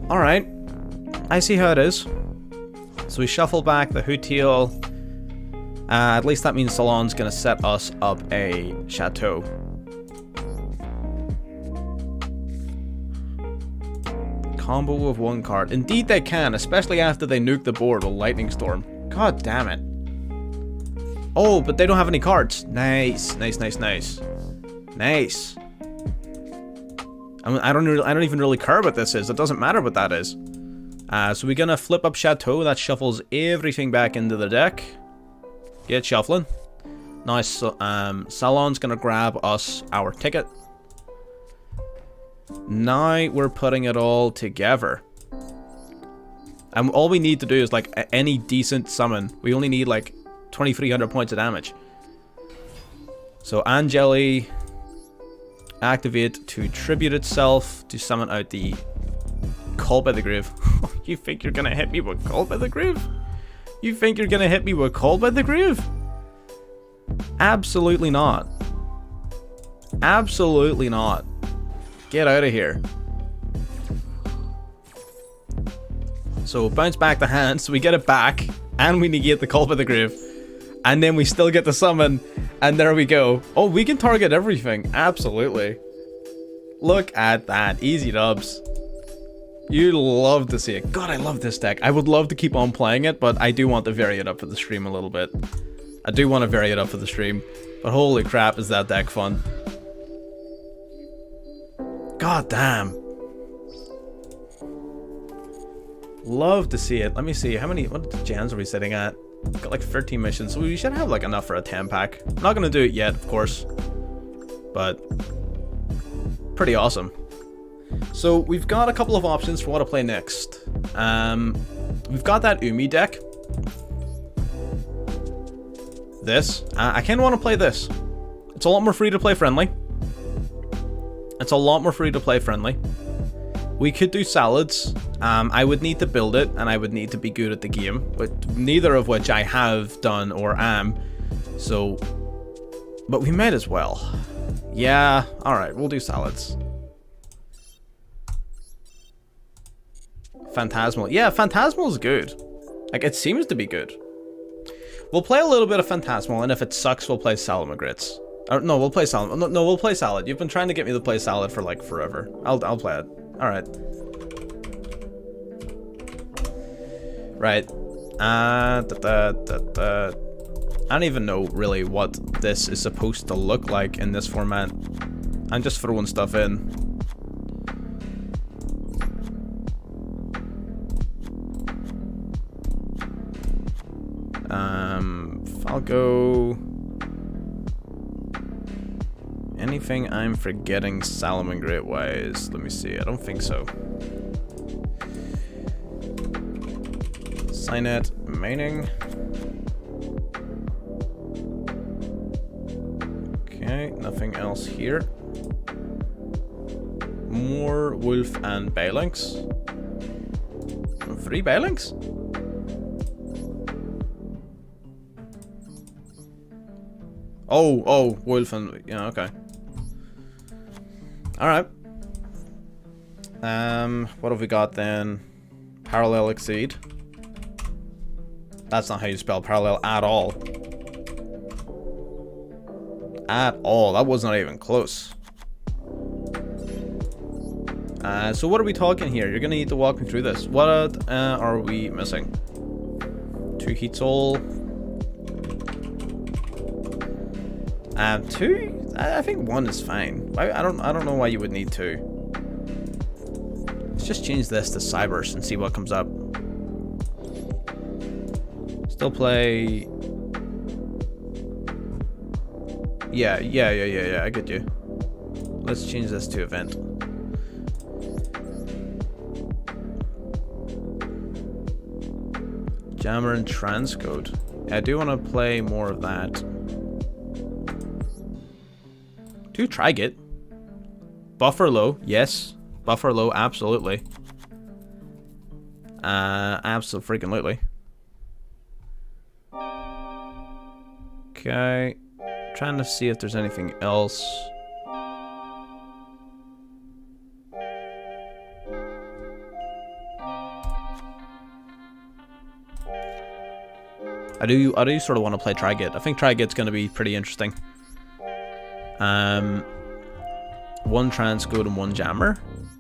All right, I see how it is. So we shuffle back the Hootail. At least that means Salon's gonna set us up a Chateau. Combo of 1 card. Indeed they can, especially after they nuke the board with Lightning Storm. God damn it. Oh, but they don't have any cards. Nice. Nice. I don't even really care what this is. It doesn't matter what that is. So we're gonna flip up Chateau. That shuffles everything back into the deck. Get shuffling. Nice. Salon's gonna grab us our ticket. Now we're putting it all together. And all we need to do is like any decent summon. We only need like 2,300 points of damage. So Angeli, activate to tribute itself to summon out the Call by the Grave. You think you're gonna hit me with Call by the Grave? You think you're gonna hit me with Call by the Grave? Absolutely not. Absolutely not. Get out of here. So bounce back the hand, so we get it back, and we negate the Call by the Grave, and then we still get the summon, and there we go. Oh, we can target everything. Absolutely. Look at that. Easy dubs. You'd love to see it. God, I love this deck. I would love to keep on playing it, but I do want to vary it up for the stream a little bit. I do want to vary it up for the stream, but holy crap, is that deck fun. God damn. Love to see it. Let me see. What gens are we sitting at? We've got like 13 missions, so we should have like enough for a 10 pack. I'm not gonna do it yet, of course, but pretty awesome. So we've got a couple of options for what to play next. We've got that Umi deck. This. I kind of want to play this. It's a lot more free to play friendly. We could do salads. I would need to build it, and I would need to be good at the game, but neither of which I have done or am. So, but we might as well. Yeah, alright, we'll do salads. Phantasmal. Yeah, Phantasmal is good. Like, it seems to be good. We'll play a little bit of Phantasmal, and if it sucks, we'll play Salad McGrits. No, we'll play Salad. No, we'll play Salad. You've been trying to get me to play Salad for, like, forever. I'll play it. Alright. Right. I don't even know, really, what this is supposed to look like in this format. I'm just throwing stuff in. I'll go... Anything I'm forgetting Salomon Great wise? Let me see. I don't think so. Signet remaining. Okay, nothing else here. More Wolf and Balinks. 3 Balinks? Oh, Wolf and... yeah, okay. Alright. What have we got then? Parallel Exceed. That's not how you spell parallel at all. At all. That was not even close. So what are we talking here? You're gonna need to walk me through this. What are we missing? 2 Heat Soul. 2? I think 1 is fine. I don't know why you would need 2. Let's just change this to Cybers and see what comes up. Still play... Yeah, I get you. Let's change this to Event. Jammer and Transcode. I do want to play more of that. 2 Trigate. Buffer low, yes. Buffer low, absolutely. Absolutely. Okay. Trying to see if there's anything else. I do sort of want to play Trigate. I think Trigate's going to be pretty interesting. 1 Transcode and 1 Jammer.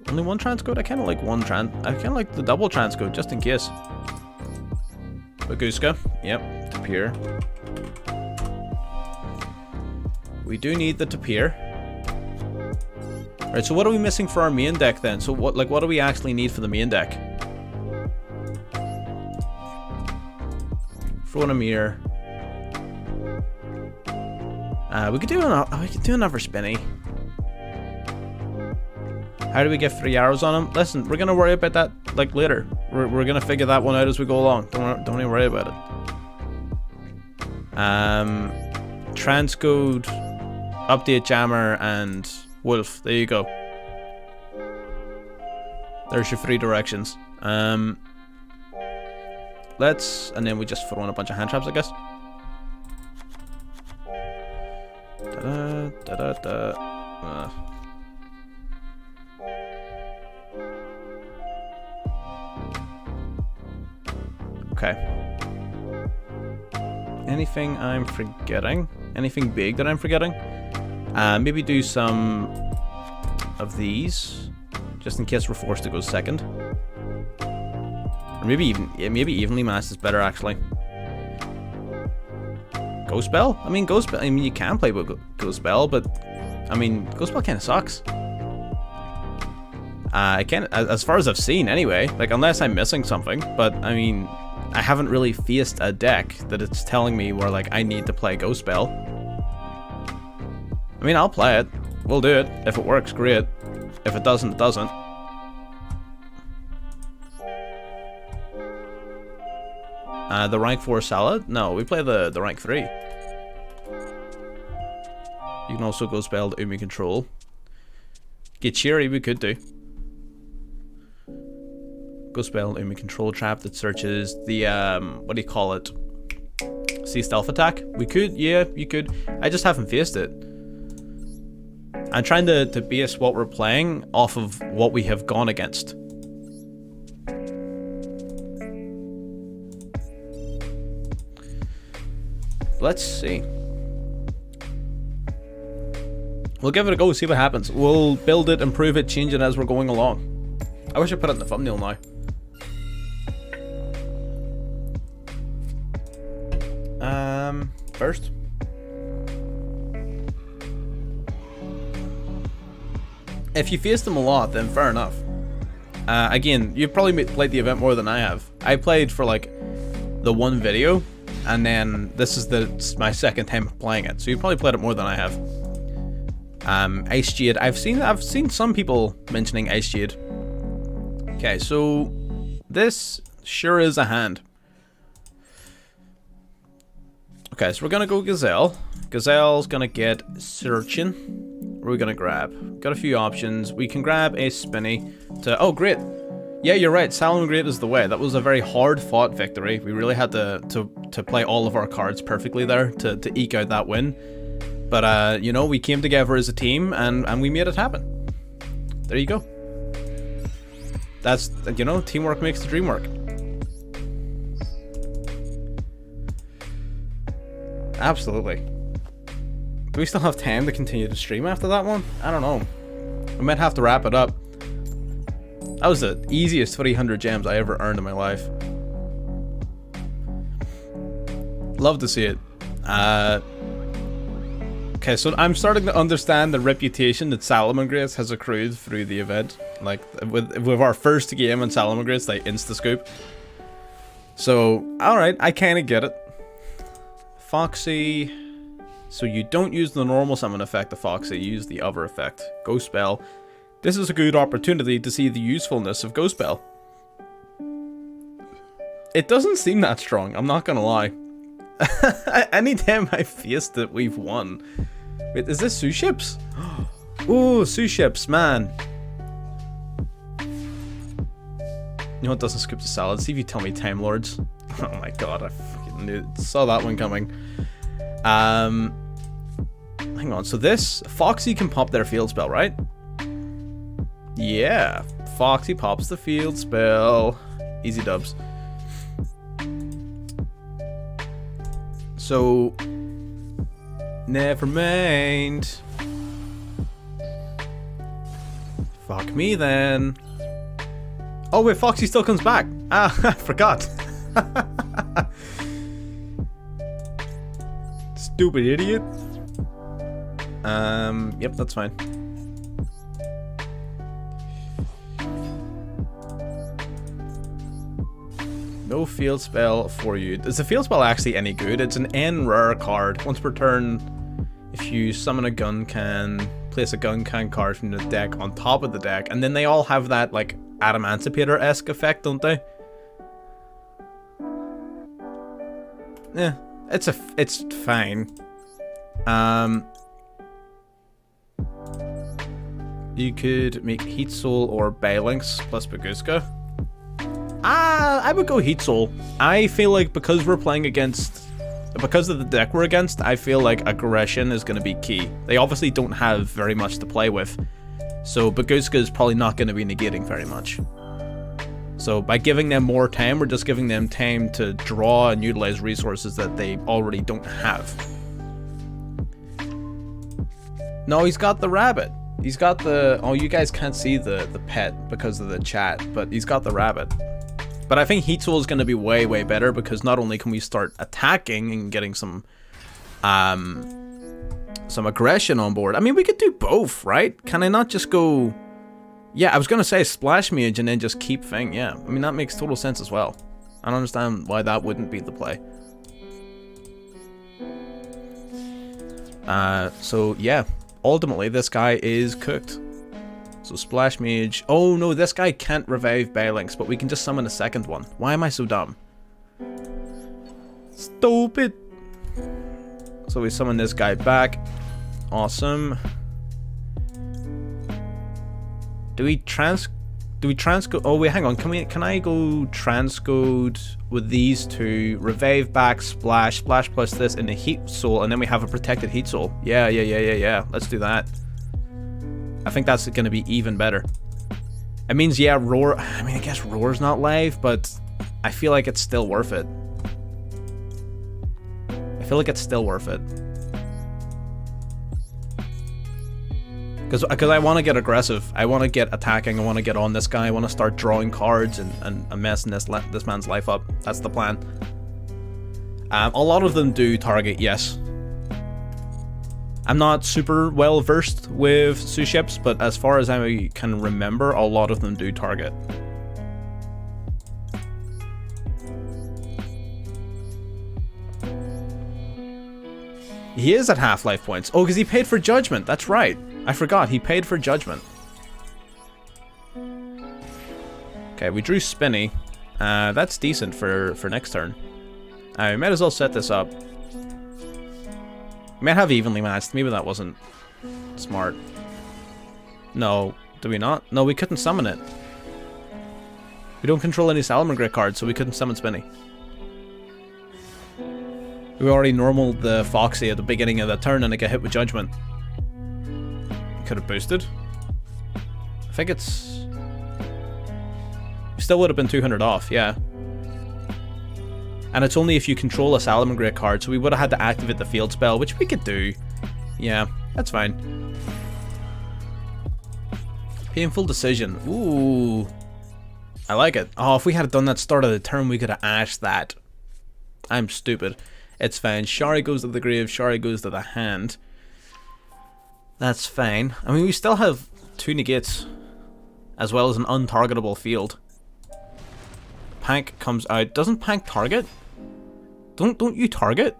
Only 1 Transcode? I kind of like I kind of like the double Transcode, just in case. Baguska. Yep. Tapir. We do need the Tapir. Right, so what are we missing for our main deck then? So what do we actually need for the main deck? Phronomere. We could do another spinny. How do we get 3 arrows on him? Listen, we're gonna worry about that like later. We're gonna figure that one out as we go along. Don't even worry about it. Transcode, update Jammer, and Wolf. There you go. There's your 3 directions. And then we just throw in a bunch of hand traps, I guess. Okay. Anything I'm forgetting? Anything big that I'm forgetting? Maybe do some of these, just in case we're forced to go second. Or maybe evenly matched is better actually. Ghost Spell? I mean, you can play with Ghost Spell, but I mean, Ghost Spell kind of sucks. I can't, as far as I've seen anyway, like unless I'm missing something, but I mean, I haven't really faced a deck that it's telling me where like I need to play Ghost Spell. I mean, I'll play it. We'll do it. If it works, great. If it doesn't, it doesn't. The rank 4 Salad? No, we play the rank 3. You can also Ghost Spell to Umi Control. Get Cheery, we could do. Ghost Spell Umi Control Trap that searches the, what do you call it? Sea Stealth Attack? We could, yeah, you could. I just haven't faced it. I'm trying to base what we're playing off of what we have gone against. Let's see. We'll give it a go, see what happens. We'll build it, improve it, change it as we're going along. I wish I put it in the thumbnail now. First. If you face them a lot, then fair enough. Again, you've probably played the event more than I have. I played for like the one video, and then this is my second time playing it. So you probably played it more than I have. Ice Jade. I've seen some people mentioning Ice Jade. Okay, so this sure is a hand. Okay, so we're gonna go Gazelle. Gazelle's gonna get Searching. What are we gonna grab? Got a few options. We can grab a Spinny to... Oh, great. Yeah, you're right. Salamangreat is the way. That was a very hard-fought victory. We really had to play all of our cards perfectly there to eke out that win. But, you know, we came together as a team and we made it happen. There you go. That's, you know, teamwork makes the dream work. Absolutely. Do we still have time to continue to stream after that one? I don't know. We might have to wrap it up. That was the easiest 300 gems I ever earned in my life. Love to see it. Okay, so I'm starting to understand the reputation that Salamangreat has accrued through the event. Like, with our first game in Salamangreat, like insta-scoop. So, alright, I kinda get it. Foxy. So you don't use the normal summon effect of Foxy, you use the other effect. Ghost Spell. This is a good opportunity to see the usefulness of Ghost Spell. It doesn't seem that strong, I'm not gonna lie. Anytime I faced it, we've won. Wait, is this Sue Ships? Ooh, Sue Ships, man. You know what doesn't scoop the salad? See if you tell me Time Lords. Oh my god, I fucking saw that one coming. Hang on, so this Foxy can pop their field spell, right? Yeah, Foxy pops the field spell. Easy dubs. So, never mind. Fuck me then. Oh wait, Foxy still comes back. Ah, I forgot. Stupid idiot. Yep, that's fine. No field spell for you. Is the field spell actually any good? It's an N rare card. Once per turn, if you summon a gun can, place a gun can card from the deck on top of the deck, and then they all have that like Adamancipator-esque effect, don't they? Yeah, it's fine. You could make Heat Soul or Balinx plus Baguska. I would go Heat Soul. I feel like because we're playing against, because of the deck we're against, I feel like aggression is going to be key. They obviously don't have very much to play with, so Baguska is probably not going to be negating very much. So by giving them more time, we're just giving them time to draw and utilize resources that they already don't have. No, he's got the rabbit. He's got the... Oh, you guys can't see the pet because of the chat, but he's got the rabbit. But I think Heat Soul is going to be way, way better because not only can we start attacking and getting some aggression on board. I mean, we could do both, right? Can I not just go... Yeah, I was gonna say Splash Mage and then just keep Thing, yeah. I mean, that makes total sense as well. I don't understand why that wouldn't be the play. So yeah, ultimately this guy is cooked. So Splash Mage. Oh no, this guy can't revive Balinks, but we can just summon a second one. Why am I so dumb? Stupid. So we summon this guy back. Awesome. Do we transcode? Oh wait, hang on. Can I go transcode with these two? Revive back, splash plus this in the heat soul, and then we have a protected heat soul. Yeah. Let's do that. I think that's gonna be even better. It means, yeah, Roar. I mean, I guess Roar's not live, but I feel like it's still worth it. Because I want to get aggressive. I want to get attacking. I want to get on this guy. I want to start drawing cards and messing this man's life up. That's the plan. A lot of them do target, yes. I'm not super well versed with Suships, but as far as I can remember, a lot of them do target. He is at half life points. Oh, because he paid for Judgment. That's right. I forgot. He paid for Judgment. Okay, we drew Spinny. That's decent for next turn. I might as well set this up. We might have evenly matched. Maybe that wasn't smart. No. Do we not? No, we couldn't summon it. We don't control any Salamangreat cards, so we couldn't summon Spinny. We already normaled the Foxy at the beginning of the turn and it got hit with Judgment. Could have boosted. I think it's... Still would have been 200 off, yeah. And it's only if you control a Salamangreat card, so we would have had to activate the field spell, which we could do. Yeah, that's fine. Painful decision. Ooh. I like it. Oh, if we had done that start of the turn, we could have ashed that. I'm stupid. It's fine. Shari goes to the grave, Shari goes to the hand. That's fine. I mean, we still have 2 negates, as well as an untargetable field. Pank comes out. Doesn't Pank target? Don't you target?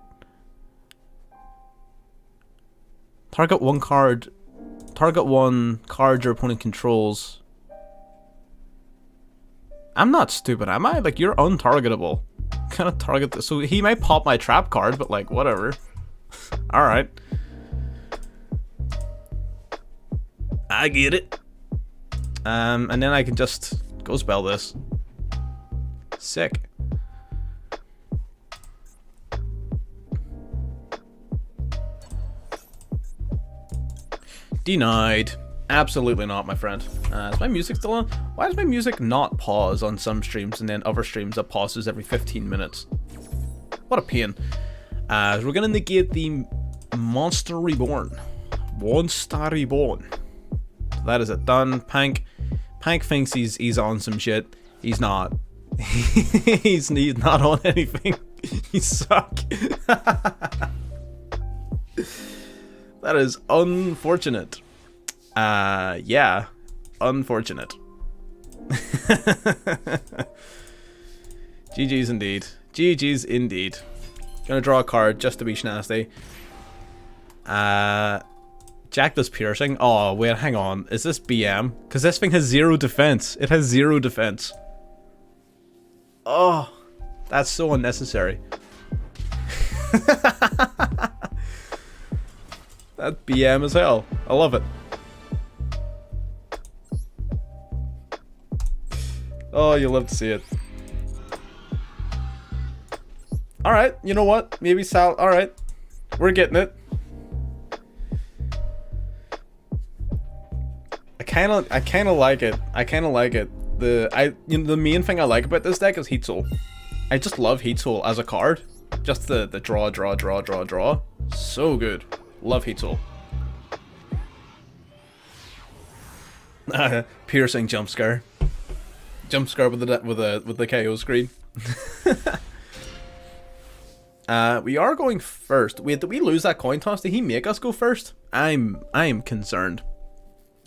Target one card. Target one card your opponent controls. I'm not stupid, am I? Like, you're untargetable. Kind of target this. So he might pop my trap card, but like, whatever. Alright. I get it. And then I can just go spell this. Sick. Denied. Absolutely not, my friend. Is my music still on? Why does my music not pause on some streams and then other streams it pauses every 15 minutes? What a pain. So we're gonna negate the Monster Reborn. Monster Reborn. So that is it. Done. Pank thinks he's on some shit. He's not. he's not on anything. He suck. That is unfortunate. Yeah. Unfortunate. GG's indeed. GG's indeed. Gonna draw a card just to be schnasty. Jack does piercing. Oh, wait, hang on. Is this BM? Because this thing has 0 defense. It has 0 defense. Oh, that's so unnecessary. That BM as hell. I love it. Oh, you'll love to see it. Alright, you know what? Maybe Sal. Alright. We're getting it. I kinda like it. I kinda like it. The main thing I like about this deck is Heat Soul. I just love Heat Soul as a card. Just the draw. So good. Love Heat Soul. Piercing jump scare. Jump scare with the KO screen. We are going first. Wait, did we lose that coin toss? Did he make us go first? I'm concerned.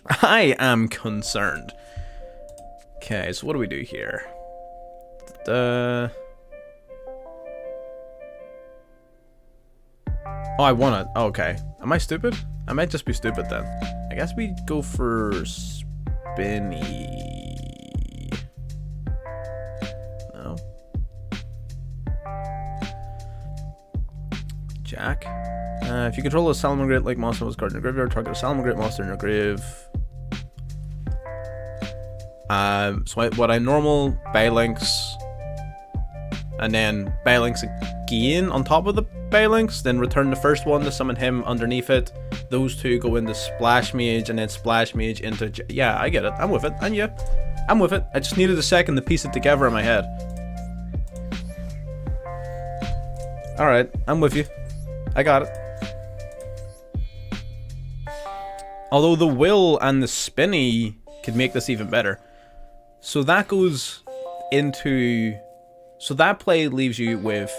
I am concerned. Okay, so what do we do here? Oh, I want it. Oh, okay. Am I stupid? I might just be stupid then. I guess we go for spinny. No. Jack. If you control a Salamangreat-like monster with card in your graveyard, target a Salamangreat monster in your grave. So what I normal Balinks, and then Balinks again on top of the Balinks, then return the first one to summon him underneath it. Those two go into Splash Mage, and then Splash Mage into... Yeah, I get it. I'm with it. And yeah, I'm with it. I just needed a second to piece it together in my head. Alright, I'm with you. I got it. Although the Will and the Spinny could make this even better. So that goes into... So that play leaves you with...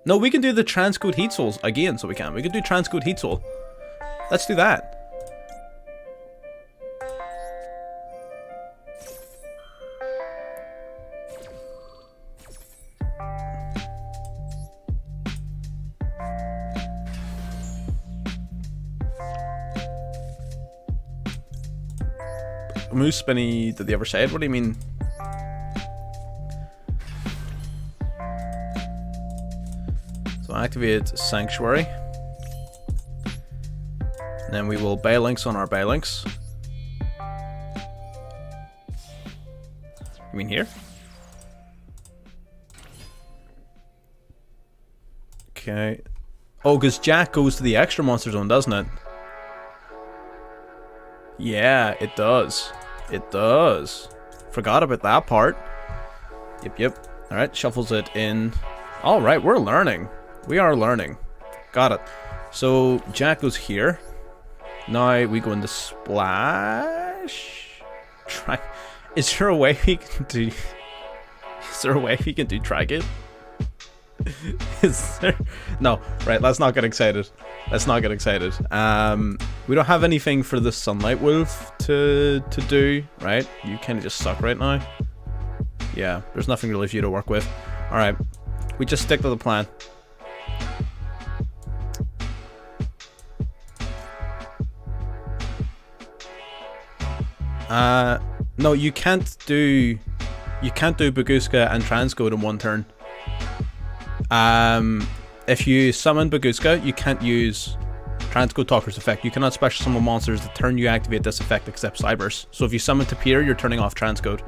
No, we can do the Transcode Heat Souls again, so we can. We can do Transcode Heat Soul. Let's do that. Moose Spinny to the other side? What do you mean? So activate Sanctuary. And then we will Balinks on our Balinks. You mean here? Okay. Oh, because Jack goes to the extra monster zone, doesn't it? Yeah, it does. It does. Forgot about that part. Yep. Alright, shuffles it in. Alright, we're learning. We are learning. Got it. So, Jack goes here. Now we go into Splash. Try. Is there a way we can do... Is there a way we can do Trigate? Is there... No, right, let's not get excited. Let's not get excited. We don't have anything for the Sunlight Wolf to do, right? You kind of just suck right now. Yeah, there's nothing really for you to work with. Alright, we just stick to the plan. No, you can't do Baguska and Transcode in one turn. If you summon Baguska, you can't use Transcode Talker's effect. You cannot special summon monsters the turn you activate this effect except Cyberse. So if you summon Tapir, you're turning off Transcode.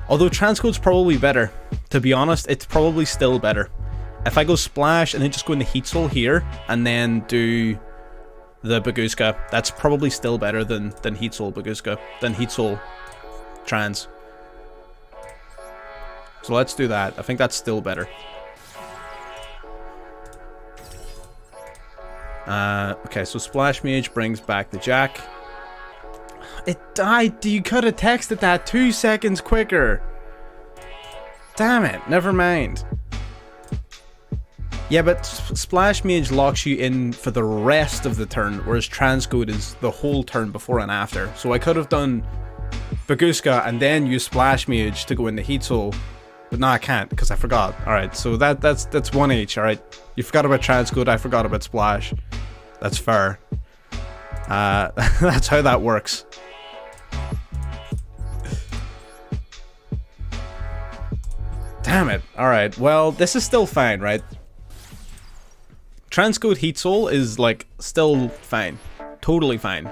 Although Transcode's probably better. To be honest, it's probably still better. If I go Splash and then just go into Heat Soul here, and then do the Baguska, that's probably still better than Heat Soul Baguska, than Heat Soul Trans. So let's do that. I think that's still better. Okay, so Splash Mage brings back the Jack. It died. You could have texted that 2 seconds quicker. Damn it. Never mind. Yeah, but Splash Mage locks you in for the rest of the turn, whereas Transcode is the whole turn before and after. So I could have done Baguska and then use Splash Mage to go into Heat Soul. But no, I can't, because I forgot. Alright, so that's one each, alright? You forgot about Transcode, I forgot about Splash. That's fair. That's how that works. Damn it. Alright, well, this is still fine, right? Transcode Heat Soul is, like, still fine. Totally fine.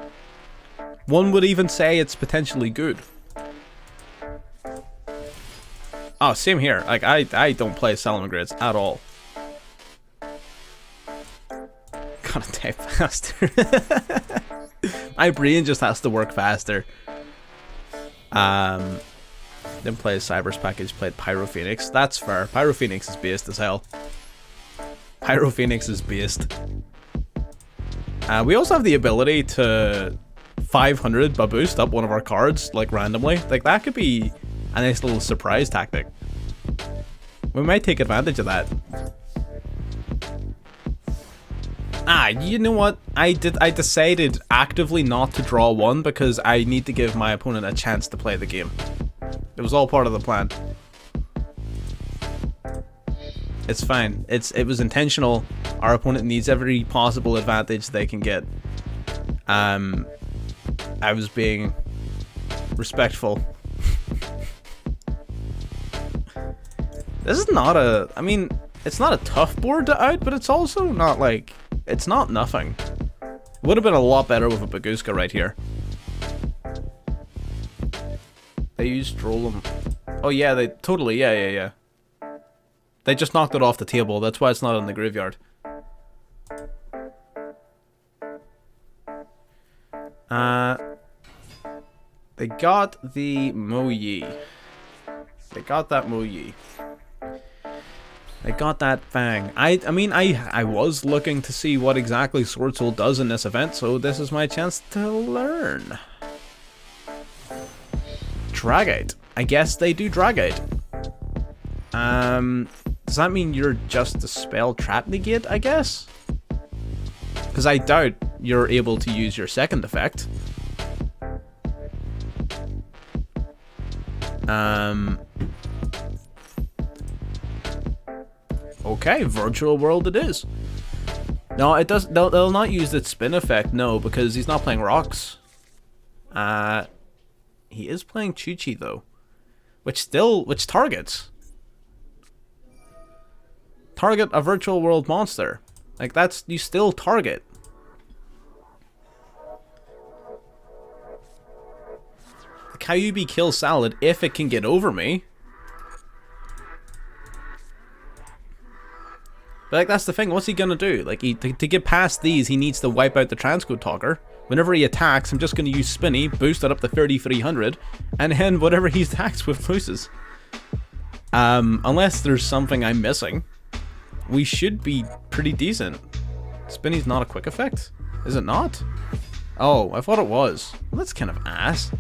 One would even say it's potentially good. Oh, same here. Like, I don't play Salamangreats at all. Gotta type faster. My brain just has to work faster. Didn't play a Cyberse package, played Pyro Phoenix. That's fair. Pyro Phoenix is based as hell. Pyro Phoenix is based. We also have the ability to 500 boost up one of our cards, like, randomly. Like, that could be a nice little surprise tactic. We might take advantage of that. You know what? I decided actively not to draw one because I need to give my opponent a chance to play the game. It was all part of the plan. It's fine. It was intentional. Our opponent needs every possible advantage they can get. I was being respectful. This is not a... I mean, it's not a tough board to out, but it's also not like... It's not nothing. It would have been a lot better with a Baguska right here. They used Drollum. Oh yeah, they totally... Yeah. They just knocked it off the table. That's why it's not in the graveyard. They got the Moyi. They got that Moyi. They got that Fang. I mean, I was looking to see what exactly Sword Soul does in this event, so this is my chance to learn. Dragite. I guess they do Dragite. Does that mean you're just a spell trap negate, I guess? Because I doubt you're able to use your second effect. Okay, virtual world it is. No, it does. They'll not use its spin effect, no, because he's not playing rocks. He is playing Chi-Chi though, which targets a virtual world monster. Like that's, you still target. The Kyuubi kills Salad if it can get over me. But like that's the thing, what's he gonna do? Like to get past these, he needs to wipe out the Transcode Talker. Whenever he attacks, I'm just gonna use Spinny, boost it up to 3300, and then whatever he attacks with loses. Unless there's something I'm missing, we should be pretty decent. Spinny's not a quick effect? Is it not? Oh, I thought it was. Well, that's kind of ass.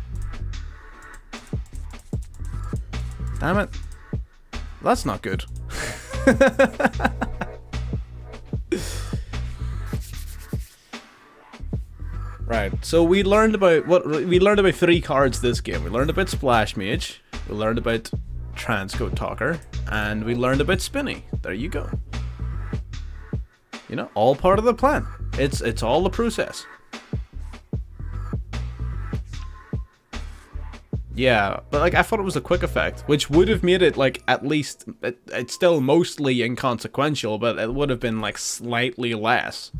Damn it. That's not good. Right, so we learned about three cards this game. We learned about Splash Mage, we learned about Transcode Talker, and we learned about Spinny. There you go. You know, all part of the plan. It's all the process. Yeah, but like I thought it was a quick effect, which would have made it like at least it's still mostly inconsequential, but it would have been like slightly less.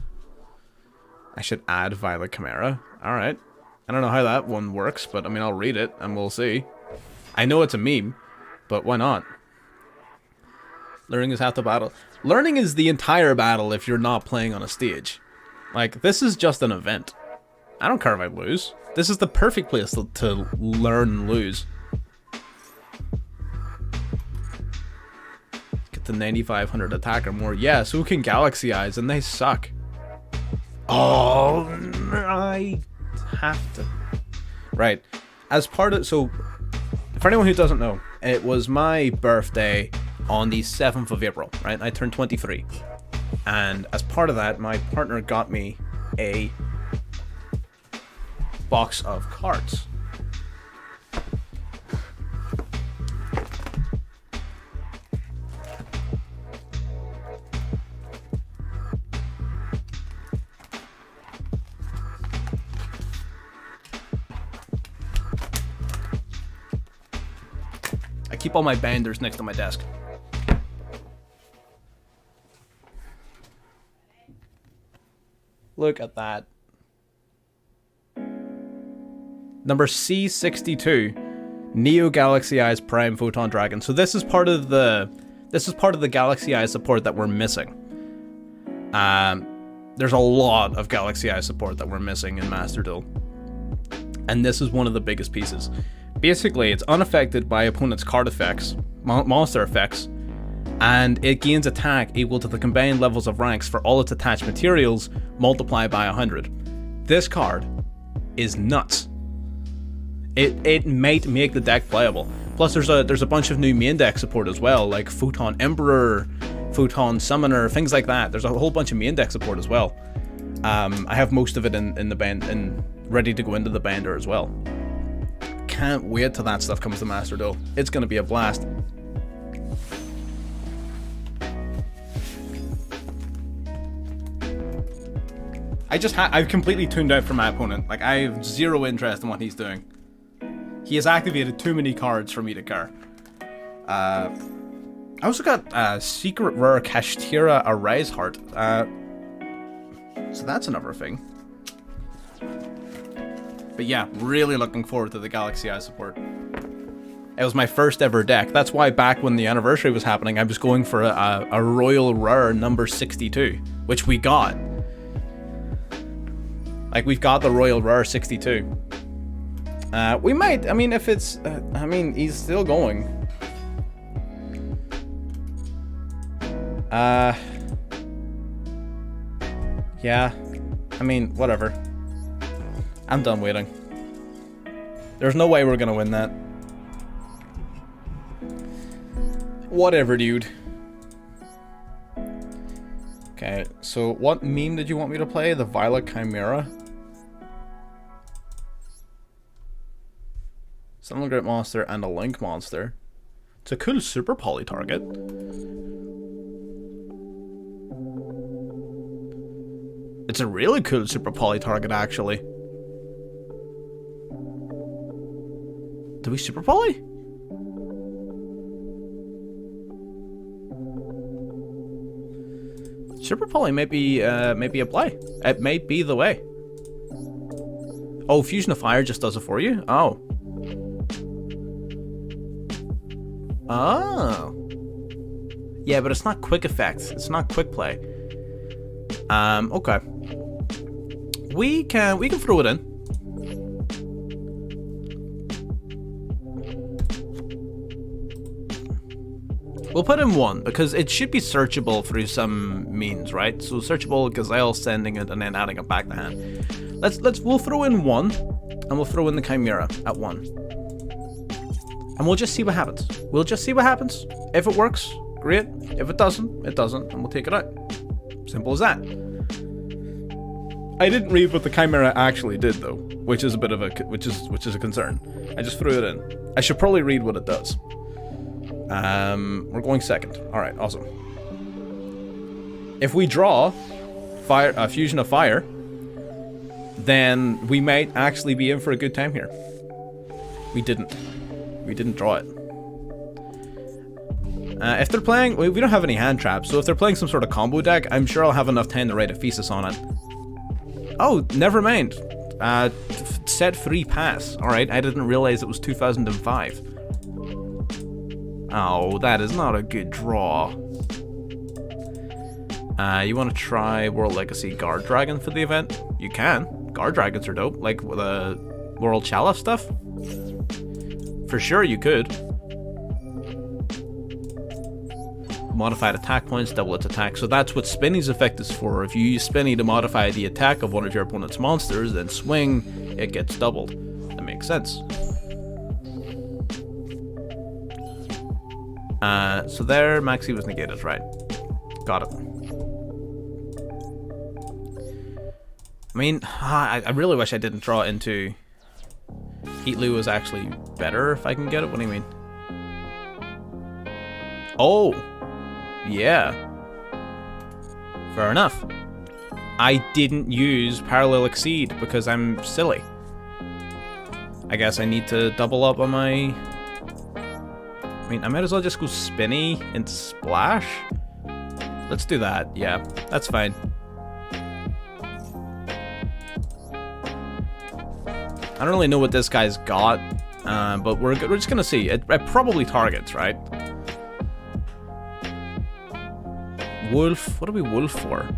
I should add Violet Chimera. Alright. I don't know how that one works, but I mean, I'll read it and we'll see. I know it's a meme, but why not? Learning is half the battle. Learning is the entire battle if you're not playing on a stage. Like, this is just an event. I don't care if I lose. This is the perfect place to learn and lose. Get the 9500 attacker more. Yeah, so can Galaxy Eyes, and they suck. Oh, I have to. Right. As part of... So, for anyone who doesn't know, it was my birthday on the 7th of April, right? I turned 23. And as part of that, my partner got me a box of cards. I keep all my binders next to my desk. Look at that. Number C62, Neo Galaxy Eyes Prime Photon Dragon. So this is part of the Galaxy Eye support that we're missing. There's a lot of Galaxy Eye support that we're missing in Master Duel, and this is one of the biggest pieces. Basically, it's unaffected by opponent's card effects, monster effects, and it gains attack equal to the combined levels of ranks for all its attached materials multiplied by 100. This card is nuts. It might make the deck playable. Plus, there's a bunch of new main deck support as well, like Photon Emperor, Photon, Summoner, things like that. There's a whole bunch of main deck support as well. I have most of it in the band and ready to go into the Bender as well. Can't wait till that stuff comes to Master Duel. It's going to be a blast. I've completely tuned out from my opponent. Like, I have zero interest in what he's doing. He has activated too many cards for me to care. I also got Secret Rare Kashtira Arise Heart. So that's another thing. But yeah, really looking forward to the Galaxy Eye support. It was my first ever deck. That's why back when the anniversary was happening, I was going for a Royal Rare number 62, which we got. Like, we've got the Royal Rare 62. We might, I mean, if it's, I mean, he's still going. Yeah, I mean, whatever. I'm done waiting. There's no way we're gonna win that. Whatever, dude. Okay, so what meme did you want me to play? The Violet Chimera? Summon a Great Monster and a Link Monster. It's a cool Super Poly target. It's a really cool Super Poly target, actually. Do we Super Poly? Super Poly may be a play. It may be the way. Oh, Fusion of Fire just does it for you? Oh. Oh. Yeah, but it's not quick effects. It's not quick play. Okay. We can throw it in. We'll put in 1 because it should be searchable through some means, right? So searchable, Gazelle, sending it and then adding it back to hand. We'll throw in 1 and we'll throw in the Chimera at 1. And we'll just see what happens. We'll just see what happens. If it works, great. If it doesn't, it doesn't, and we'll take it out. Simple as that. I didn't read what the Chimera actually did though, which is a bit of a which is a concern. I just threw it in. I should probably read what it does. We're going second. All right, awesome. If we draw Fusion of Fire, then we might actually be in for a good time here. We didn't draw it. If they're playing, we don't have any hand traps, so if they're playing some sort of combo deck, I'm sure I'll have enough time to write a thesis on it. Oh, never mind. Set 3 pass. Alright, I didn't realize it was 2005. Oh, that is not a good draw. You want to try World Legacy Guard Dragon for the event? You can. Guard Dragons are dope, like the World Chalice stuff. For sure you could. Modified attack points, double its attack. So that's what Spinny's effect is for. If you use Spinny to modify the attack of one of your opponent's monsters, then swing, it gets doubled. That makes sense. So there, Maxi was negated, right? Got it. I mean, I really wish I didn't draw into... Heatloo was actually better if I can get it. What do you mean? Oh! Yeah. Fair enough. I didn't use Parallel Exceed because I'm silly. I guess I need to double up on my... I mean, I might as well just go Spinny and Splash. Let's do that. Yeah, that's fine. I don't really know what this guy's got, but we're just gonna see. It probably targets, right? Wolf. What do we Wolf for?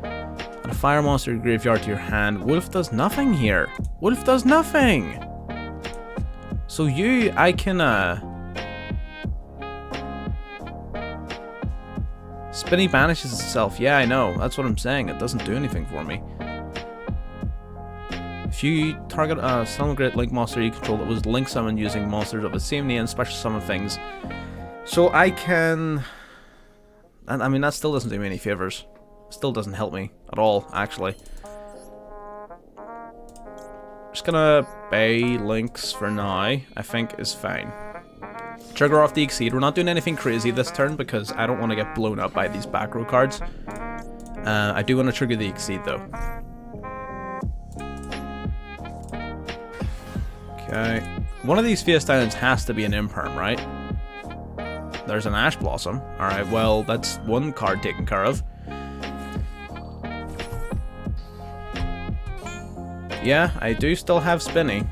Add a fire monster graveyard to your hand. Wolf does nothing here. Wolf does nothing. So I can Spinny banishes itself. Yeah, I know. That's what I'm saying. It doesn't do anything for me. If you target a summon great Link monster you control that was Link summoned using monsters of the same name, special summon things. So I can... And I mean, that still doesn't do me any favors. Still doesn't help me at all, actually. Just gonna buy links for now, I think is fine. Trigger off the Exceed. We're not doing anything crazy this turn because I don't want to get blown up by these back row cards. I do want to trigger the Exceed though. Okay. One of these face downs has to be an Imperm, right? There's an Ash Blossom. Alright, well, that's one card taken care of. Yeah, I do still have Spinny.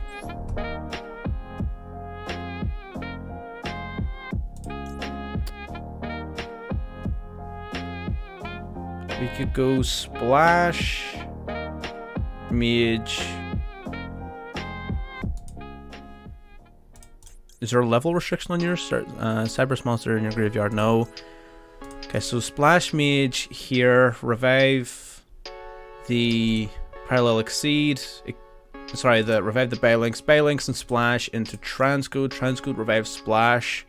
We could go Splash, Mage. Is there a level restriction on yours? Cyberus monster in your graveyard? No. Okay, so Splash Mage here. Revive the Parallel Exceed. Revive the Balinks. Balinks and Splash into Transcode. Transcode, revive Splash.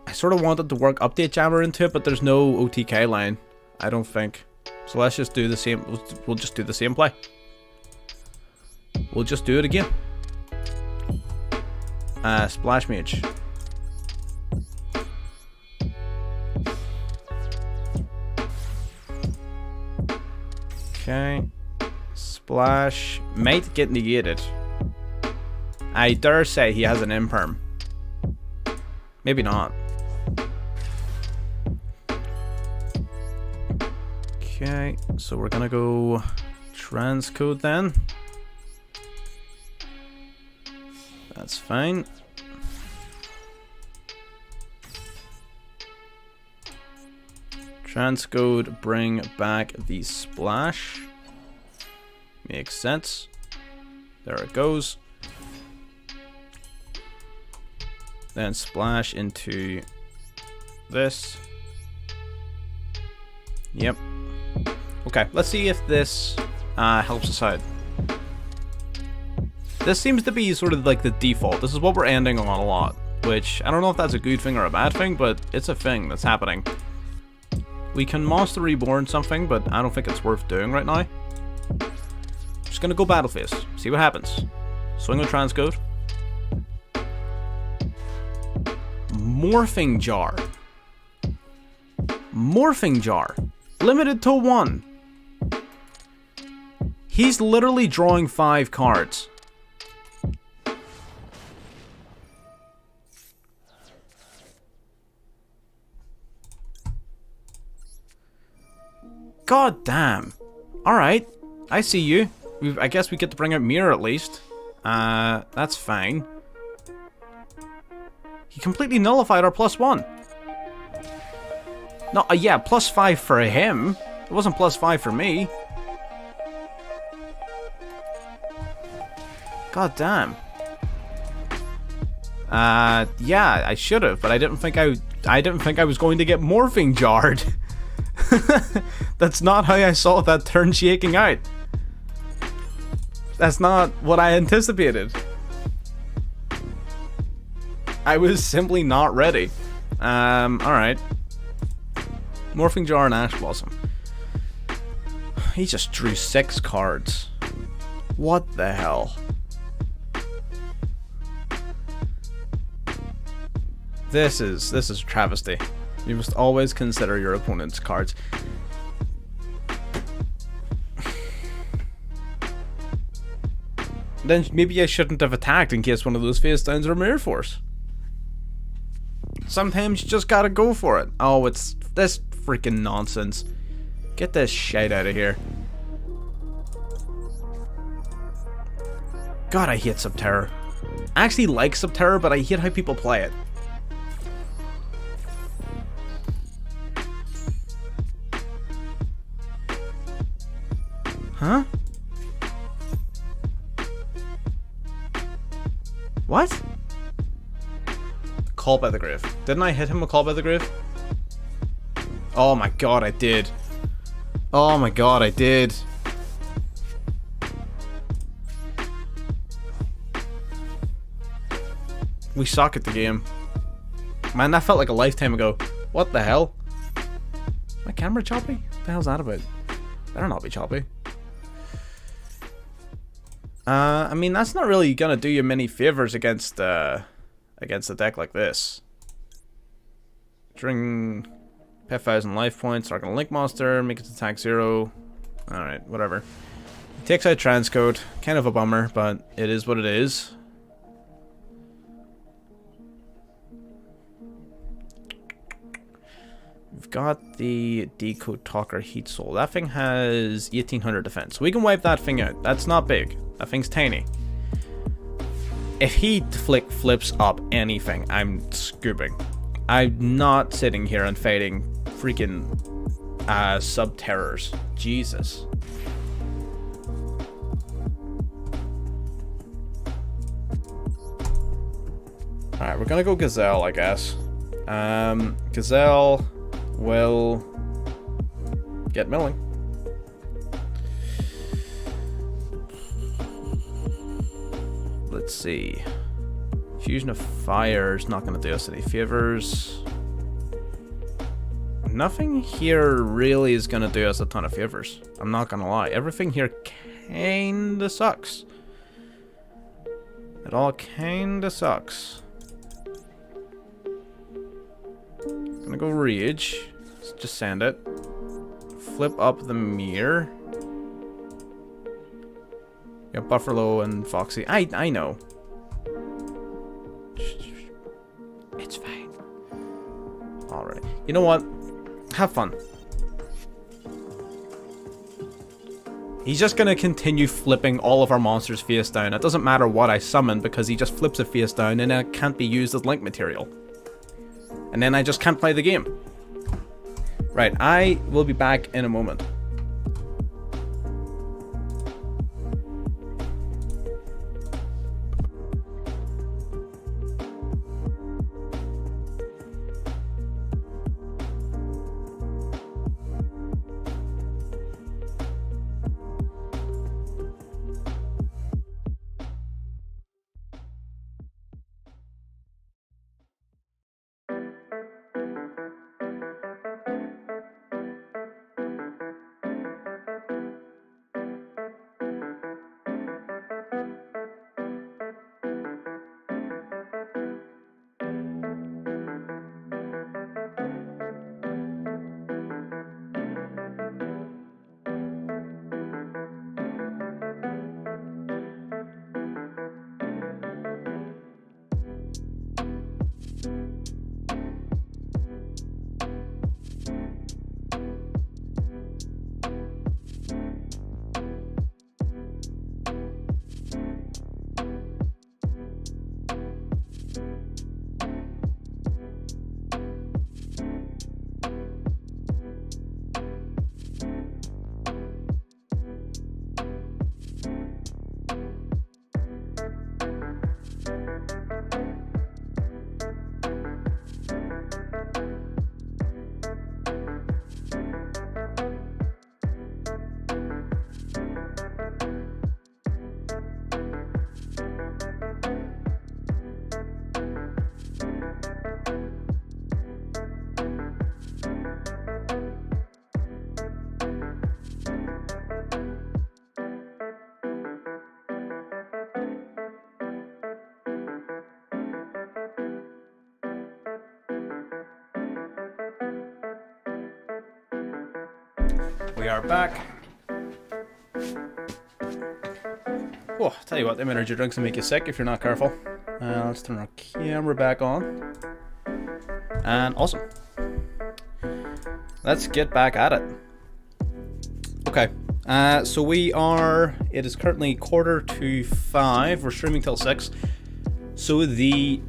I sort of wanted to work Update Jammer into it, but there's no OTK line, I don't think. So let's just do the same. We'll just do the same play. We'll just do it again. Splash Mage. Okay. Splash. Might get negated. I dare say he has an Imperm. Maybe not. Okay, so we're gonna go Transcode then. That's fine. Transcode, bring back the Splash. Makes sense. There it goes. Then Splash into this. Yep. Okay, let's see if this helps us out. This seems to be sort of like the default. This is what we're ending on a lot, which I don't know if that's a good thing or a bad thing, but it's a thing that's happening. We can Monster Reborn something, but I don't think it's worth doing right now. Just gonna go Battle Phase, see what happens. Swing with Transcode. Morphing Jar. Morphing Jar. Limited to 1. He's literally drawing 5 cards. God damn. Alright. I see you. I guess we get to bring out Mirror at least. That's fine. He completely nullified our +1. No, yeah, +5 for him. It wasn't +5 for me. God damn. Yeah, I should have, but I didn't think I was going to get Morphing Jarred. That's not how I saw that turn shaking out. That's not what I anticipated. I was simply not ready. Alright. Morphing Jar and Ash Blossom. He just drew 6 cards. What the hell? This is a travesty. You must always consider your opponent's cards. Then maybe I shouldn't have attacked in case one of those face downs are Mirror Force. Sometimes you just gotta go for it. Oh, it's this freaking nonsense. Get this shite out of here. God, I hate Subterror. I actually like Subterror, but I hate how people play it. Huh? What? Call by the Grave. Didn't I hit him with Call by the Grave? Oh my god, I did. Oh my god, I did. We suck at the game. Man, that felt like a lifetime ago. What the hell? My camera choppy? What the hell's that about? Better not be choppy. I mean, that's not really gonna do you many favors against a deck like this. During pay 1,000 life points, start gonna link monster, make its attack 0. Alright, whatever. He takes out transcode, kind of a bummer, but it is what it is. We've got the Decode Talker Heat Soul. That thing has 1800 defense. We can wipe that thing out. That's not big. That thing's tiny. If he flips up anything, I'm scooping. I'm not sitting here and fighting freaking sub-terrors. Jesus. Alright, we're gonna go Gazelle, I guess. Gazelle will get milling. Let's see. Fusion of Fire is not going to do us any favors. Nothing here really is going to do us a ton of favors. I'm not going to lie. Everything here kinda sucks. It all kinda sucks. Gonna go Rage. Let's just send it. Flip up the mirror. Yeah, Buffalo and Foxy. I know. It's fine. Alright. You know what? Have fun. He's just gonna continue flipping all of our monsters face down. It doesn't matter what I summon because he just flips it face down and it can't be used as link material. And then I just can't play the game. Right, I will be back in a moment. We are back. Oh, tell you what, them energy drinks will make you sick if you're not careful. Let's turn our camera back on. And awesome. Let's get back at it. Okay, so it is currently 4:45. We're streaming till 6. So the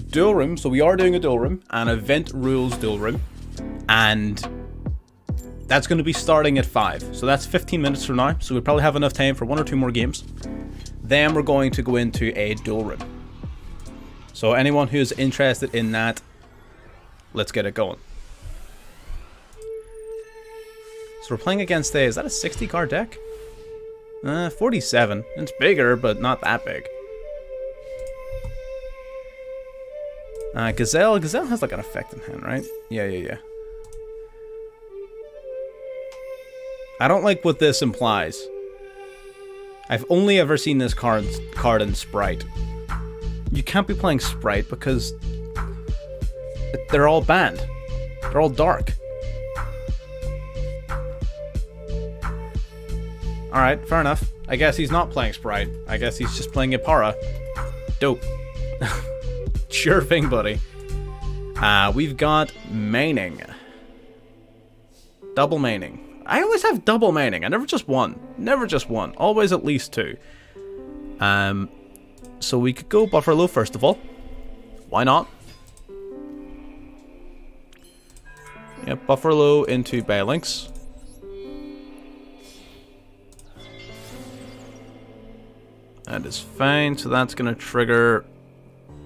duel room, so we are doing a duel room, an event rules duel room, and that's going to be starting at 5. So that's 15 minutes from now. So we probably have enough time for 1 or 2 more games. Then we're going to go into a duel room. So anyone who's interested in that, let's get it going. So we're playing against is that a 60 card deck? 47. It's bigger, but not that big. Gazelle has like an effect in hand, right? Yeah. I don't like what this implies. I've only ever seen this card in Sprite. You can't be playing Sprite because they're all banned. They're all dark. Alright, fair enough. I guess he's not playing Sprite. I guess he's just playing Ipara. Dope. Sure thing, buddy. We've got maining. Double maining. I always have double maining. I never just one. Never just one. Always at least two. So we could go Bufferlo first of all. Why not? Yeah, Bufferlo into Balinks. That is fine. So that's gonna trigger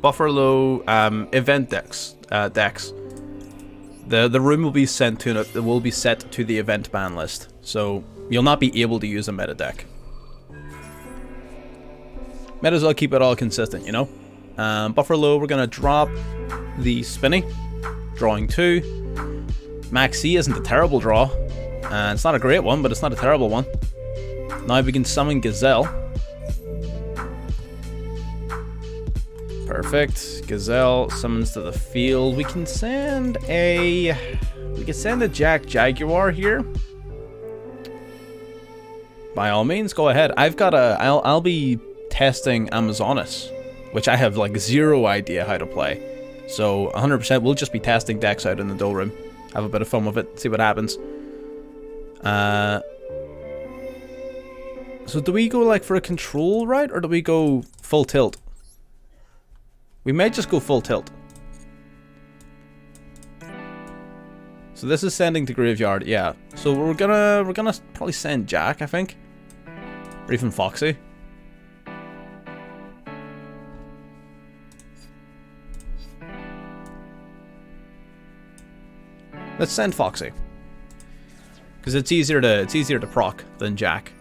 Bufferlo event decks. The room will be set to the event ban list, so you'll not be able to use a meta deck. Might as well keep it all consistent, you know. Bufferlo, we're gonna drop the Spinny, drawing 2. Maxi isn't a terrible draw. It's not a great one, but it's not a terrible one. Now we can summon Gazelle. Perfect. Gazelle summons to the field. We can send a Jaguar here. By all means, go ahead. I'll be testing Amazonas, which I have like zero idea how to play. So 100% we'll just be testing decks out in the Duel room. Have a bit of fun with it, see what happens. So do we go like for a control route, or do we go full tilt? We might just go full tilt. So this is sending to graveyard, yeah. So we're gonna probably send Jack, I think, or even Foxy. Let's send Foxy, because it's easier to proc than Jack,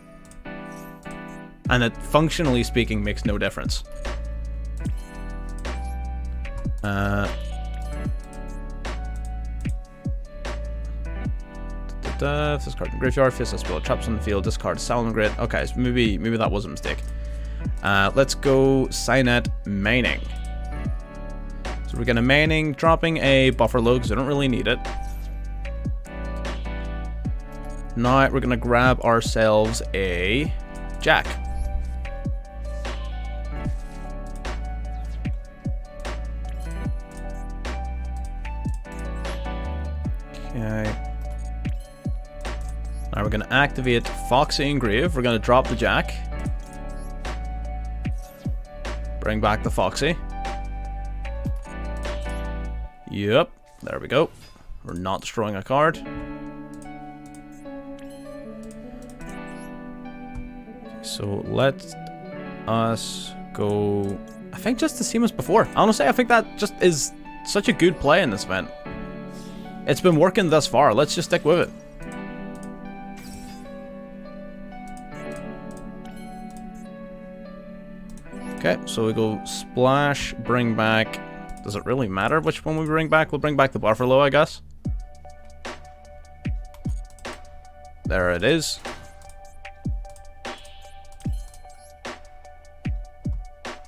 and it functionally speaking makes no difference. If this card in graveyard, face this spell, traps on the field, discard Salmon Grid. Okay, so maybe that was a mistake. Let's go Signet maining. So we're gonna maining, dropping a Bufferlo because I don't really need it. Now we're gonna grab ourselves a Jack. Okay. Now we're going to activate Foxy Engrave. We're going to drop the Jack. Bring back the Foxy. Yep. There we go. We're not destroying a card. So let us go... I think just the same as before. Honestly, I think that just is such a good play in this event. It's been working thus far. Let's just stick with it. Okay, so we go Splash, bring back... Does it really matter which one we bring back? We'll bring back the Bufferlo, I guess. There it is.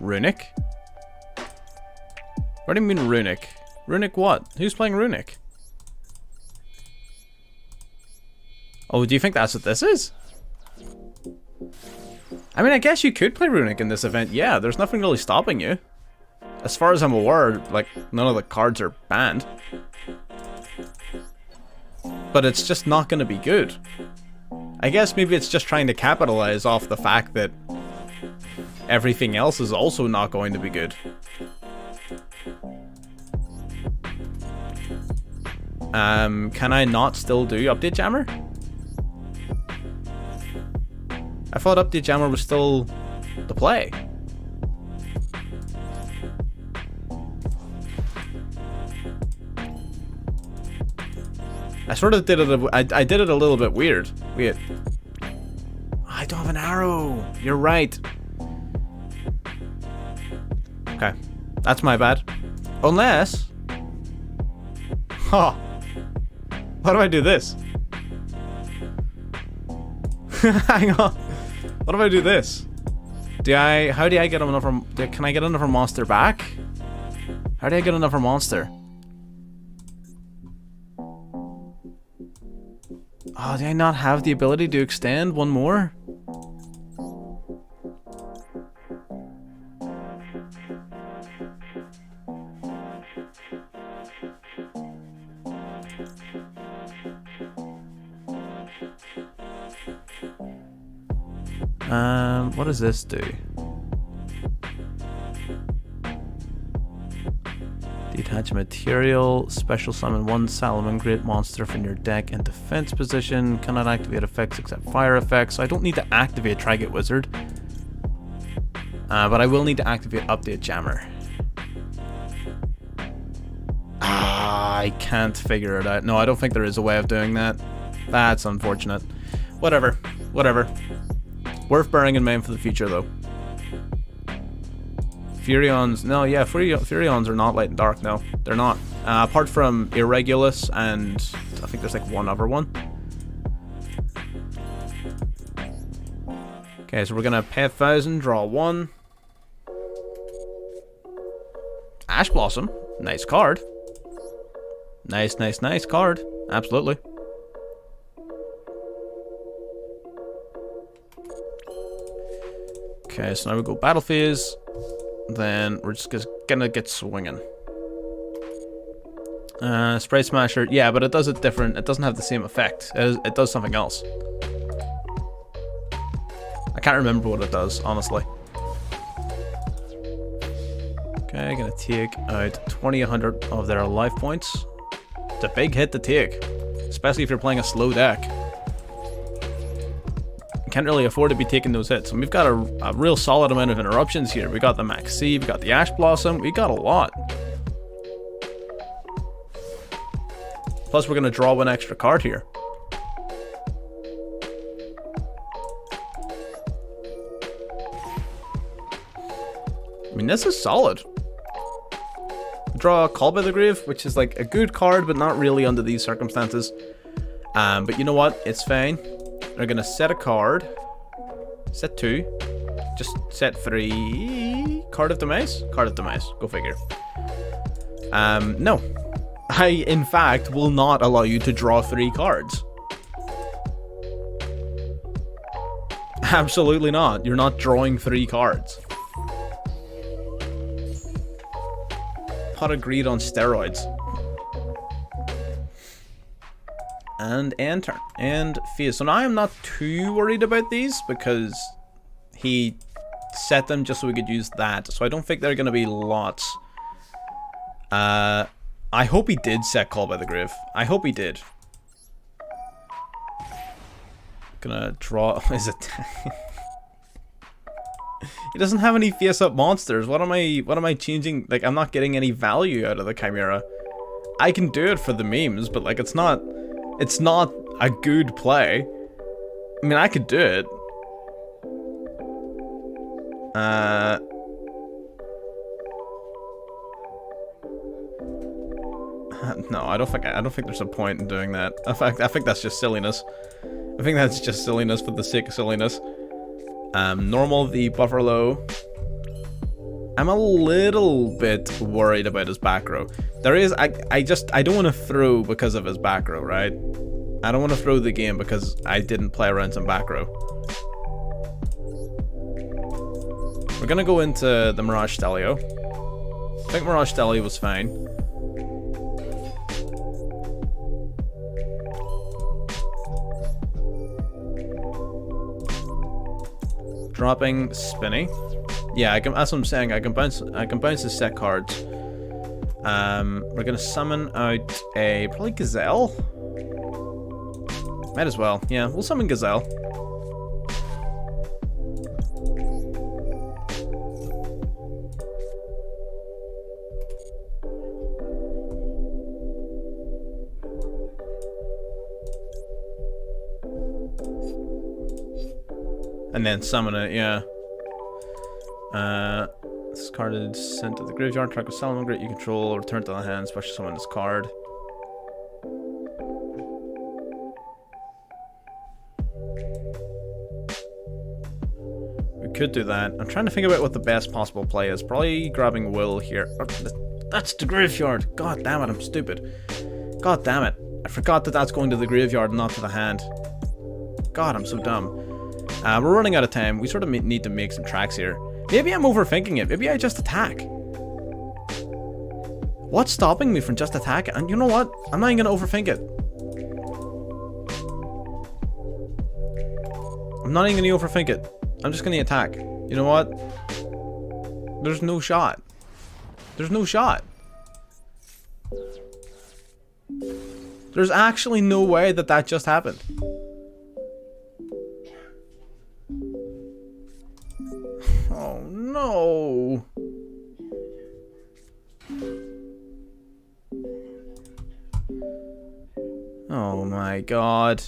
Runic? What do you mean Runic? Runic what? Who's playing Runic? Oh, do you think that's what this is? I mean, I guess you could play Runic in this event. Yeah, there's nothing really stopping you. As far as I'm aware, like, none of the cards are banned. But it's just not going to be good. I guess maybe it's just trying to capitalize off the fact that everything else is also not going to be good. Can I not still do Update Jammer? I thought Update Jammer was still the play. I sort of did it. I did it a little bit weird. Wait. I don't have an arrow. You're right. Okay, that's my bad. Unless... Huh. How do I do this? Hang on. What if I do this? How do I get another... Can I get another monster back? How do I get another monster? Oh, do I not have the ability to extend one more? What does this do? Detach material, special summon one Salamangreat monster from your deck in defense position. Cannot activate effects except fire effects. So I don't need to activate Try-Get Wizard. But I will need to activate Update Jammer. I can't figure it out. No, I don't think there is a way of doing that. That's unfortunate. Whatever. Worth bearing in mind for the future, though. Furions, no, yeah, Furions are not light and dark, no, they're not. Apart from Irregulus and I think there's like one other one. Okay, so we're gonna pay 1,000, draw 1. Ash Blossom, nice card. Nice card, absolutely. Okay, so now we go Battle Phase. Then we're just gonna get swinging. Spray Smasher, yeah, but it does it different. It doesn't have the same effect. It does something else. I can't remember what it does, honestly. Okay, gonna take out 2,100 of their life points. It's a big hit to take, especially if you're playing a slow deck. Can't really afford to be taking those hits. And we've got a real solid amount of interruptions here. We got the Max C, we got the Ash Blossom, we got a lot. Plus we're gonna draw one extra card here. I mean, this is solid. Draw Call by the Grave, which is like a good card, but not really under these circumstances. But you know what? It's fine. We're gonna set a card. Set 2. Just set 3. Card of Demise? Card of Demise. Go figure. No. I, in fact, will not allow you to draw 3 cards. Absolutely not. You're not drawing 3 cards. Pot of Greed on steroids. And end turn. And phase. So now I'm not too worried about these because he set them just so we could use that. So I don't think there are going to be lots. I hope he did set Call by the Grave. I hope he did. Gonna draw. Is it? He doesn't have any face up monsters. What am I changing? Like, I'm not getting any value out of the Chimera. I can do it for the memes, but like it's not a good play. I mean, I could do it. No, I don't think there's a point in doing that. In fact, I think that's just silliness. I think that's just silliness for the sake of silliness. Normal the buffer low. I'm a little bit worried about his back row. There is, I don't want to throw because of his back row, right? I don't want to throw the game because I didn't play around some back row. We're gonna go into the Mirage Stelio. I think Mirage Stelio was fine. Dropping Spinny. Yeah, that's what I'm saying. I can bounce his set cards. We're gonna summon out a probably Gazelle. Might as well. Yeah, we'll summon Gazelle. And then summon it, yeah. This card is sent to the graveyard. Track with Salmon, great you control. Return to the hand, special summon this card. We could do that. I'm trying to think about what the best possible play is. Probably grabbing Will here. Oh, that's the graveyard. God damn it, I'm stupid. God damn it. I forgot that that's going to the graveyard and not to the hand. God, I'm so dumb. We're running out of time. We sort of need to make some tracks here. Maybe I'm overthinking it. Maybe I just attack. What's stopping me from just attacking? And you know what? I'm not even going to overthink it. I'm not even going to overthink it. I'm just going to attack. You know what? There's no shot. There's no shot. There's actually no way that that just happened. Oh no. Oh my god.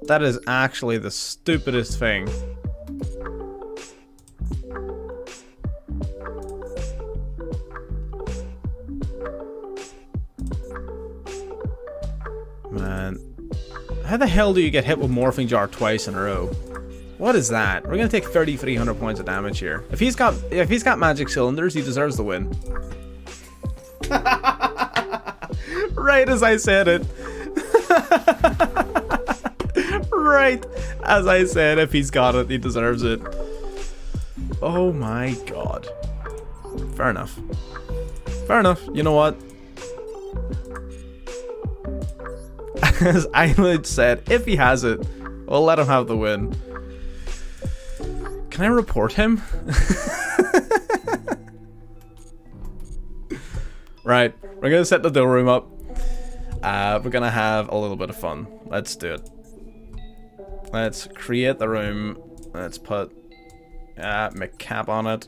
That is actually the stupidest thing. Man. How the hell do you get hit with Morphing Jar twice in a row? What is that? We're gonna take 3,300 points of damage here. If he's got magic cylinders, he deserves the win. Right as I said it. Right as I said, if he's got it, he deserves it. Oh my god. Fair enough. Fair enough. You know what? As Eyelid said, if he has it, we'll let him have the win. Can I report him? Right, we're gonna set the Duel room up. We're gonna have a little bit of fun. Let's do it. Let's create the room. Let's put McCap on it.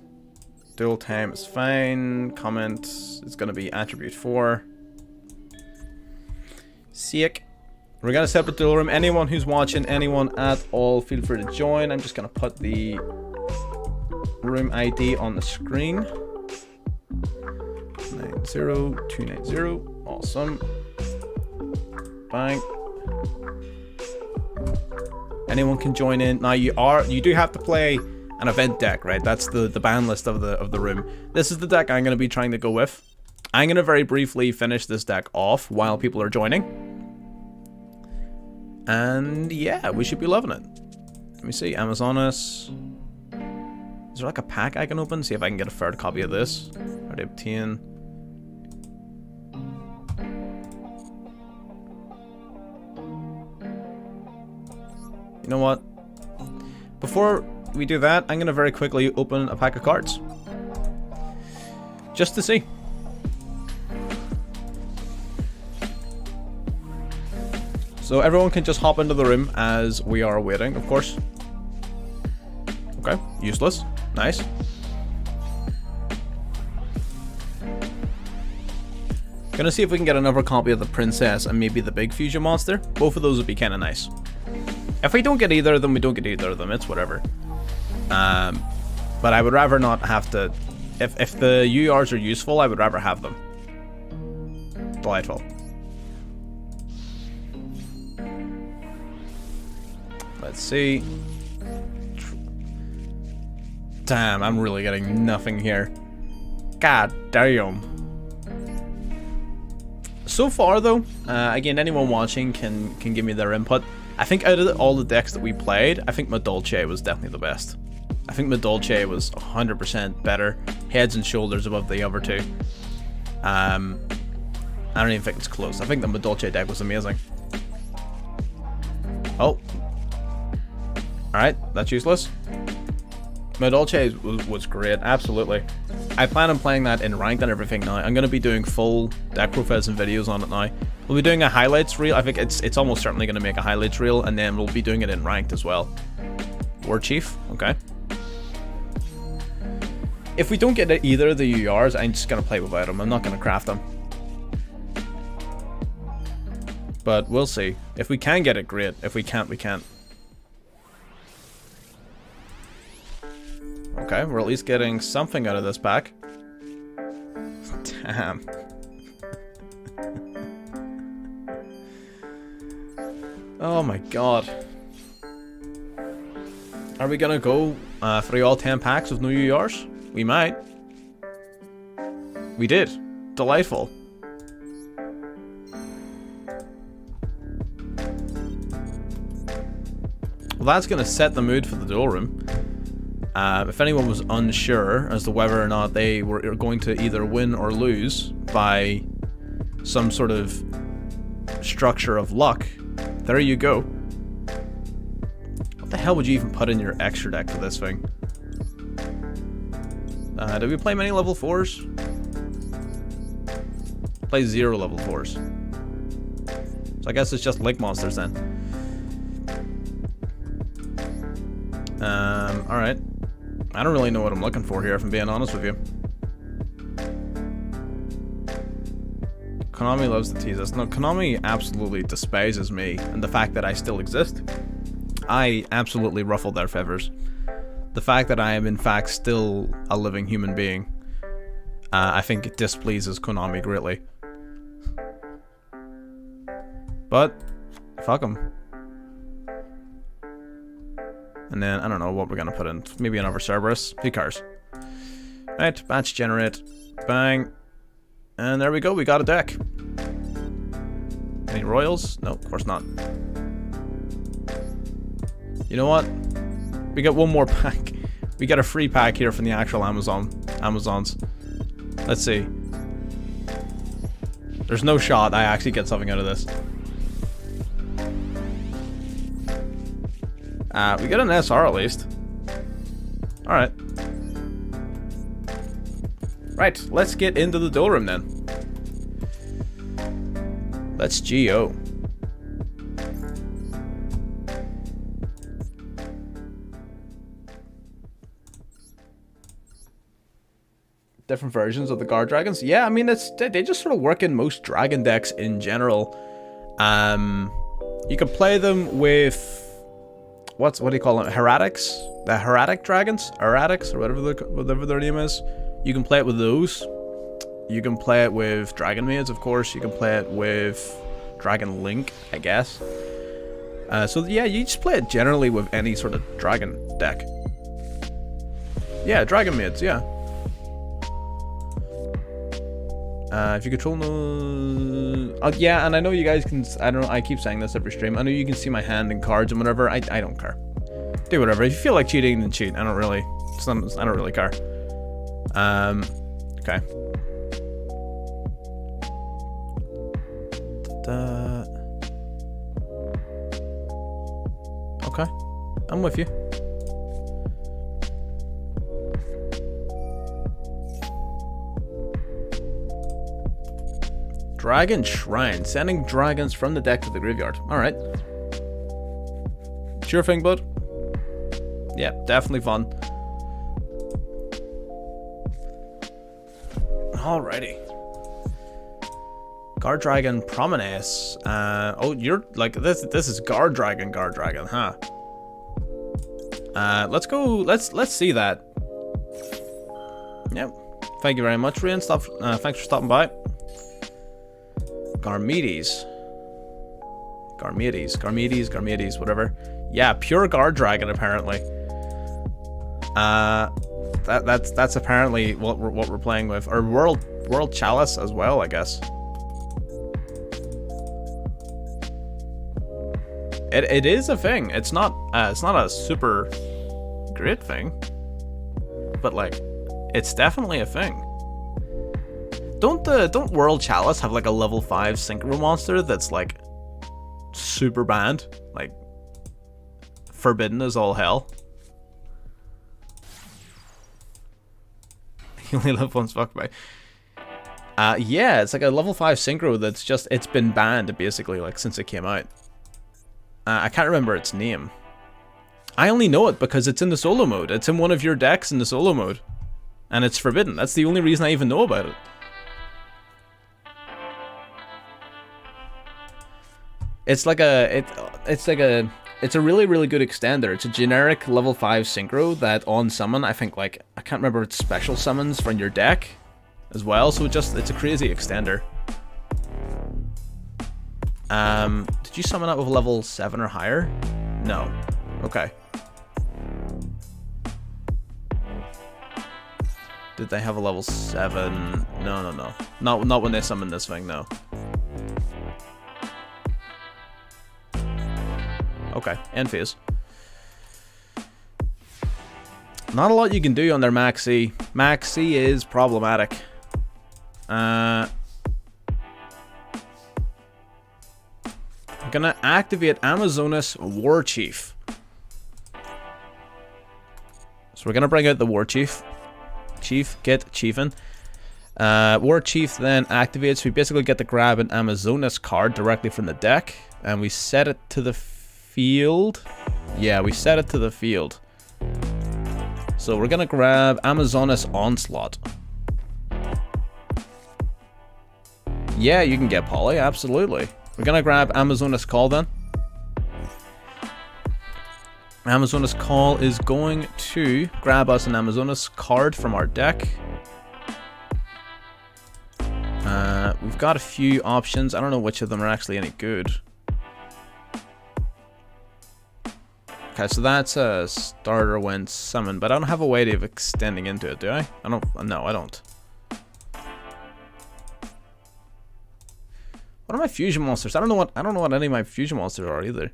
Duel time is fine. Comment is gonna be Attribute 4. Sick. We're gonna set up a Duel room. Anyone who's watching, anyone at all, feel free to join. I'm just gonna put the room ID on the screen. 90290. Awesome. Bang. Anyone can join in. Now you do have to play an event deck, right? That's the ban list of the room. This is the deck I'm gonna be trying to go with. I'm gonna very briefly finish this deck off while people are joining. And yeah, we should be loving it. Let me see, Amazonas. Is there like a pack I can open? See if I can get a third copy of this. Already obtain. You know what? Before we do that, I'm gonna very quickly open a pack of cards. Just to see. So everyone can just hop into the room as we are waiting, of course. Okay, useless. Nice. Gonna see if we can get another copy of the Princess and maybe the big fusion monster. Both of those would be kind of nice. If we don't get either of them, we don't get either of them. It's whatever. But I would rather not have to... If the URs are useful, I would rather have them. Delightful. Let's see. Damn, I'm really getting nothing here. God damn. So far though, again, anyone watching can give me their input. I think out of all the decks that we played, I think Madolche was definitely the best. I think Madolche was 100% better, heads and shoulders above the other two. I don't even think it's close. I think the Madolche deck was amazing. Oh. Alright, that's useless. Madolche was great, absolutely. I plan on playing that in ranked and everything now. I'm going to be doing full deck profiles and videos on it now. We'll be doing a highlights reel. I think it's almost certainly going to make a highlights reel, and then we'll be doing it in ranked as well. War Chief, okay. If we don't get either of the URs, I'm just going to play without them. I'm not going to craft them. But we'll see. If we can get it, great. If we can't, we can't. Okay, we're at least getting something out of this pack. Damn. Oh my god. Are we gonna go through all 10 packs with no URs? We might. We did. Delightful. Well, that's gonna set the mood for the duel room. If anyone was unsure as to whether or not they were going to either win or lose by some sort of structure of luck, there you go. What the hell would you even put in your extra deck for this thing? Did we play many level 4s? Play 0 level 4s. So I guess it's just Link monsters then. Alright. I don't really know what I'm looking for here, if I'm being honest with you. Konami loves to tease us. No, Konami absolutely despises me and the fact that I still exist. I absolutely ruffle their feathers. The fact that I am in fact still a living human being, I think it displeases Konami greatly. But, fuck them. And then, I don't know what we're gonna put in. Maybe another Cerberus. Who cares? Right, batch generate. Bang. And there we go, we got a deck. Any royals? No, of course not. You know what? We get one more pack. We get a free pack here from the actual Amazons. Let's see. There's no shot I actually get something out of this. We get an SR at least. Alright. Right, let's get into the duel room then. Let's GO. Different versions of the guard dragons. Yeah, I mean, they just sort of work in most dragon decks in general. You can play them with what do you call them? Heretics? The Heretic dragons? Heretics, or whatever their name is. You can play it with those. You can play it with Dragon Maids, of course. You can play it with Dragon Link, I guess. So yeah, you just play it generally with any sort of dragon deck. Yeah, Dragon Maids, yeah. If you control no... Oh, yeah, and I know you guys can... I keep saying this every stream. I know you can see my hand and cards and whatever. I don't care. Do whatever. If you feel like cheating, then cheat. I don't really... I don't really care. Okay. Okay. I'm with you. Dragon Shrine. Sending dragons from the deck to the graveyard. Alright. Sure thing, bud. Yeah, definitely fun. Alrighty. Guard Dragon Promenade. Oh, you're like this is Guard Dragon, huh? Let's go. Let's see that. Yep. Thank you very much, Rian. Thanks for stopping by. Garmedes, whatever. Yeah, pure Guard Dragon apparently. That's apparently what we're playing with, or World Chalice as well, I guess. It is a thing. It's not a super great thing, but like, it's definitely a thing. Don't World Chalice have like a level 5 synchro monster that's like super banned, like forbidden as all hell? You only live once, fuck by. Yeah, it's like a level 5 synchro that's just, it's been banned basically like since it came out. I can't remember its name. I only know it because it's in the solo mode. It's in one of your decks in the solo mode, and it's forbidden. That's the only reason I even know about it. It's like a it's a really, really good extender. It's a generic level 5 synchro that on summon, I think, like, I can't remember, it's special summons from your deck as well, so it's a crazy extender. Did you summon up with level 7 or higher? No. Okay. Did they have a level 7? No. Not when they summoned this thing, no. Okay, end phase. Not a lot you can do on their Maxi. Maxi is problematic. I'm gonna activate Amazonas War Chief. So we're gonna bring out the War Chief. Get Chiefin. War Chief then activates. We basically get to grab an Amazonas card directly from the deck, and we set it to the field. Yeah, we set it to the field. So we're gonna grab Amazonas Onslaught. Yeah, you can get Poly, absolutely. We're gonna grab Amazonas Call then. Amazonas Call is going to grab us an Amazonas card from our deck. We've got a few options. I don't know which of them are actually any good. Okay, so that's a starter when summoned, but I don't have a way of extending into it, do I? No, I don't. What are my fusion monsters? I don't know what any of my fusion monsters are either.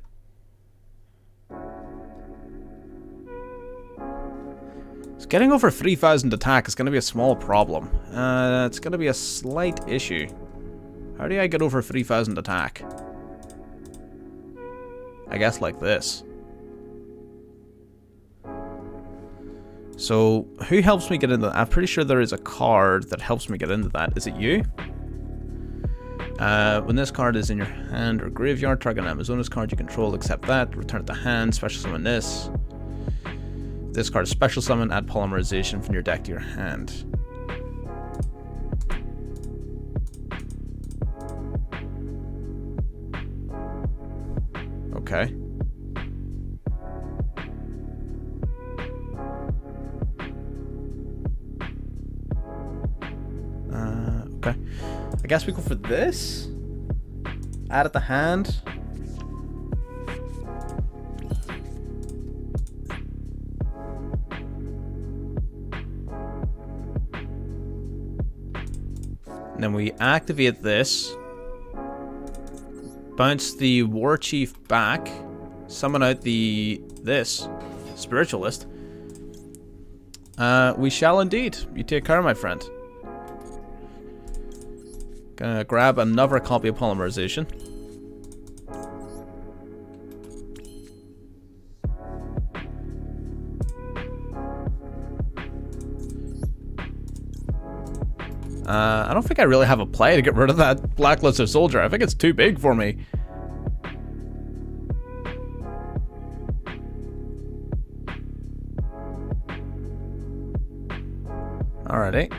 So getting over 3,000 attack is going to be a small problem. It's going to be a slight issue. How do I get over 3,000 attack? I guess like this. So, who helps me get into that? I'm pretty sure there is a card that helps me get into that. Is it you? When this card is in your hand or graveyard, target an Amazonas card you control, accept that, return it to hand, special summon this. This card is special summon, add polymerization from your deck to your hand. Okay. Okay. I guess we go for this. Add it to hand. And then we activate this. Bounce the War Chief back. Summon out this Spiritualist. We shall indeed. You take care, my friend. Gonna grab another copy of Polymerization. I don't think I really have a play to get rid of that Blacklisted Soldier. I think it's too big for me. Alrighty.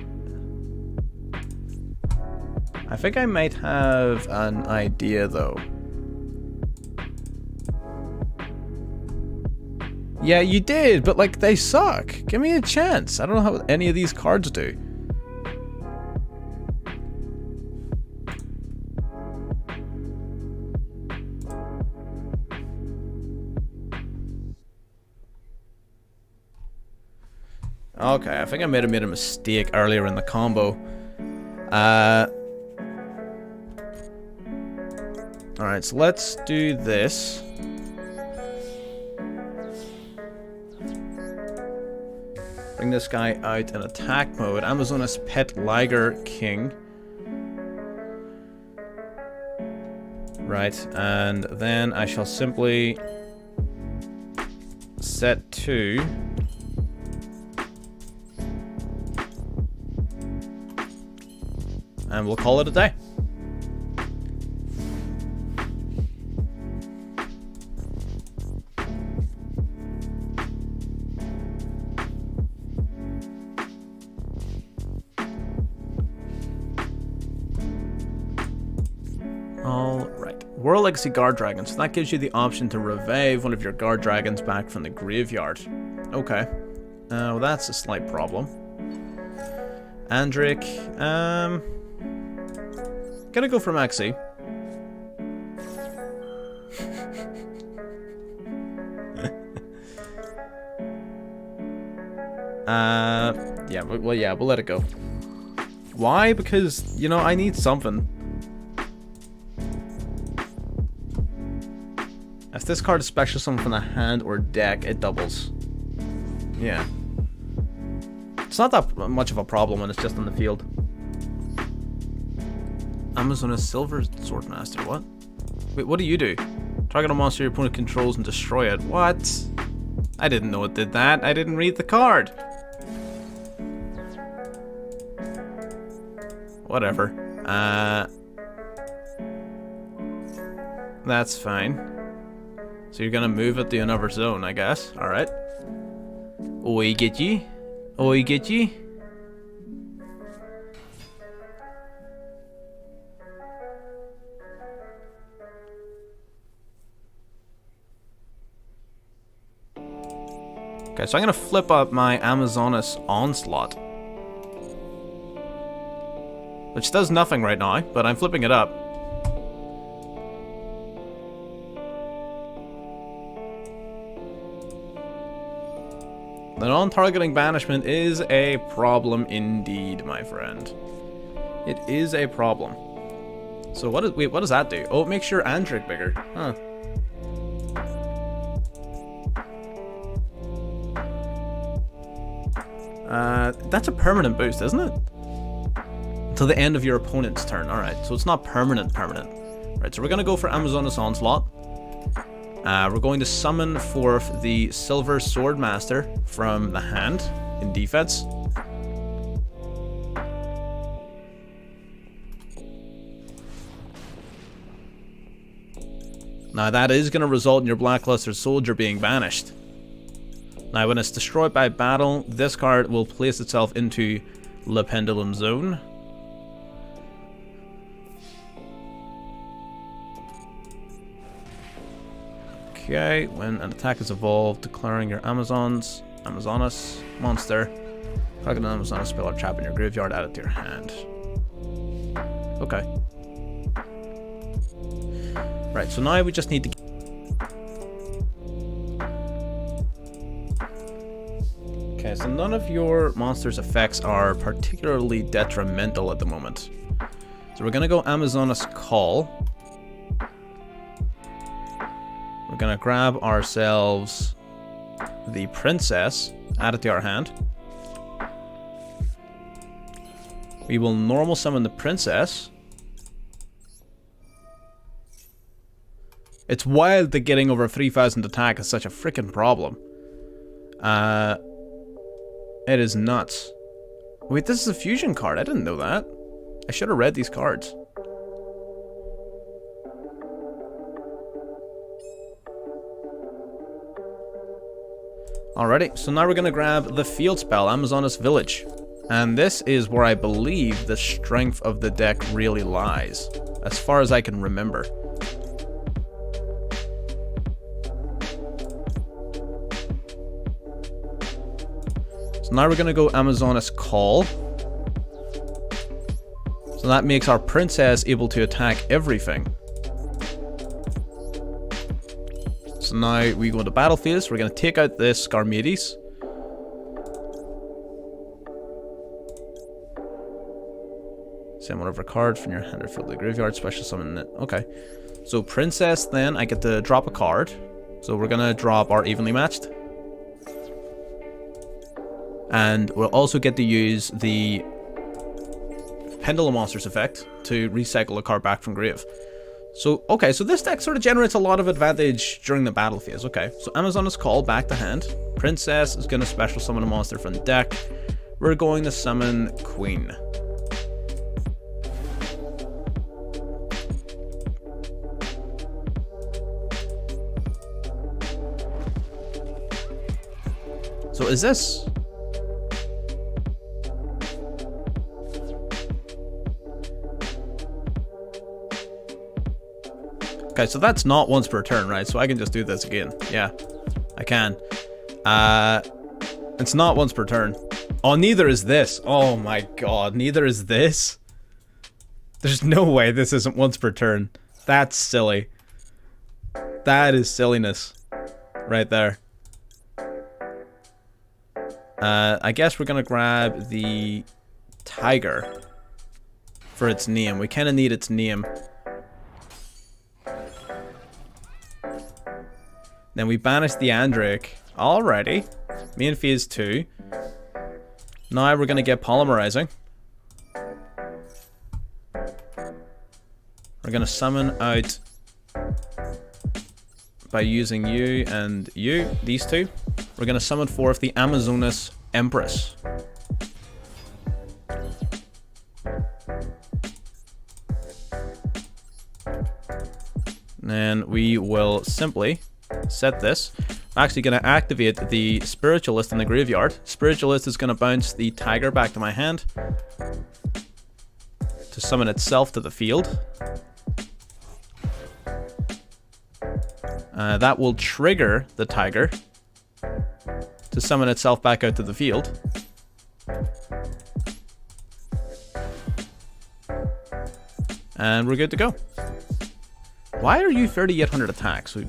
I think I might have an idea though. Yeah, you did, but like they suck. Give me a chance. I don't know how any of these cards do. Okay, I think I made a mistake earlier in the combo. Alright, so let's do this. Bring this guy out in attack mode. Amazonas Pet Liger King. Right, and then I shall simply set to and we'll call it a day. World Legacy Guard Dragon. So that gives you the option to revive one of your Guard Dragons back from the graveyard. Okay. Well, that's a slight problem. Andric. Gonna go for Maxi. Yeah, well, yeah, we'll let it go. Why? Because, you know, I need something. If this card is special summon from the hand or deck, it doubles. Yeah. It's not that much of a problem when it's just in the field. Amazon is Silver Swordmaster, what? Wait, what do you do? Target a monster your opponent controls and destroy it. What? I didn't know it did that. I didn't read the card. Whatever. That's fine. So you're gonna move it to another zone, I guess. Alright. Oi, get ye. Oi, get ye. Okay, so I'm gonna flip up my Amazonas Onslaught. Which does nothing right now, but I'm flipping it up. The non-targeting banishment is a problem indeed, my friend. It is a problem. So wait, what does that do? Oh, it makes your Andric bigger. Huh. That's a permanent boost, isn't it? Until the end of your opponent's turn. Alright, so it's not permanent. Right, so we're going to go for Amazonas Onslaught. We're going to summon forth the Silver Swordmaster from the hand in defense. Now that is going to result in your Blackluster Soldier being banished. Now when it's destroyed by battle, this card will place itself into Le Pendulum Zone. Okay, when an attack is evolved, declaring your Amazonas monster, target an Amazonas spell or trap in your graveyard, add it to your hand. Okay. Right, so now we just need to... Okay, so none of your monster's effects are particularly detrimental at the moment. So we're gonna go Amazonas Call. We're gonna grab ourselves the Princess, add it to our hand. We will normal summon the Princess. It's wild that getting over 3000 attack is such a freaking problem. It is nuts. Wait, this is a fusion card. I didn't know that. I should have read these cards. Alrighty, so now we're going to grab the field spell, Amazonas Village. And this is where I believe the strength of the deck really lies, as far as I can remember. So now we're going to go Amazonas Call. So that makes our Princess able to attack everything. So now we go into battle phase. We're going to take out this Skarmories. Send one of our cards from your hand or field to the graveyard. Special summon it. Okay. So Princess, then I get to drop a card. So we're going to drop our Evenly Matched. And we'll also get to use the Pendulum Monsters effect to recycle a card back from grave. So, okay, so this deck sort of generates a lot of advantage during the battle phase. Okay, so Amazonas Call back to hand. Princess is going to special summon a monster from the deck. We're going to summon Queen. So is this... Okay, Okay, so that's not once per turn, right? So I can just do this again. Yeah, I can. It's not once per turn. Oh, neither is this. Oh my god, neither is this. There's no way this isn't once per turn. That's silly. That is silliness. Right there. I guess we're gonna grab the tiger for its name. We kind of need its name. Then we banish the Andrake. Alrighty. Main phase 2. Now we're gonna get polymerizing. We're gonna summon out by using you and you, these two. We're gonna summon forth the Amazonas Empress. And we will simply set this. I'm actually going to activate the Spiritualist in the graveyard. Spiritualist is going to bounce the tiger back to my hand to summon itself to the field. That will trigger the tiger to summon itself back out to the field. And we're good to go. Why are you 3800 attack? So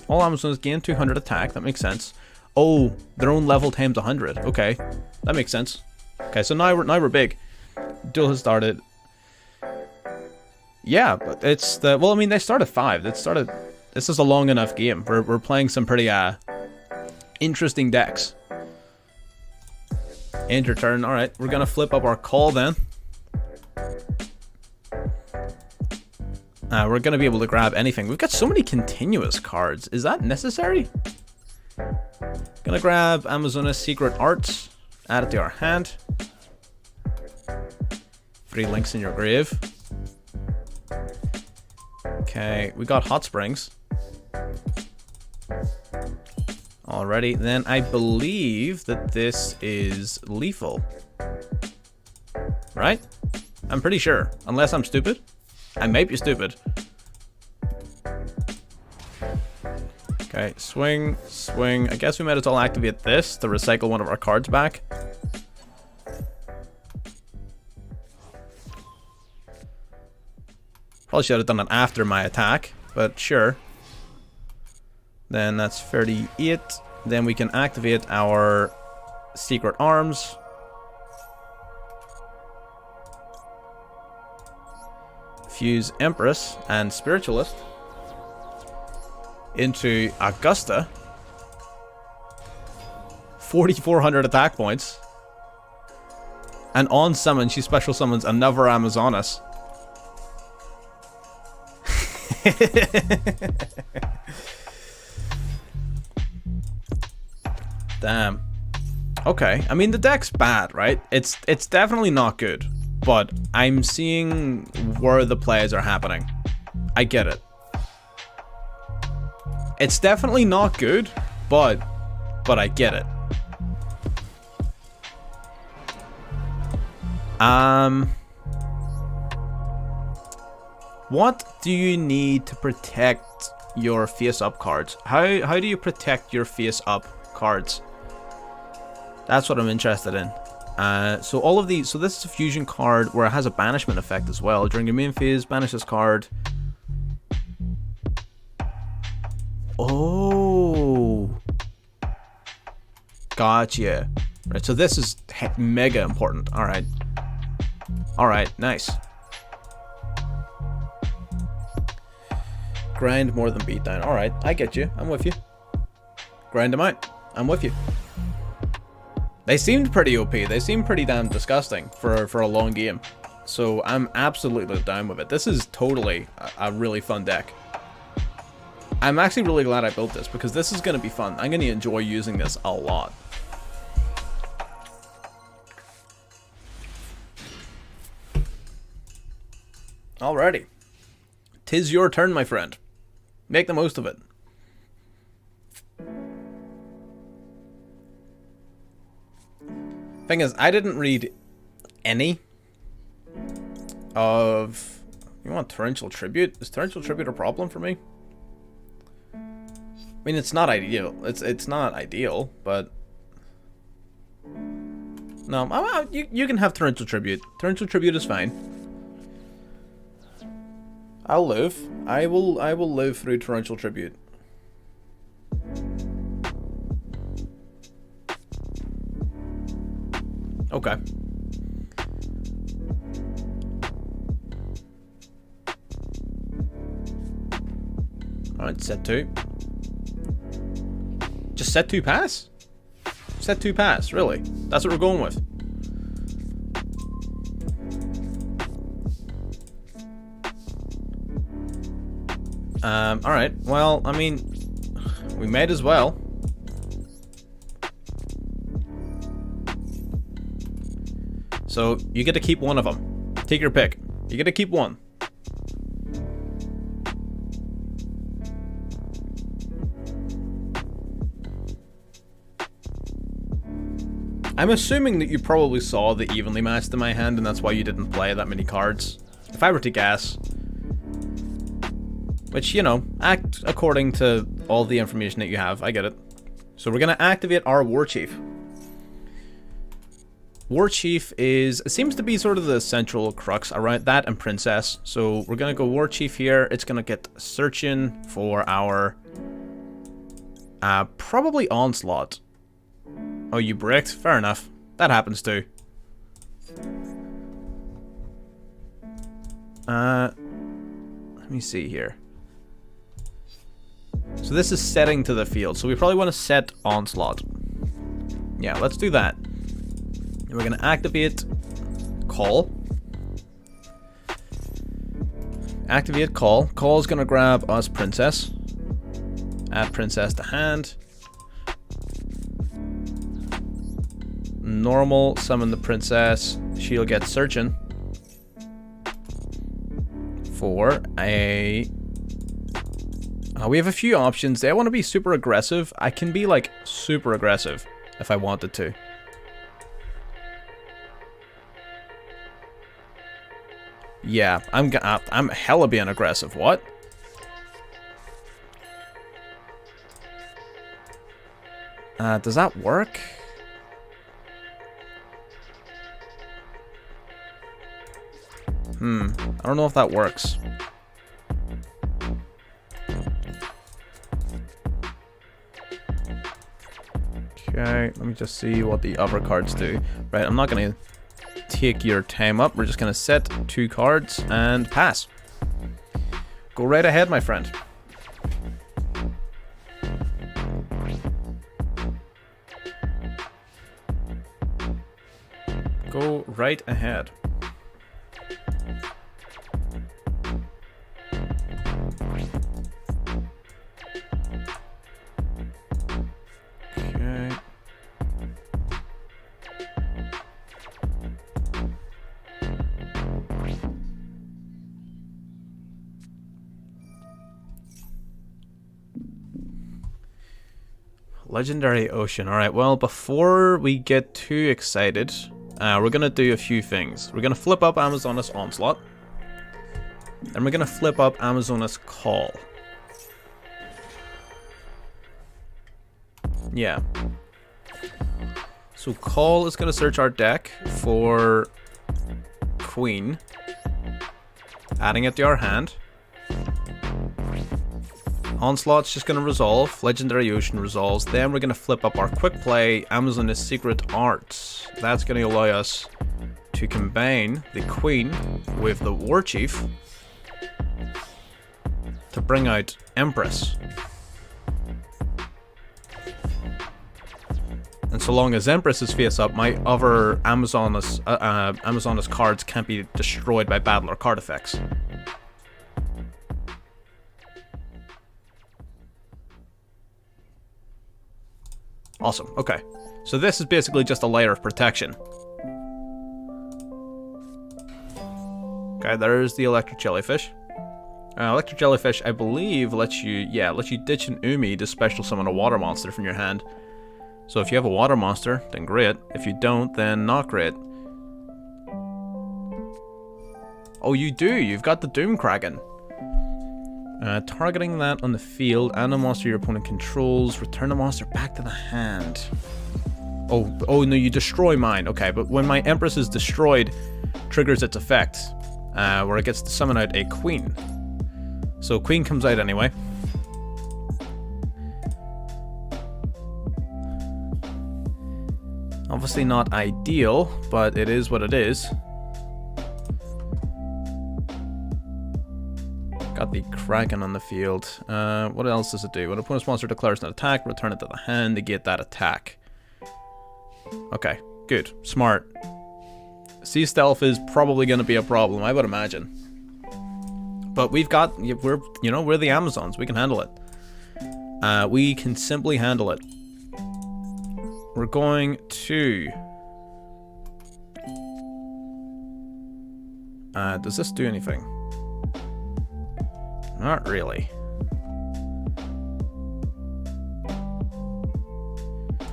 all Amazons gain 200 attack. That makes sense. Oh, their own level times 100. Okay, that makes sense. Okay, so now we're big. Duel has started. Yeah, but it's the well. I mean, they started 5. This is a long enough game. We're playing some pretty interesting decks. End your turn. All right, we're gonna flip up our call then. We're going to be able to grab anything. We've got so many continuous cards. Is that necessary? Gonna grab Amazonas Secret Arts. Add it to our hand. 3 links in your grave. Okay, we got Hot Springs. Alrighty, then I believe that this is lethal. Right? I'm pretty sure. Unless I'm stupid. I might be stupid. Okay, swing, swing. I guess we might as well activate this to recycle one of our cards back. Probably should have done it after my attack, but sure. Then that's 38. Then we can activate our Secret Arms. Fuse Empress and Spiritualist into Augusta. 4,400 attack points. And on summon, she special summons another Amazonas. Damn. Okay, I mean the deck's bad, right? It's definitely not good. But I'm seeing where the plays are happening. I get it. It's definitely not good, but I get it. What do you need to protect your face-up cards? How do you protect your face-up cards? That's what I'm interested in. So all of these, so this is a fusion card where it has a banishment effect as well. During your main phase, banish this card. Oh, gotcha. Right, so this is mega important. All right, nice. Grind more than beatdown. All right, I get you. I'm with you. Grind them out. I'm with you. They seemed pretty OP. They seemed pretty damn disgusting for a long game. So I'm absolutely down with it. This is totally a really fun deck. I'm actually really glad I built this because this is going to be fun. I'm going to enjoy using this a lot. Alrighty. 'Tis your turn, my friend. Make the most of it. Thing is, I didn't read any of, You want Torrential Tribute? Is Torrential Tribute a problem for me? I mean, it's not ideal. It's not ideal, but no, you can have Torrential Tribute. Torrential Tribute is fine. I'll live. I will live through Torrential Tribute. Okay. Alright, set 2. Just set 2 pass? Set 2 pass, really? That's what we're going with. Alright, well, I mean, we might as well. So, you get to keep one of them. Take your pick. You get to keep one. I'm assuming that you probably saw the evenly matched in my hand, and that's why you didn't play that many cards. If I were to guess. Which, you know, act according to all the information that you have. I get it. So we're going to activate our War Chief. War Chief seems to be sort of the central crux around that and Princess. So we're going to go War Chief here. It's going to get searching for our probably Onslaught. Oh, you bricked? Fair enough. That happens too. Let me see here. So this is setting to the field. So we probably want to set Onslaught. Yeah, let's do that. And we're going to activate Call. Activate Call. Call is going to grab us Princess. Add Princess to hand. Normal, summon the Princess. She'll get searching for a... we have a few options. Do I want to be super aggressive? I can be like super aggressive if I wanted to. Yeah, I'm hella being aggressive. What? Does that work? I don't know if that works. Okay, let me just see what the other cards do. Right, I'm not going to take your time up. We're just going to set 2 cards and pass. Go right ahead, my friend. Go right ahead. Okay. Legendary Ocean. Alright, well, before we get too excited, we're going to do a few things. We're going to flip up Amazoness Onslaught. And we're going to flip up Amazoness Call. Yeah. So Call is going to search our deck for Queen. Adding it to our hand. Onslaught's just going to resolve. Legendary Ocean resolves. Then we're going to flip up our quick play Amazoness Secret Arts. That's going to allow us to combine the Queen with the War Chief to bring out Empress. And so long as Empress is face up, my other Amazoness cards can't be destroyed by battle or card effects. Awesome, okay. So this is basically just a layer of protection. Okay, there's the Electric Jellyfish. Electric Jellyfish, I believe, lets you ditch an Umi to special summon a water monster from your hand. So if you have a water monster, then great. If you don't, then not great. Oh, you do. You've got the Doom Kraken. Targeting that on the field and a monster your opponent controls. Return the monster back to the hand. Oh no, you destroy mine. Okay, but when my Empress is destroyed, triggers its effect, where it gets to summon out a Queen. So Queen comes out anyway. Obviously not ideal, but it is what it is. Got the Kraken on the field. What else does it do? When an opponent's monster declares an attack, return it to the hand, negate that attack. Okay, good. Smart. Sea Stealth is probably going to be a problem, I would imagine. But we're the Amazons. We can handle it. We can simply handle it. We're going to... does this do anything? Not really.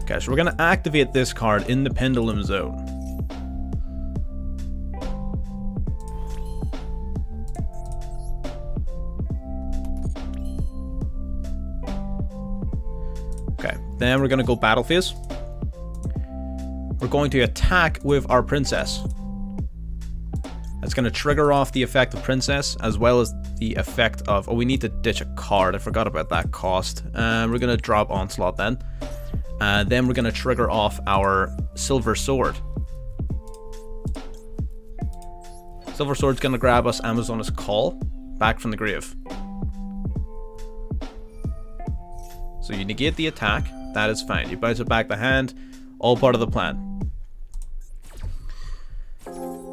Okay, so we're going to activate this card in the Pendulum Zone. Okay, then we're going to go Battle Phase. We're going to attack with our Princess. That's going to trigger off the effect of Princess, as well as the effect of... Oh, we need to ditch a card. I forgot about that cost. We're going to drop Onslaught then. Then we're going to trigger off our Silver Sword. Silver Sword's going to grab us Amazoness Call back from the grave. So you negate the attack. That is fine. You bounce it back to hand. All part of the plan.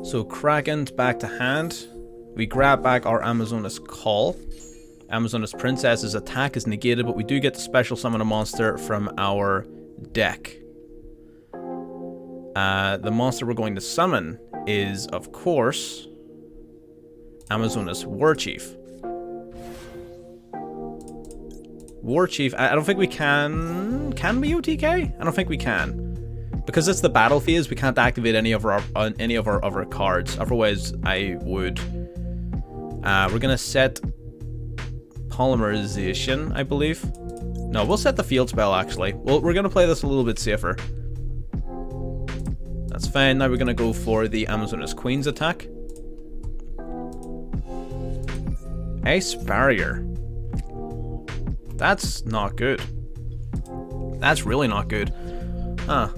So Kraken's back to hand. We grab back our Amazoness Call. Amazoness Princess's attack is negated, but we do get to special summon a monster from our deck. The monster we're going to summon is, of course, Amazoness Warchief. Warchief, I don't think we can we OTK? I don't think we can. Because it's the battle phase, we can't activate any of our other cards. Otherwise, I would. We're gonna set Polymerization, I believe. No, we'll set the field spell actually. Well, we're gonna play this a little bit safer. That's fine. Now we're gonna go for the Amazoness Queen's attack. Ace Barrier. That's not good. That's really not good. Huh.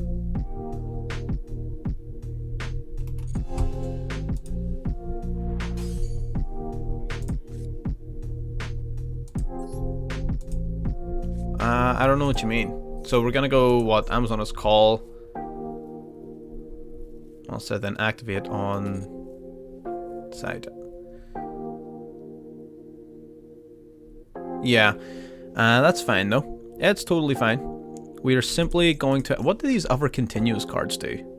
I don't know what you mean. So we're gonna go, what, Amazoness Call. Also then activate on side. Yeah, that's fine though. It's totally fine. We are simply going to... What do these other continuous cards do?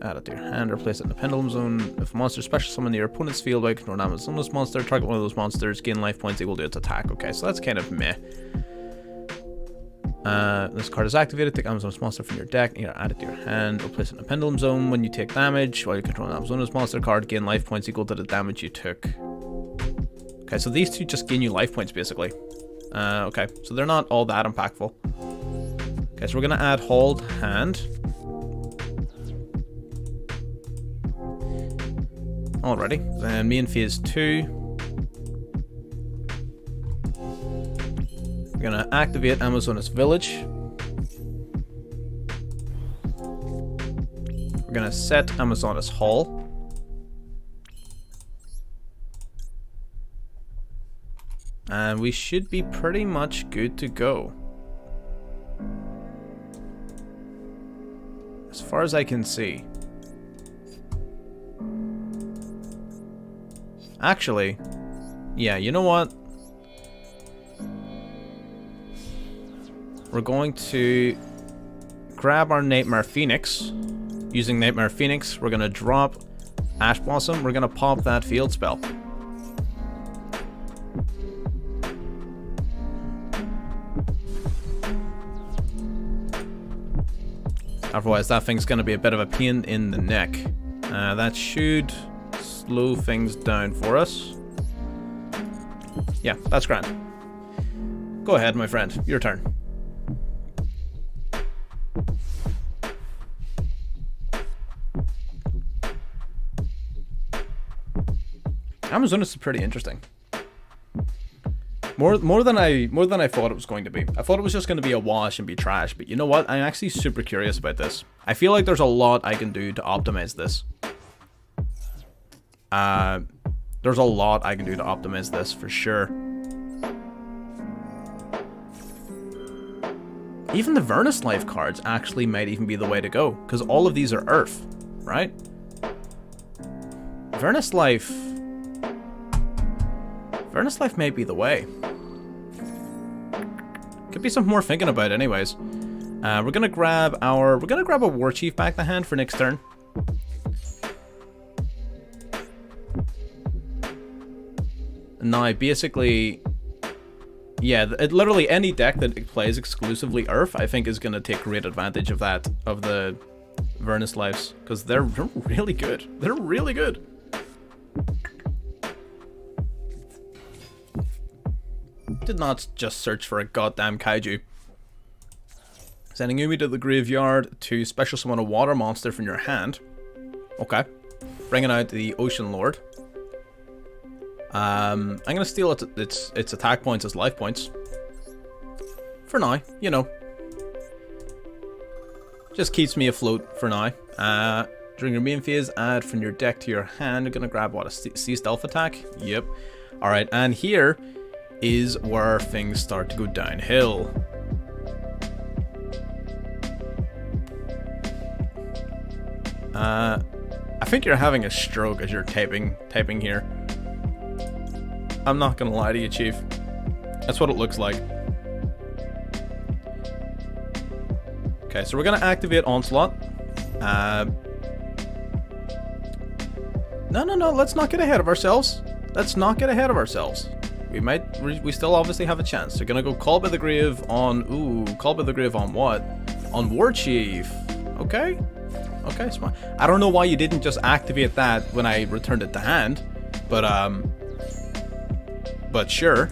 Add it to your hand or place it in the Pendulum Zone. If a monster special summon your opponent's field by control an Amazoness monster, target one of those monsters, gain life points equal to its attack. Okay, so that's kind of meh. This card is activated. Take Amazoness monster from your deck, either add it to your hand or place it in the Pendulum Zone. When you take damage while you control an Amazoness monster card, gain life points equal to the damage you took. Okay, so these two just gain you life points basically. Okay, so they're not all that impactful. Okay, so we're gonna add Hold Hand. Alrighty, then me in phase 2. We're gonna activate Amazoness Village. We're gonna set Amazoness Hall. And we should be pretty much good to go. As far as I can see. Actually, yeah, you know what? We're going to grab our Nightmare Phoenix. Using Nightmare Phoenix, we're going to drop Ash Blossom. We're going to pop that field spell. Otherwise, that thing's going to be a bit of a pain in the neck. That should slow things down for us. Yeah, that's grand. Go ahead, my friend. Your turn. Amazonas is pretty interesting. More than I thought it was going to be. I thought it was just going to be a wash and be trash, but you know what? I'm actually super curious about this. I feel like there's a lot I can do to optimize this. There's a lot I can do to optimize this for sure. Even the Vernus Life cards actually might even be the way to go, because all of these are Earth, right? Vernus Life may be the way. Could be something more thinking about anyways. We're gonna grab a War Chief back to hand for next turn. Now basically, yeah, literally any deck that plays exclusively Earth, I think is gonna take great advantage of that, of the Vernus Lives, because they're really good. They're really good. Did not just search for a goddamn kaiju. Sending Umi to the graveyard to special summon a water monster from your hand. Okay. Bringing out the Ocean Lord. I'm gonna steal its attack points as life points. For now, you know. Just keeps me afloat for now. During your main phase, add from your deck to your hand. You're gonna grab what, a sea stealth attack? Yep. Alright, and here is where things start to go downhill. I think you're having a stroke as you're typing here. I'm not gonna lie to you, Chief. That's what it looks like. Okay, so we're gonna activate Onslaught. No, let's not get ahead of ourselves. Let's not get ahead of ourselves. We still obviously have a chance. They're gonna go Call by the Grave on, Call by the Grave on what? On War Chief. Okay. Okay, smart. I don't know why you didn't just activate that when I returned it to hand, but sure.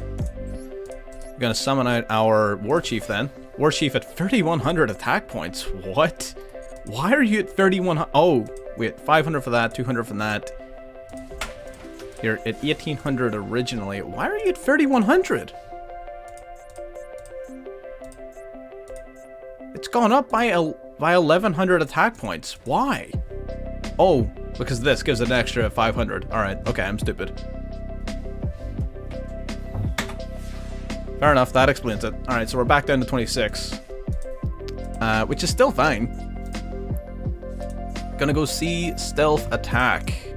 We're gonna summon out our War Chief then. War Chief at 3,100 attack points. What? Why are you at 3,100? Oh, wait, 500 for that, 200 from that. You're at 1,800 originally. Why are you at 3,100? It's gone up by 1,100 attack points. Why? Oh, because this gives an extra 500. All right. Okay, I'm stupid. Fair enough. That explains it. All right, so we're back down to 26, which is still fine. Gonna go see Stealth Attack.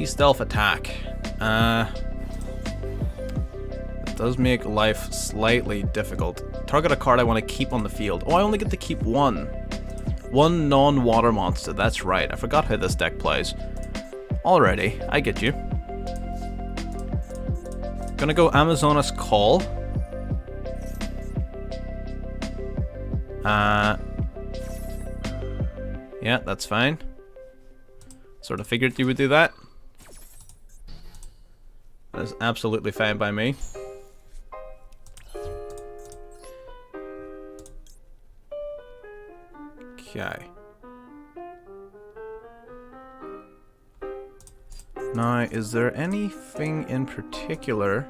Stealth Attack. It does make life slightly difficult. Target a card I want to keep on the field. Oh, I only get to keep one. One non-water monster. That's right. I forgot how this deck plays. Alrighty, I get you. Gonna go Amazonas Call. Yeah, that's fine. Sort of figured you would do that. That is absolutely fine by me. Okay. Now, is there anything in particular?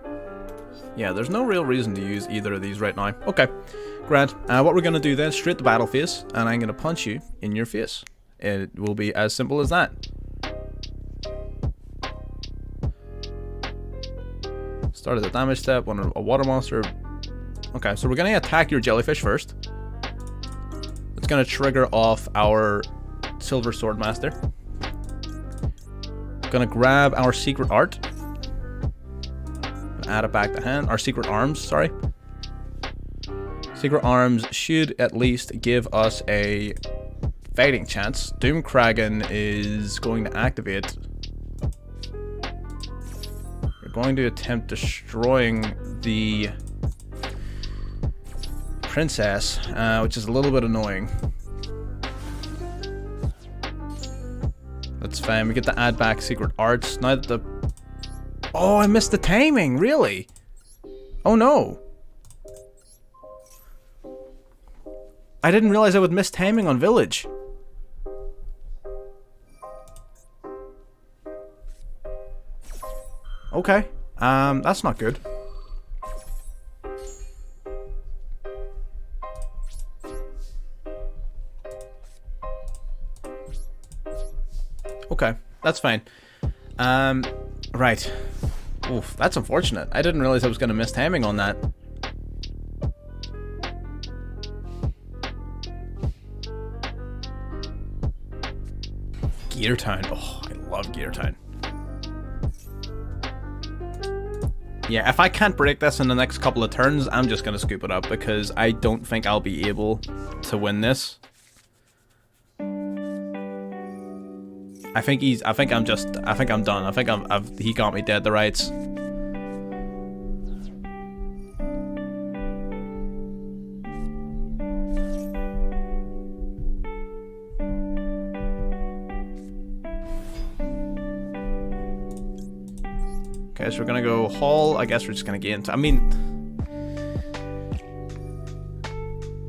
Yeah, there's no real reason to use either of these right now. Okay, grand. What we're going to do then, straight to battle phase, and I'm going to punch you in your face. It will be as simple as that. Start at the damage step, a water monster. Okay, so we're going to attack your jellyfish first. It's going to trigger off our Silver Swordmaster. Going to grab our Secret Art. Add it back to hand. Our Secret Arms, sorry. Secret Arms should at least give us a fighting chance. Doom Kraken is going to activate. We're going to attempt destroying the princess, which is a little bit annoying. That's fine. We get to add back secret arts. Now that the... Oh, I missed the timing. Really? Oh, no. I didn't realize I would miss timing on village. Okay. That's not good. Okay, that's fine. Right. Oof, that's unfortunate. I didn't realize I was going to miss timing on that. Gear Town. Oh, I love Gear Town. Yeah, if I can't break this in the next couple of turns, I'm just going to scoop it up because I don't think I'll be able to win this. I think I'm done. He got me dead to rights. Okay, so we're gonna go Hall. I guess we're just gonna gain. I mean,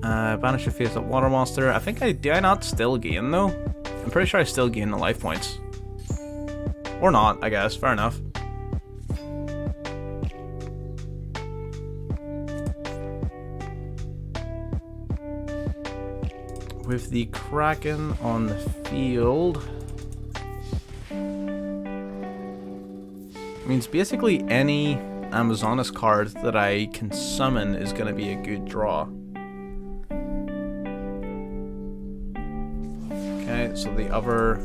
banish your face at water monster. I think do I not still gain though? I'm pretty sure I still gain the life points. Or not, I guess. Fair enough. With the Kraken on the field, means basically any Amazonas card that I can summon is going to be a good draw. Okay, so the other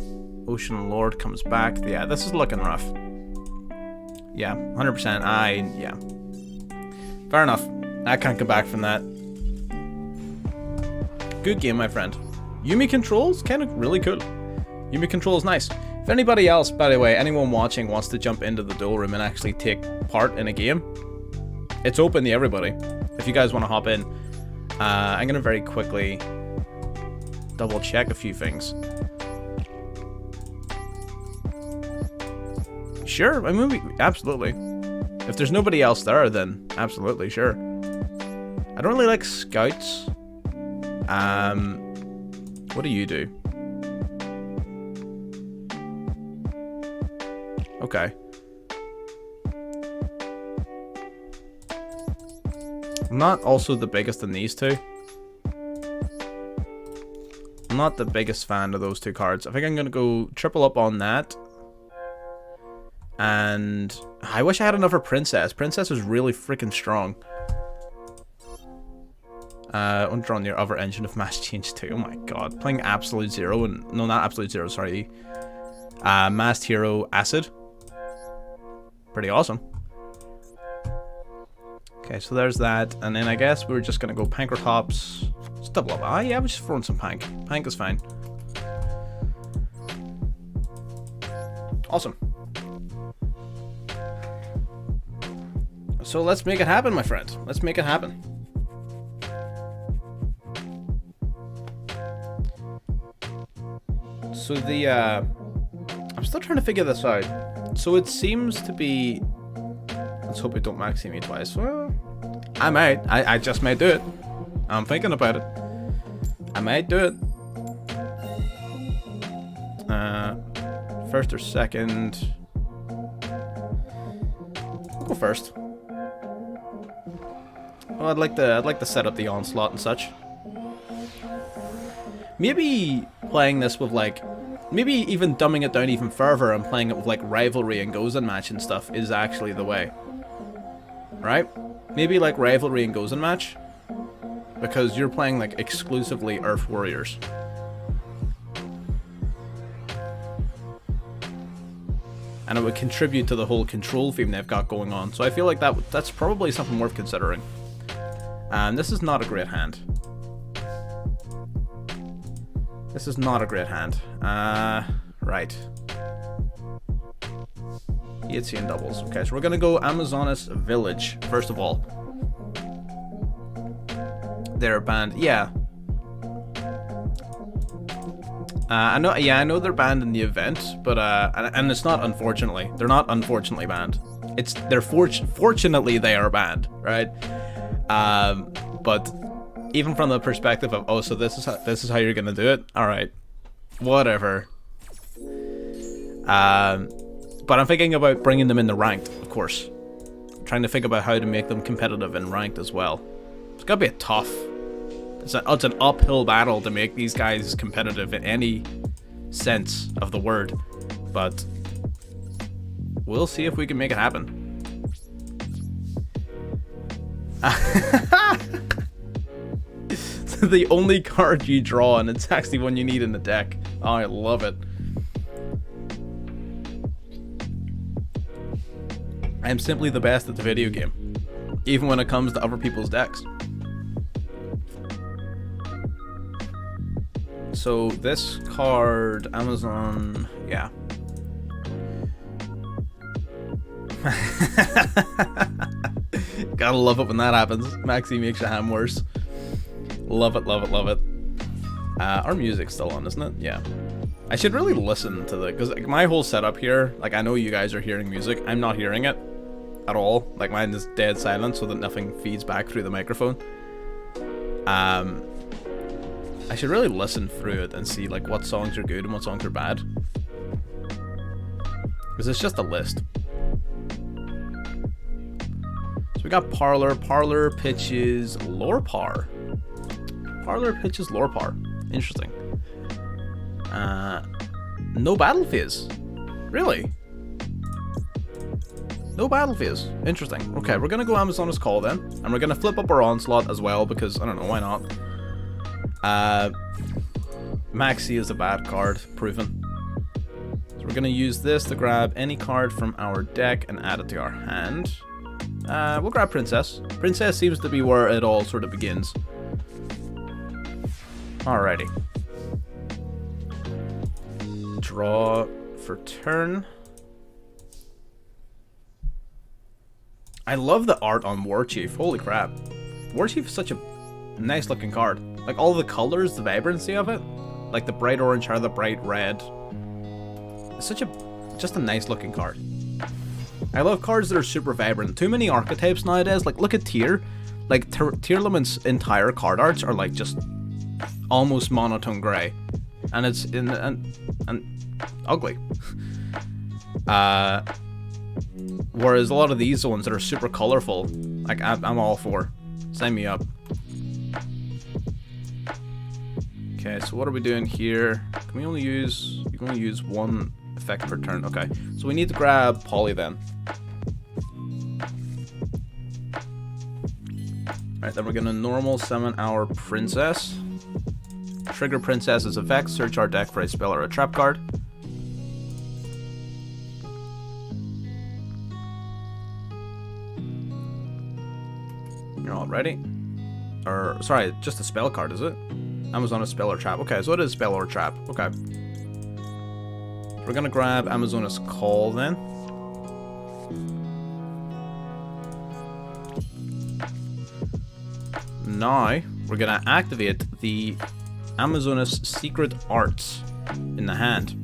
Ocean Lord comes back. Yeah, this is looking rough. Yeah, 100%. Yeah. Fair enough. I can't come back from that. Good game, my friend. Yumi controls, kind of really cool. Yumi control is nice. If anybody else, by the way, anyone watching wants to jump into the duel room and actually take part in a game, it's open to everybody. If you guys want to hop in, I'm going to very quickly double check a few things. Sure, I mean, absolutely. If there's nobody else there, then absolutely, sure. I don't really like scouts. What do you do? Okay. I'm not also the biggest in these two. I'm not the biggest fan of those two cards. I think I'm going to go triple up on that. And I wish I had another princess. Princess is really freaking strong. Undrawn your other engine of mass change too. Oh my god. Playing Absolute Zero and... No, not Absolute Zero, sorry. Masked Hero Acid. Pretty awesome. Okay, so there's that. And then I guess we're just going to go Pankratops. Let's double up. Ah, yeah, we're just throwing some Pank. Pank is fine. Awesome. So let's make it happen, my friend. Let's make it happen. So the, I'm still trying to figure this out. So it seems to be... Let's hope it don't max me twice. Well, I might. I just might do it. I'm thinking about it. I might do it. First or second? I'll go first. Well, I'd like to set up the onslaught and such. Maybe playing this with like, maybe even dumbing it down even further and playing it with like rivalry and goes and match and stuff is actually the way. Right? Maybe like rivalry and goes and match, because you're playing like exclusively Earth Warriors. And it would contribute to the whole control theme they've got going on. So I feel like that's probably something worth considering. And this is not a great hand. This is not a great hand. Right. EHC and doubles. Okay, so we're gonna go Amazonas Village, first of all. they're banned. Yeah. I know. Yeah, I know they're banned in the event, but and it's not unfortunately. They're not unfortunately banned. Fortunately they are banned, right? But even from the perspective of, oh, so this is how you're gonna do it. All right, whatever. But I'm thinking about bringing them in the ranked, of course. I'm trying to think about how to make them competitive in ranked as well. It's gotta be tough. It's an uphill battle to make these guys competitive in any sense of the word, but we'll see if we can make it happen. The only card you draw, and it's actually one you need in the deck. Oh, I love it. I am simply the best at the video game, even when it comes to other people's decks. So this card, Amazon, yeah. Gotta love it when that happens. Maxi makes your hand worse. Love it, love it, love it. Our music's still on, isn't it? Yeah. I should really listen to the, because like, my whole setup here, like I know you guys are hearing music. I'm not hearing it at all. Like mine is dead silent so that nothing feeds back through the microphone. I should really listen through it and see like what songs are good and what songs are bad. Because it's just a list. So we got Parlor. Parlor pitches Lorpar. Parlor pitches Lorpar. Interesting. No battle phase. Really? No battle phase. Interesting. Okay, we're gonna go Amazon's Call then. And we're gonna flip up our Onslaught as well because, I don't know, why not? Maxi is a bad card, proven. So we're gonna use this to grab any card from our deck and add it to our hand. We'll grab Princess. Princess seems to be where it all sort of begins. Alrighty. Draw for turn. I love the art on War Chief. Holy crap. War Chief is such a nice looking card. Like all the colors, the vibrancy of it. Like the bright orange or the bright red. It's such just a nice looking card. I love cards that are super vibrant. Too many archetypes nowadays. Like look at Tyr. Like Tyrlament's entire card arts are like just almost monotone gray. And it's and ugly. Whereas a lot of these ones that are super colorful, like I'm all for. Sign me up. Okay, so what are we doing here? Can we only use? You can only use one effect per turn. Okay, so we need to grab Polly then. Alright, then we're gonna normal summon our Princess. Trigger Princess's effect. Search our deck for a spell or a trap card. You're all ready? Or sorry, just a spell card, is it? Amazon a spell or trap. Okay, so it is spell or trap. Okay. We're gonna grab Amazon's Call then. Now we're gonna activate the Amazon's Secret Arts in the hand.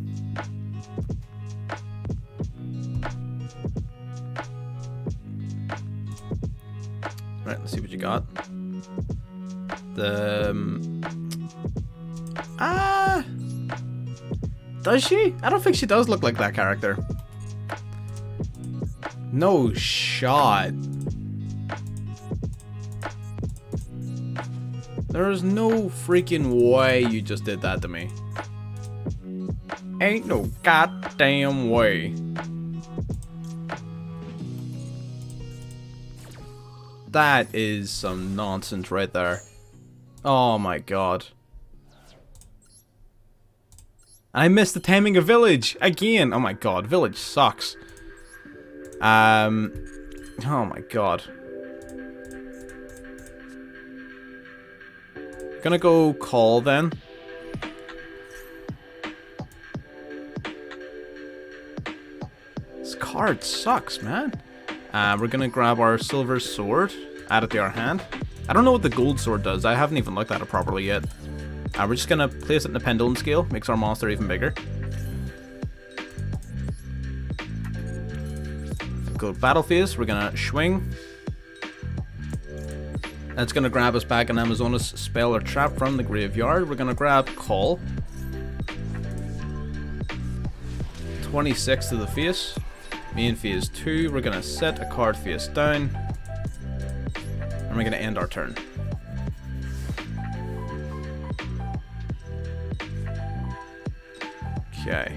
Right, let's see what you got. Does she? I don't think she does look like that character. No shot. There's no freaking way you just did that to me. Ain't no goddamn way. That is some nonsense right there. Oh my god. I missed the taming of Village again. Oh my god, Village sucks. Oh my god. Gonna go Call then. This card sucks, man. We're gonna grab our Silver Sword, add it to our hand. I don't know what the gold sword does. I haven't even looked at it properly yet. We're just gonna place it in the pendulum scale. Makes our monster even bigger. Go battle phase. We're gonna swing. That's gonna grab us back an Amazonas spell or trap from the graveyard. We're gonna grab Call. 26 to the face. Main phase 2. We're gonna set a card face down. And we're gonna end our turn. Okay.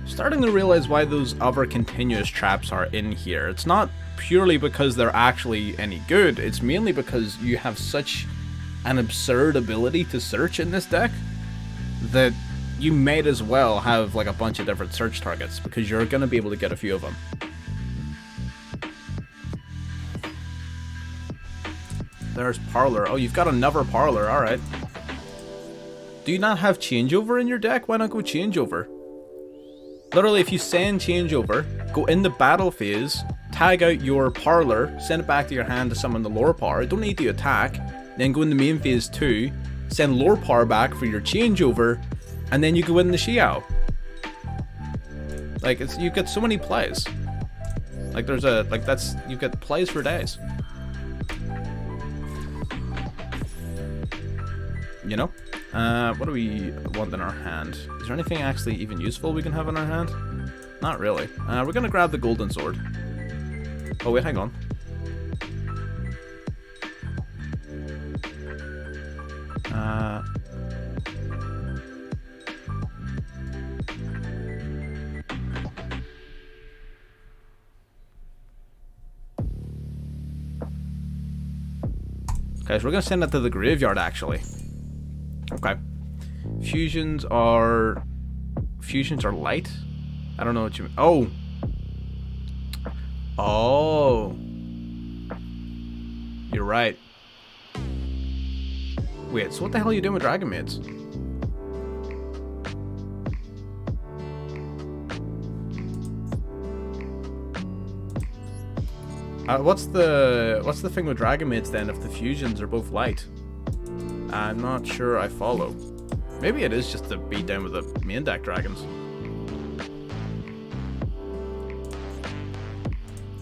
Starting to realize why those other continuous traps are in here. It's not purely because they're actually any good, it's mainly because you have such an absurd ability to search in this deck that you might as well have like a bunch of different search targets, because you're going to be able to get a few of them. There's Parlor. Oh, you've got another Parlor, alright. Do you not have Changeover in your deck? Why not go Changeover? Literally, if you send Changeover, go in the battle phase, tag out your Parlor, send it back to your hand to summon the Lore Power, don't need to attack, then go in the main phase 2, send Lore Power back for your Changeover, and then you go in the Xiao. Like, you get so many plays. Like, you get plays for days. You know? What do we want in our hand? Is there anything actually even useful we can have in our hand? Not really. We're gonna grab the golden sword. Oh wait, hang on. Okay, so we're gonna send that to the graveyard actually. Okay. Fusions are light? I don't know what you mean. Oh! Oh! You're right. Wait, so what the hell are you doing with Dragon Maids? What's the thing with Dragon Maids then if the fusions are both light? I'm not sure I follow. Maybe it is just to beat down with the main deck dragons.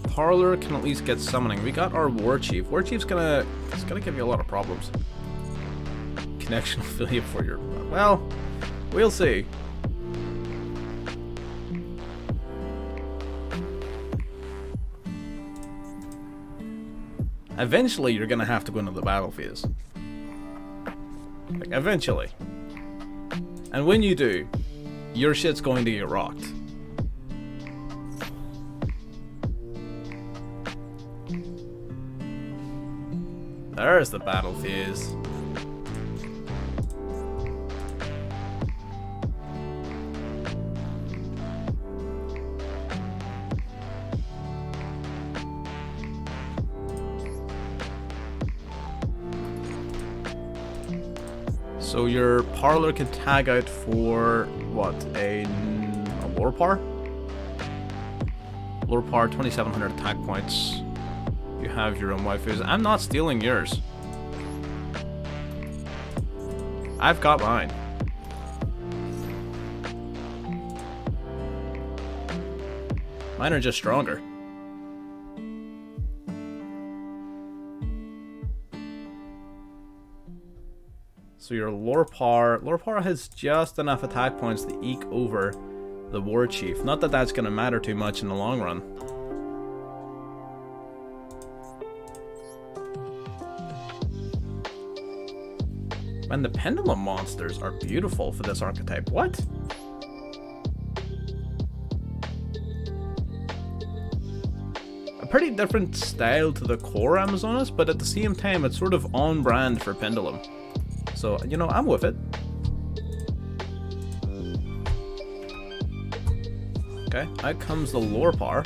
Parlor can at least get summoning. We got our War Chief. War Chief's gonna give you a lot of problems. Connection affiliate for your... Well, we'll see. Eventually, you're gonna have to go into the battle phase. Like, eventually. And when you do, your shit's going to get rocked. There's the battle phase. So your Parlor can tag out for, what, a Lore Power? Lore Power, 2,700 attack points. You have your own waifus. I'm not stealing yours. I've got mine. Mine are just stronger. So your Lore Power has just enough attack points to eke over the War Chief. Not that that's going to matter too much in the long run. And the Pendulum monsters are beautiful for this archetype. What? A pretty different style to the core Amazonas, but at the same time it's sort of on brand for Pendulum. So, you know, I'm with it. Okay, out comes the Lore Power.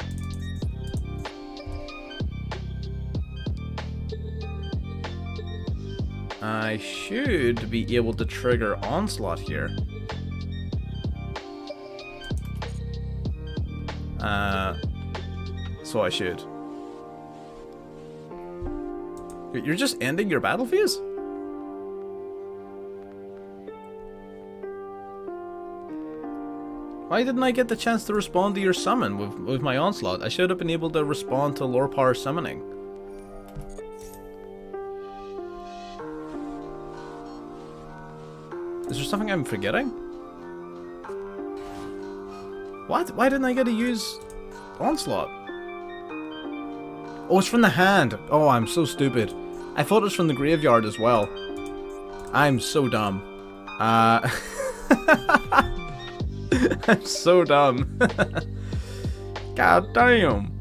I should be able to trigger Onslaught here. so I should. You're just ending your battle phase? Why didn't I get the chance to respond to your summon with my onslaught? I should have been able to respond to lore power summoning. Is there something I'm forgetting? What? Why didn't I get to use onslaught? Oh, it's from the hand. Oh, I'm so stupid. I thought it was from the graveyard as well. I'm so dumb. I'm so dumb. God damn.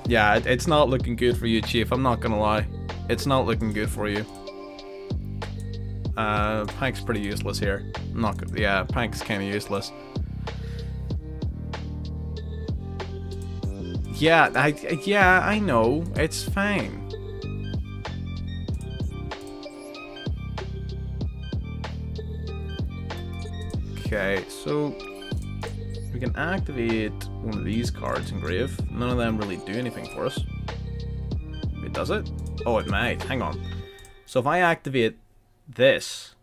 Yeah, it's not looking good for you, Chief. I'm not gonna lie. It's not looking good for you. Pank's pretty useless here. I'm not good. Yeah, Pank's kind of useless. Yeah, I know. It's fine. Okay, so we can activate one of these cards in Grave. None of them really do anything for us. Wait, does it? Oh, it might. Hang on. So if I activate this,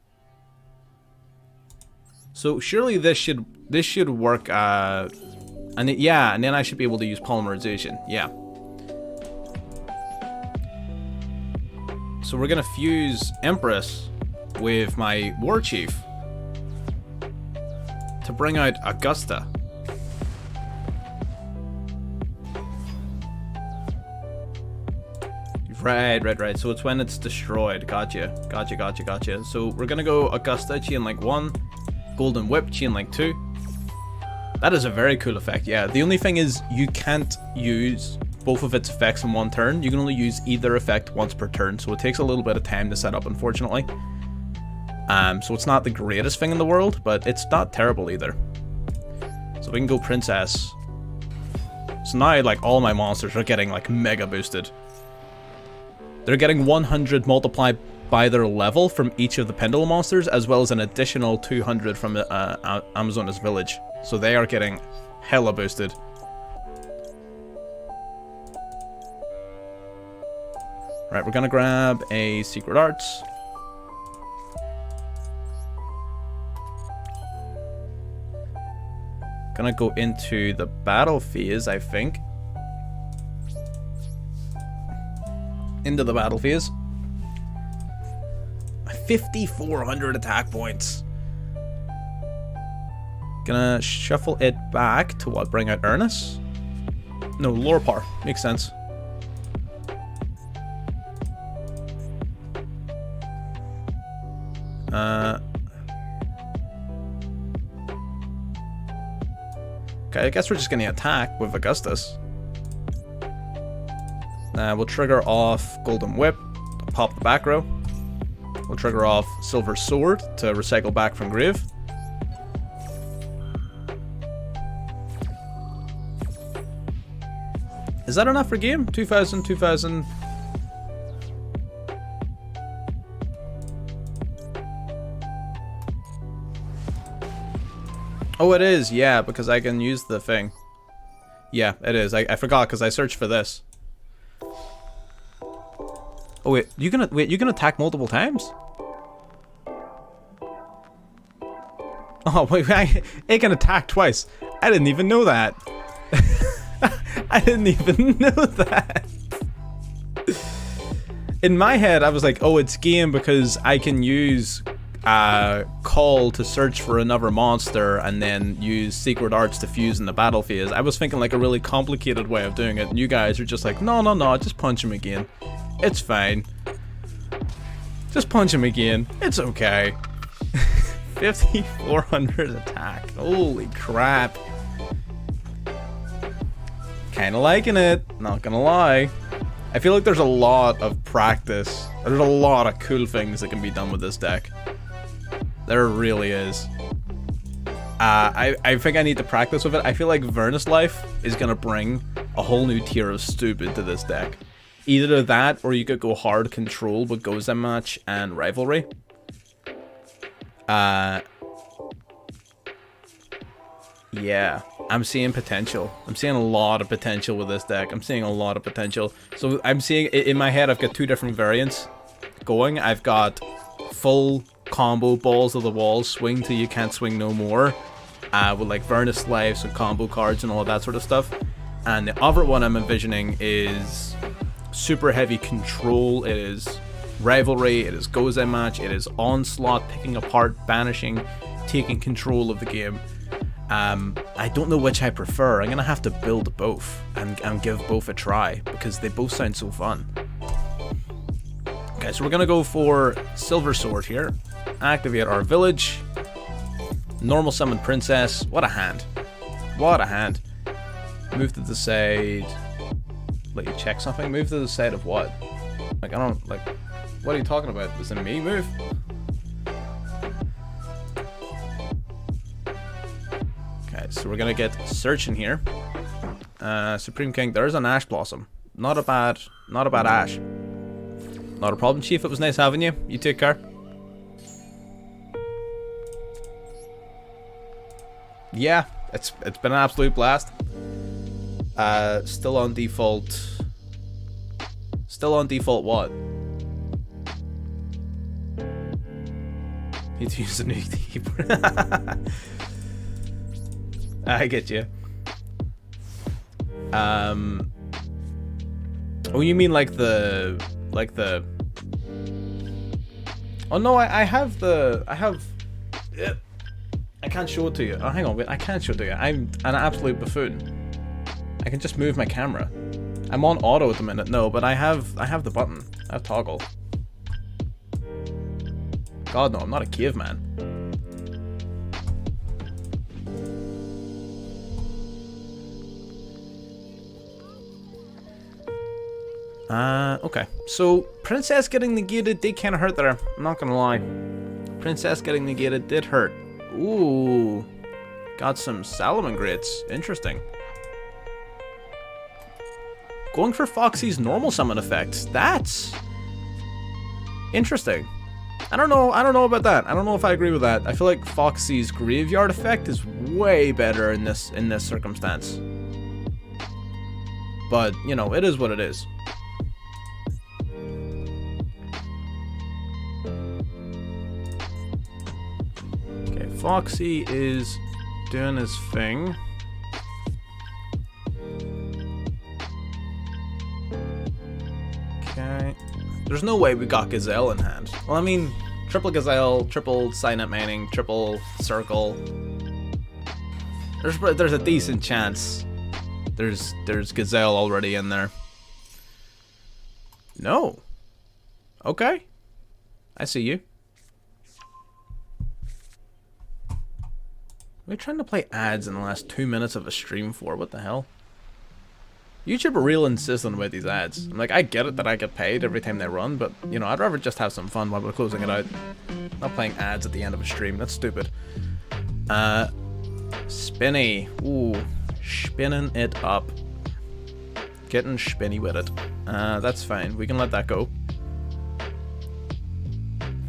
so surely this should work. And then I should be able to use polymerization. Yeah. So we're gonna fuse Empress with my War Chief to bring out Augusta. Right. So it's when it's destroyed. Gotcha. So we're gonna go Augusta, chain link 1, Golden Whip, chain link 2. That is a very cool effect, yeah. The only thing is you can't use both of its effects in one turn. You can only use either effect once per turn, so it takes a little bit of time to set up, unfortunately. So it's not the greatest thing in the world, but it's not terrible either. So we can go Princess. So now, like, all my monsters are getting, like, mega boosted. They're getting 100 multiplied by their level from each of the Pendulum monsters, as well as an additional 200 from Amazona's Village. So they are getting hella boosted. Right, we're gonna grab a Secret Arts. Gonna go into the battle phase, I think. Into the battle phase. 5,400 attack points. Gonna shuffle it back to what? Bring out Ernest? No, Lorpar. Makes sense. Okay, I guess we're just gonna attack with Augustus. We'll trigger off Golden Whip to pop the back row. We'll trigger off Silver Sword to recycle back from Grave. Is that enough for game? 2,000, 2,000. Oh, it is, yeah, because I can use the thing. Yeah, it is. I forgot because I searched for this. Oh wait, you can attack multiple times? Oh wait, it can attack twice. I didn't even know that. I didn't even know that. In my head, I was like, oh, it's game because I can use call to search for another monster and then use Secret Arts to fuse in the battle phase. I was thinking like a really complicated way of doing it, and you guys are just like, no, just punch him again. It's fine. Just punch him again. It's okay. 5,400 attack. Holy crap. Kinda liking it, not gonna lie. I feel like there's a lot of practice. There's a lot of cool things that can be done with this deck. There really is. I think I need to practice with it. I feel like Vernus Life is gonna bring a whole new tier of stupid to this deck. Either that, or you could go hard control with Gozen Match and Rivalry. Yeah. I'm seeing potential. I'm seeing a lot of potential with this deck. I'm seeing a lot of potential. So I'm seeing, in my head, I've got two different variants going. I've got full combo balls of the walls, swing till you can't swing no more, with like Vernus Lives and combo cards and all of that sort of stuff. And the other one I'm envisioning is super heavy control. It is rivalry, it is Gozen match, it is onslaught, picking apart, banishing, taking control of the game. I don't know which I prefer. I'm gonna have to build both and give both a try because they both sound so fun. Okay, so we're gonna go for Silver Sword here. Activate our village. Normal summon Princess. What a hand. What a hand. Move to the side. Let you check something. Move to the side of what? Like, I don't, like, what are you talking about? Is it a me move? Okay, so we're gonna get Search in here. Supreme King, there's an Ash Blossom. Not a bad Ash. Not a problem, Chief. It was nice having you. You take care. Yeah, it's been an absolute blast. Still on default. Still on default what? Need to use a new keyboard. I get you. Oh, you mean like the oh no, I have I can't show it to you. Oh, hang on, wait, I can't show it to you. I'm an absolute buffoon. I can just move my camera. I'm on auto at the minute. No, but I have the button. I have toggle. God no, I'm not a caveman. Okay. So, Princess getting negated did kind of hurt there. I'm not gonna lie. Princess getting negated did hurt. Ooh. Got some Salamangreats. Interesting. Going for Foxy's normal summon effects. That's interesting. I don't know about that. I don't know if I agree with that. I feel like Foxy's graveyard effect is way better in this circumstance. But, you know, it is what it is. Okay, Foxy is doing his thing. Okay. There's no way we got Gazelle in hand. Well, I mean, triple Gazelle, triple Signet Mining, triple Circle. There's a decent chance there's Gazelle already in there. No. Okay. I see you. We're trying to play ads in the last 2 minutes of a stream for. What the hell? YouTube are real insistent about these ads. I'm like, I get it that I get paid every time they run, but, you know, I'd rather just have some fun while we're closing it out. Not playing ads at the end of a stream. That's stupid. Spinny. Ooh. Spinning it up. Getting spinny with it. That's fine. We can let that go.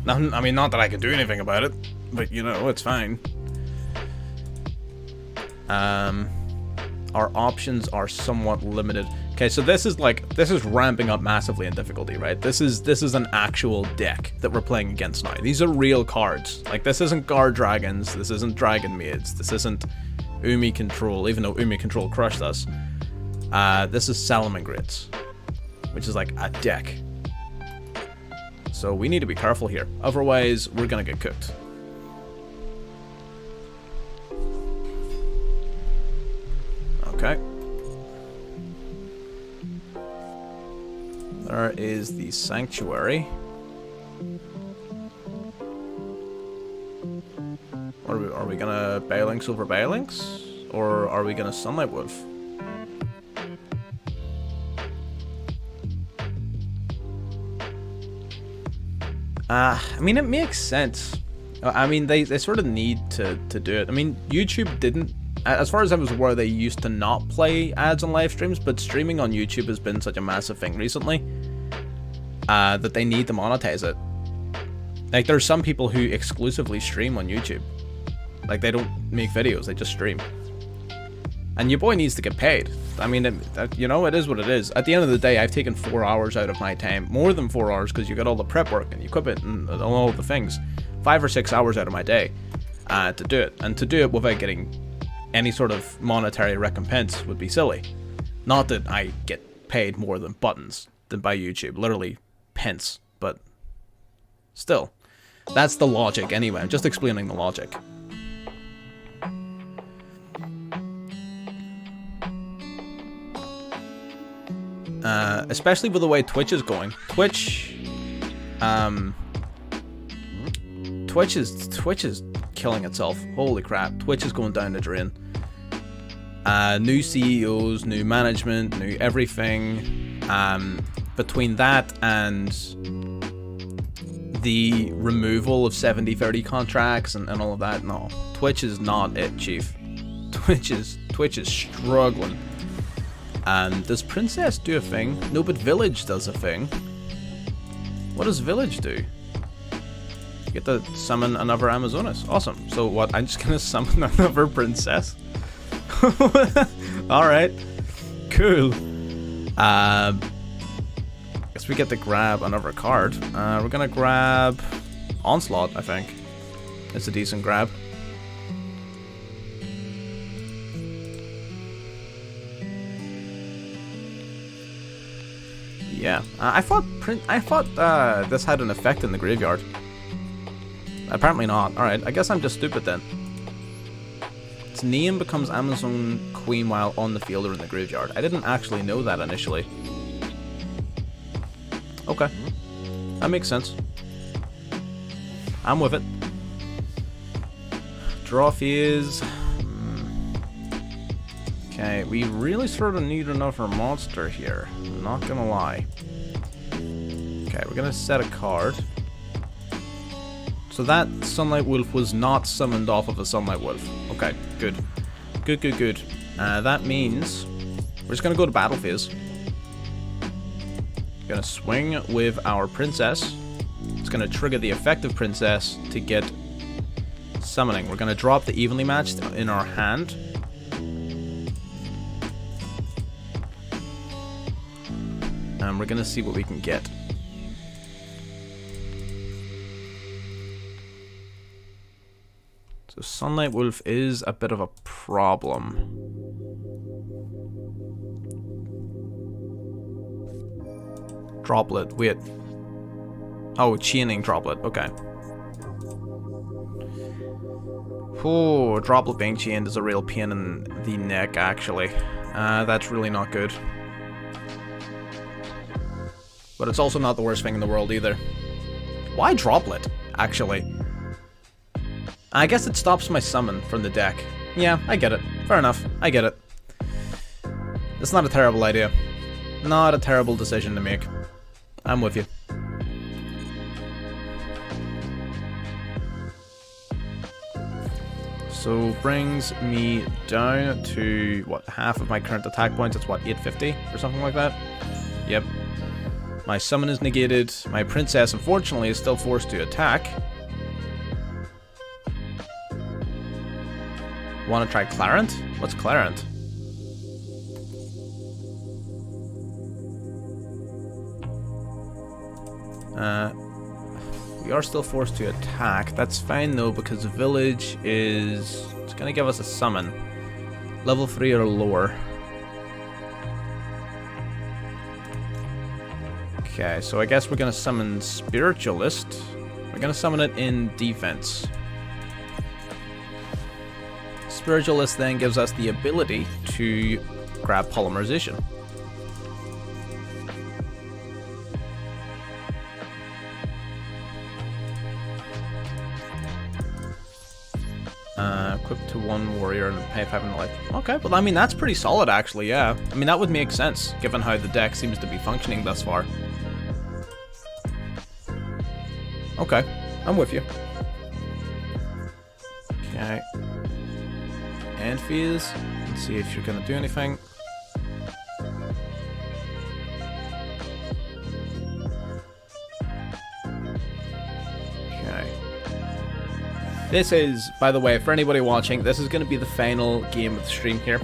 No, I mean, not that I can do anything about it, but, you know, it's fine. Our options are somewhat limited. Okay, so this is ramping up massively in difficulty, right? This is an actual deck that we're playing against now. These are real cards. Like, this isn't Guard Dragons, this isn't Dragon Maids, this isn't Umi Control, even though Umi Control crushed us. This is Salamangreats, which is like a deck. So we need to be careful here. Otherwise, we're gonna get cooked. Okay. There is the Sanctuary. Are we gonna Balinks over Balinks? Or are we gonna Sunlight Wolf? I mean, it makes sense. I mean, they sort of need to do it. I mean, YouTube didn't, as far as I was aware, they used to not play ads on live streams, but streaming on YouTube has been such a massive thing recently that they need to monetize it. Like, there's some people who exclusively stream on YouTube. Like, they don't make videos, they just stream. And your boy needs to get paid. I mean, you know, it is what it is. At the end of the day, I've taken 4 hours out of my time. More than 4 hours, because you got all the prep work and equipment and all the things. 5 or 6 hours out of my day to do it. And to do it without getting any sort of monetary recompense would be silly. Not that I get paid more than buttons than by YouTube. Literally pence. But still. That's the logic anyway. I'm just explaining the logic. Especially with the way Twitch is going. Twitch is killing itself. Holy crap. Twitch is going down the drain. New CEOs, new management, new everything. Between that and the removal of 70-30 contracts and all of that, no. Twitch is not it, chief. Twitch is struggling. Does Princess do a thing? No, but Village does a thing. What does Village do? You get to summon another Amazonas. Awesome. So what, I'm just gonna summon another Princess? Alright. Cool. Guess we get to grab another card. We're gonna grab Onslaught, I think. It's a decent grab. Yeah, I thought this had an effect in the graveyard. Apparently not. Alright, I guess I'm just stupid then. Its name becomes Amazon Queen while on the field or in the graveyard. I didn't actually know that initially. Okay. That makes sense. I'm with it. Draw phase. Okay, we really sort of need another monster here. I'm not gonna lie. Okay, we're gonna set a card. So that Sunlight Wolf was not summoned off of a Sunlight Wolf. Okay, good. Good. That means we're just gonna go to battle phase. Gonna swing with our Princess. It's gonna trigger the effective Princess to get summoning. We're gonna drop the evenly matched in our hand. And we're gonna see what we can get. So Sunlight Wolf is a bit of a problem. Droplet, wait. Oh, chaining droplet, okay. Oh, droplet being chained is a real pain in the neck, actually. That's really not good. But it's also not the worst thing in the world either. Why droplet, actually? I guess it stops my summon from the deck. Yeah, I get it. Fair enough. I get it. It's not a terrible idea. Not a terrible decision to make. I'm with you. So brings me down to, what, half of my current attack points. It's what, 850 or something like that? Yep. My summon is negated. My Princess, unfortunately, is still forced to attack. Want to try Clarent? What's Clarent? We are still forced to attack. That's fine though, because the Village is... It's going to give us a summon. Level 3 or lower. Okay, so I guess we're going to summon Spiritualist. We're going to summon it in defense. Spiritualist then gives us the ability to grab Polymerization. Equip to one warrior and pay 5 in life. Okay, well I mean that's pretty solid actually, yeah. I mean that would make sense, given how the deck seems to be functioning thus far. Okay, I'm with you. Okay. End phase. Let's see if you're gonna do anything. Okay. This is, by the way, for anybody watching, this is going to be the final game of the stream here.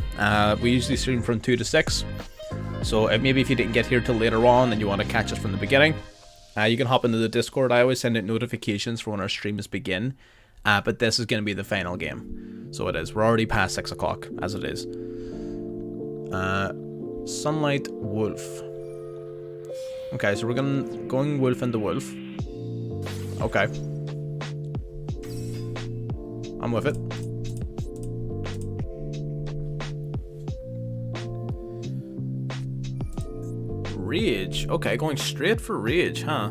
We usually stream from 2 to 6. So maybe if you didn't get here till later on and you want to catch us from the beginning, you can hop into the Discord. I always send out notifications for when our streams begin. But this is going to be the final game. So it is. We're already past 6 o'clock, as it is. Sunlight Wolf. Okay, so we're going Wolf into Wolf. Okay. I'm with it. Rage. Okay, going straight for Rage, huh?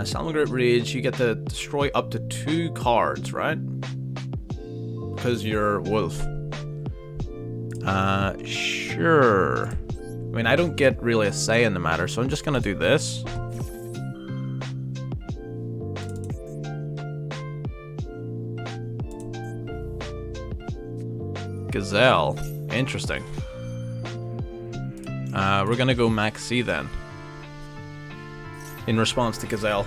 Salamangreat Rage, you get to destroy up to 2 cards, right? Because you're Wolf. Sure. I mean, I don't get really a say in the matter, so I'm just gonna do this. Gazelle. Interesting. We're gonna go Max C then. In response to Gazelle.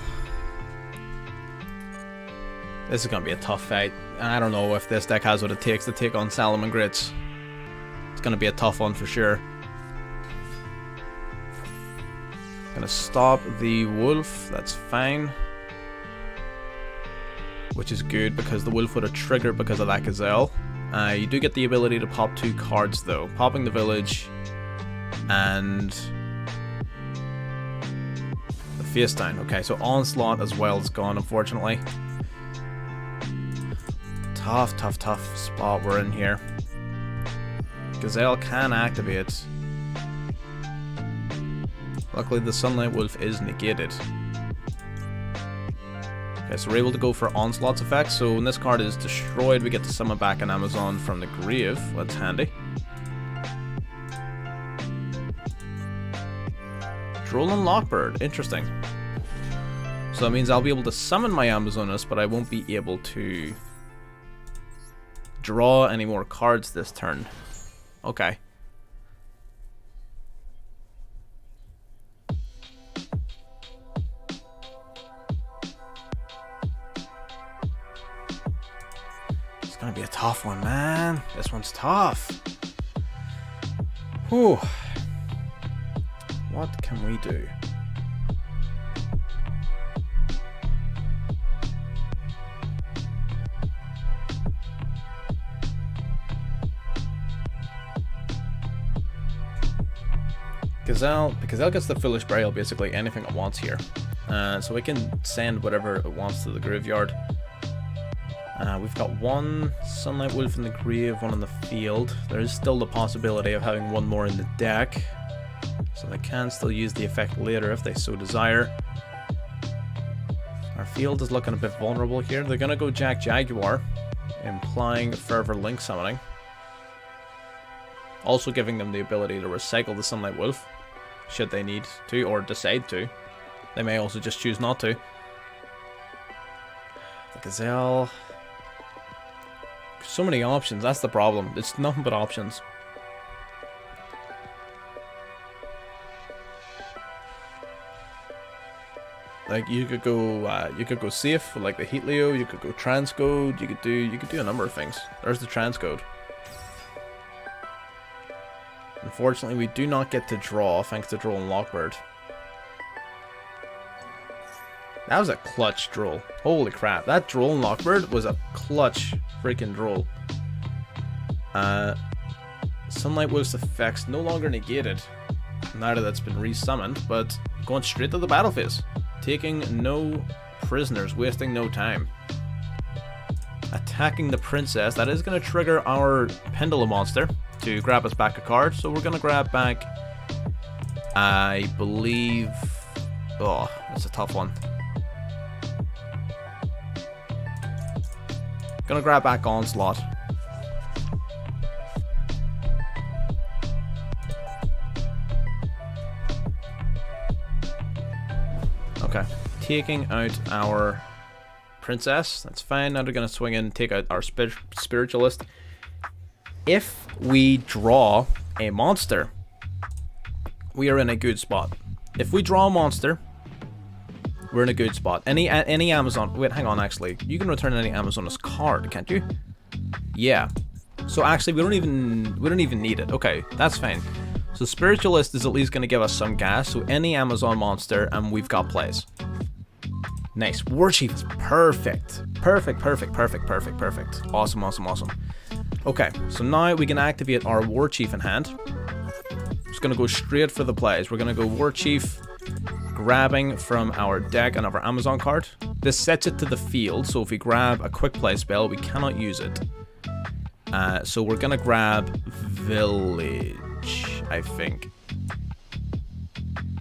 This is gonna be a tough fight. I don't know if this deck has what it takes to take on Salamangreats. It's gonna be a tough one for sure. Gonna stop the Wolf, that's fine. Which is good because the Wolf would have triggered because of that Gazelle. You do get the ability to pop 2 cards though. Popping the Village and the Face Down. Okay, so Onslaught as well is gone, unfortunately. Tough spot we're in here. Gazelle can activate. Luckily the Sunlight Wolf is negated. Okay, so we're able to go for Onslaught's effect. So when this card is destroyed, we get to summon back an Amazon from the grave. That's handy. Droll and Lockbird. Interesting. So that means I'll be able to summon my Amazoness, but I won't be able to draw any more cards this turn. Okay. It's gonna be a tough one, man. This one's tough. Whew. What can we do? Gazelle gets the Foolish Burial, basically anything it wants here. So it can send whatever it wants to the graveyard. We've got 1 Sunlight Wolf in the grave, 1 in the field. There is still the possibility of having 1 more in the deck. So they can still use the effect later if they so desire. Our field is looking a bit vulnerable here. They're going to go Jaguar, implying Fervor Link Summoning. Also giving them the ability to recycle the Sunlight Wolf, should they need to, or decide to. They may also just choose not to. The Gazelle. So many options, that's the problem. It's nothing but options. Like you could go safe with like the Heatleo, you could go Transcode, you could do a number of things. There's the Transcode. Unfortunately, we do not get to draw thanks to Droll and Lockbird. That was a clutch Droll. Holy crap, that Droll and Lockbird was a clutch freaking Droll. Sunlight Wolf's effects no longer negated now that it's been resummoned, but going straight to the battle phase. Taking no prisoners, wasting no time. Attacking the Princess, that is going to trigger our Pendulum monster to grab us back a card, so we're going to grab back, I believe, oh, that's a tough one. Gonna grab back Onslaught. Okay, taking out our Princess, that's fine. Now they're gonna swing in and take out our Spiritualist. If we draw a monster, we are in a good spot. If we draw a monster, We're in a good spot. Any Amazon... Wait, hang on, actually. You can return any Amazoness card, can't you? Yeah. So actually, we don't even need it. Okay, that's fine. So Spiritualist is at least going to give us some gas. So any Amazon monster, and we've got plays. Nice. Warchief is perfect. Perfect. Awesome. Okay, so now we can activate our Warchief in hand. Just going to go straight for the plays. We're going to go Warchief, grabbing from our deck another Amazon card. This sets it to the field, so if we grab a quick play spell, we cannot use it. So we're going to grab Village, I think.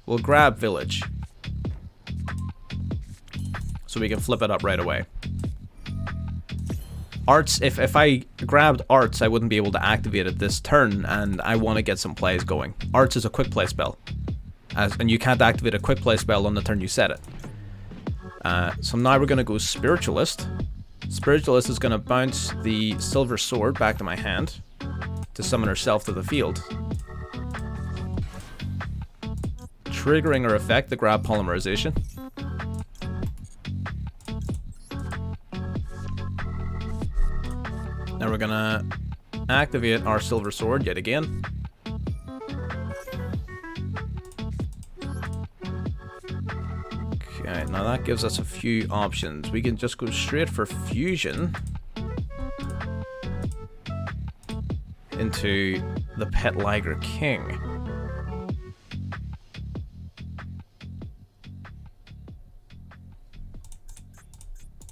We'll grab Village, so we can flip it up right away. Arts, if I grabbed Arts, I wouldn't be able to activate it this turn, and I want to get some plays going. Arts is a quick play spell, and you can't activate a quick play spell on the turn you set it. So now we're going to go Spiritualist. Spiritualist is going to bounce the Silver Sword back to my hand to summon herself to the field. Triggering her effect to grab Polymerization. Now we're gonna activate our Silver Sword yet again. Okay, now that gives us a few options. We can just go straight for Fusion into the Pet Liger King.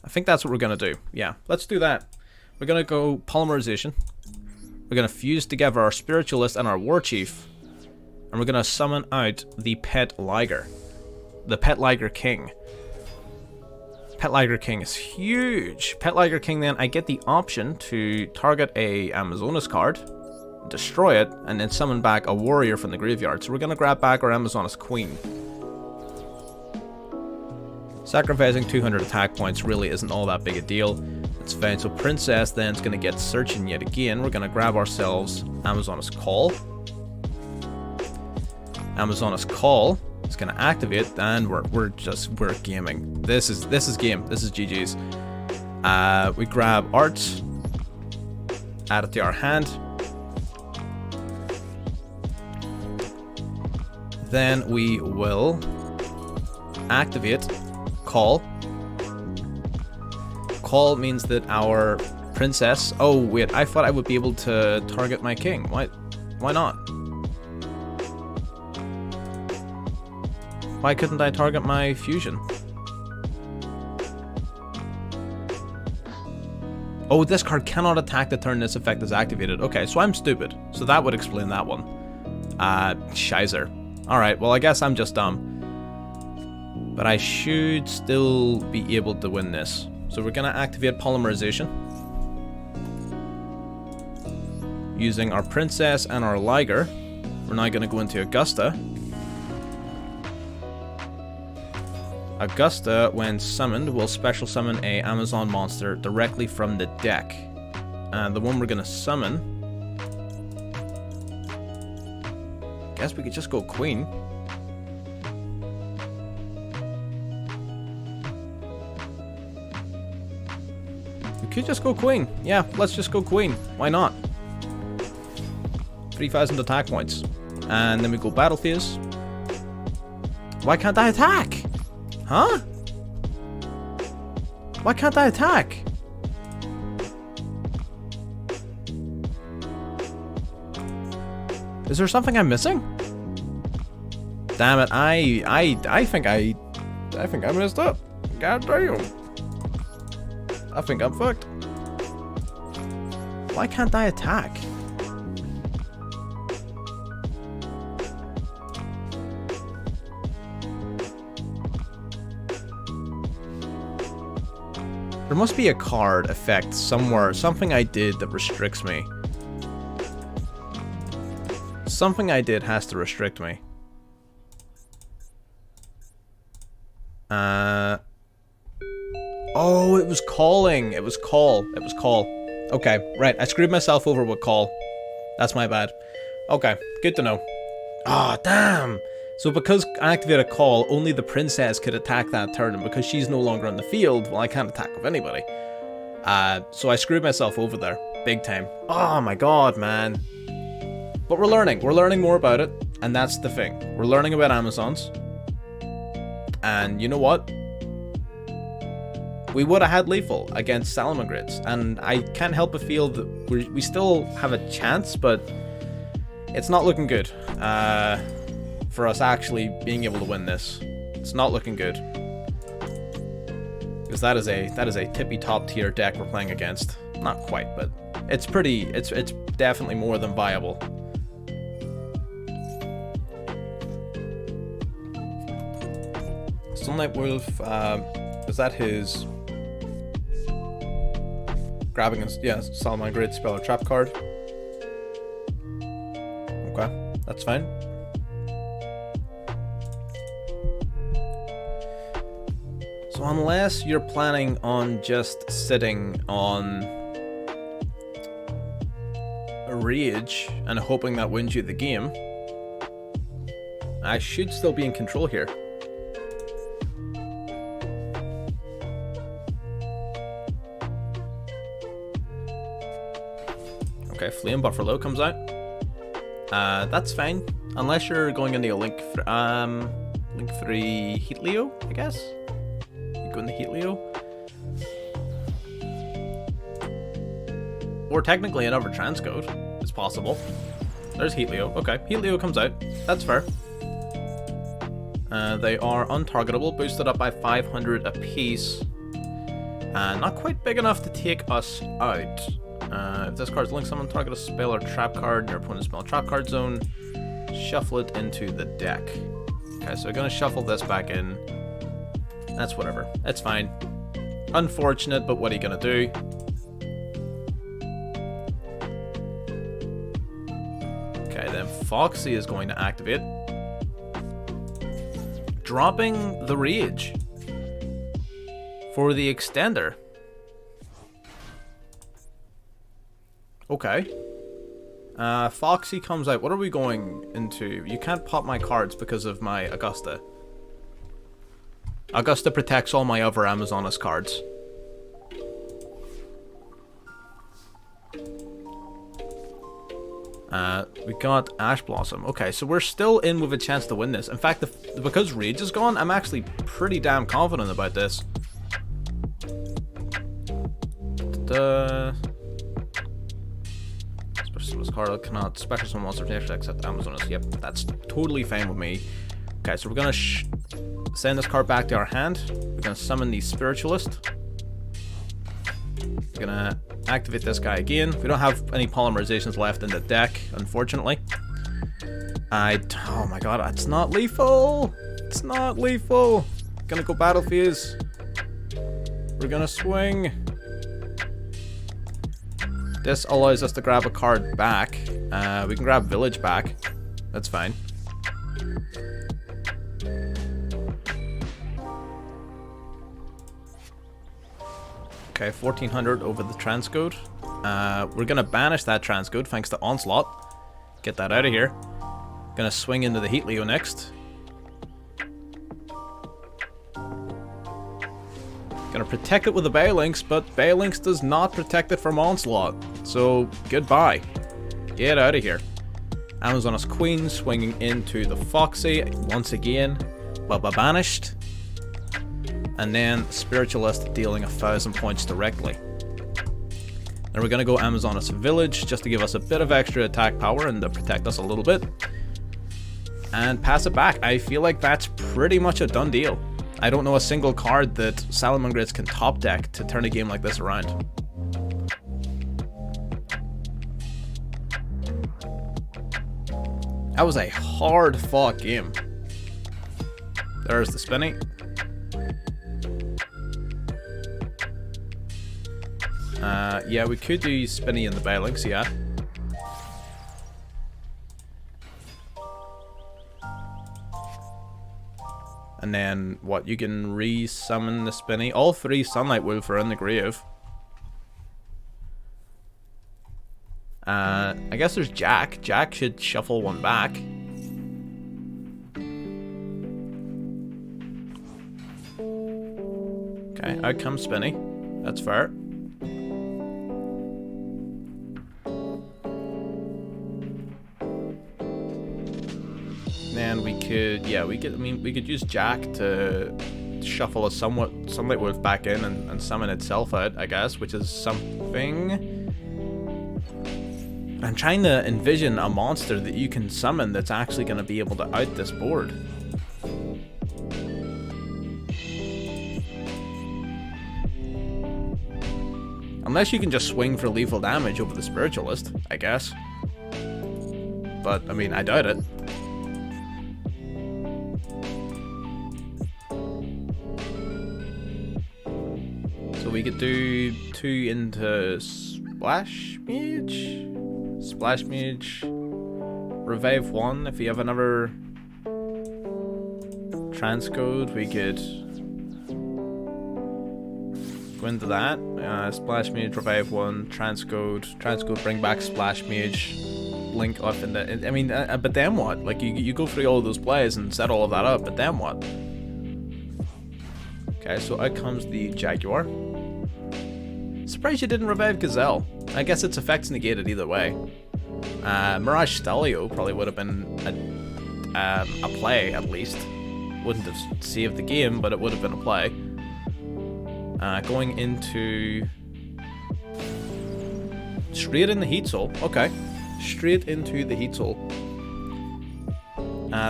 I think that's what we're gonna do. Yeah, let's do that. We're going to go Polymerization. We're going to fuse together our Spiritualist and our Warchief. And we're going to summon out the Pet Liger. The Pet Liger King. Pet Liger King is huge. Pet Liger King, then I get the option to target a Amazoness card, destroy it, and then summon back a warrior from the graveyard. So we're going to grab back our Amazoness Queen. Sacrificing 200 attack points really isn't all that big a deal. It's fine. So Princess then is going to get searching yet again. We're going to grab ourselves Amazoness Call. Amazoness Call is going to activate, and we're gaming. This is game. This is GG's. We grab Arts, add it to our hand. Then we will activate Call. Call means that our princess... Oh, wait, I thought I would be able to target my king. Why not? Why couldn't I target my fusion? Oh, this card cannot attack the turn this effect is activated. Okay, so I'm stupid. So that would explain that one. Shizer. Alright, well I guess I'm just dumb. But I should still be able to win this. So we're going to activate Polymerization. Using our Princess and our Liger. We're now going to go into Augusta. Augusta, when summoned, will special summon a Amazon monster directly from the deck. And the one we're going to summon... Guess we could just go Queen. We could just go Queen. Yeah, let's just go Queen. Why not? 3,000 attack points. And then we go Battle Phase. Why can't I attack? Huh? Why can't I attack? Is there something I'm missing? Damn it, I think I messed up. God damn. I think I'm fucked. Why can't I attack? There must be a card effect somewhere, something I did that restricts me. Something I did has to restrict me. Oh, it was calling. It was call. It was call. Okay, right. I screwed myself over with call. That's my bad. Okay, good to know. Ah, oh, damn. So because I activate a call, only the princess could attack that turn, and because she's no longer on the field, well, I can't attack with anybody. So I screwed myself over there, big time. Oh my god, man. But we're learning more about it, and that's the thing. We're learning about Amazons, and you know what? We would have had lethal against Salamangreats, and I can't help but feel that we still have a chance, but it's not looking good for us actually being able to win this. It's not looking good, because that is a tippy top tier deck we're playing against. Not quite, but it's definitely more than viable. Sunlight Wolf, is that his grabbing his, yeah, Salamangreat spell or trap card? Okay, that's fine. So unless you're planning on just sitting on a Rage and hoping that wins you the game, I should still be in control here. Okay, Flame Buffalo comes out. That's fine, unless you're going into a Link 3 Heatleo, I guess. You go into Heatleo, or technically another Transcode. It's possible. There's Heatleo. Okay, Heatleo comes out. That's fair. They are untargetable, boosted up by 500 apiece. Not quite big enough to take us out. If this card's linked, someone target a spell or trap card in your opponent's spell trap card zone. Shuffle it into the deck. Okay, so we're gonna shuffle this back in. That's whatever. It's fine. Unfortunate, but what are you gonna do? Okay, then Foxy is going to activate, dropping the Rage for the extender. Okay. Foxy comes out. What are we going into? You can't pop my cards because of my Augusta. Augusta protects all my other Amazonas cards. We got Ash Blossom. Okay, so we're still in with a chance to win this. In fact, because Rage is gone, I'm actually pretty damn confident about this. Specialist card cannot special summon monster except Amazonas. Yep, that's totally fine with me. Okay, so we're gonna send this card back to our hand. We're gonna summon the Spiritualist. We're gonna activate this guy again. We don't have any polymerizations left in the deck, unfortunately. Oh my god, it's not lethal! It's not lethal! Gonna go Battle Phase. We're gonna swing. This allows us to grab a card back. We can grab Village back. That's fine. Okay, 1400 over the Transcode. We're gonna banish that Transcode thanks to Onslaught. Get that out of here. Gonna swing into the Heatleo next. Gonna protect it with the Baylynx, but Baylynx does not protect it from Onslaught. So, goodbye. Get out of here. Amazonas Queen swinging into the Foxy once again. Bubba banished. And then Spiritualist dealing 1,000 points directly. Then we're gonna go Amazonas Village just to give us a bit of extra attack power and to protect us a little bit. And pass it back. I feel like that's pretty much a done deal. I don't know a single card that Salamangreats can top deck to turn a game like this around. That was a hard fought game. There's the spinny. Yeah, we could do spinny in the Baylynx, yeah. And then, what, you can re-summon the spinny. All three Sunlight Wolf are in the grave. I guess there's Jack. Jack should shuffle one back. Okay, out comes Spinny. That's fair. Then we could, yeah, we could use Jack to shuffle a Sunlight Wolf back in and summon itself out, I guess, which is something. I'm trying to envision a monster that you can summon that's actually going to be able to out this board. Unless you can just swing for lethal damage over the Spiritualist, I guess. But, I mean, I doubt it. So we could do 2 into Splash Mage? Splash Mage. Revive 1 if you have another Transcode, we could go into that. Splash Mage, Revive 1, Transcode, bring back Splash Mage, Link up in the... I mean, but then what? Like, you go through all of those plays and set all of that up, but then what? Okay, so out comes the Jaguar. Surprised you didn't revive Gazelle. I guess its effects negated either way. Mirage Stelio probably would have been a play, at least. Wouldn't have saved the game, but it would have been a play. Going into... Straight in the Heat Soul. Okay. Straight into the Heat Soul.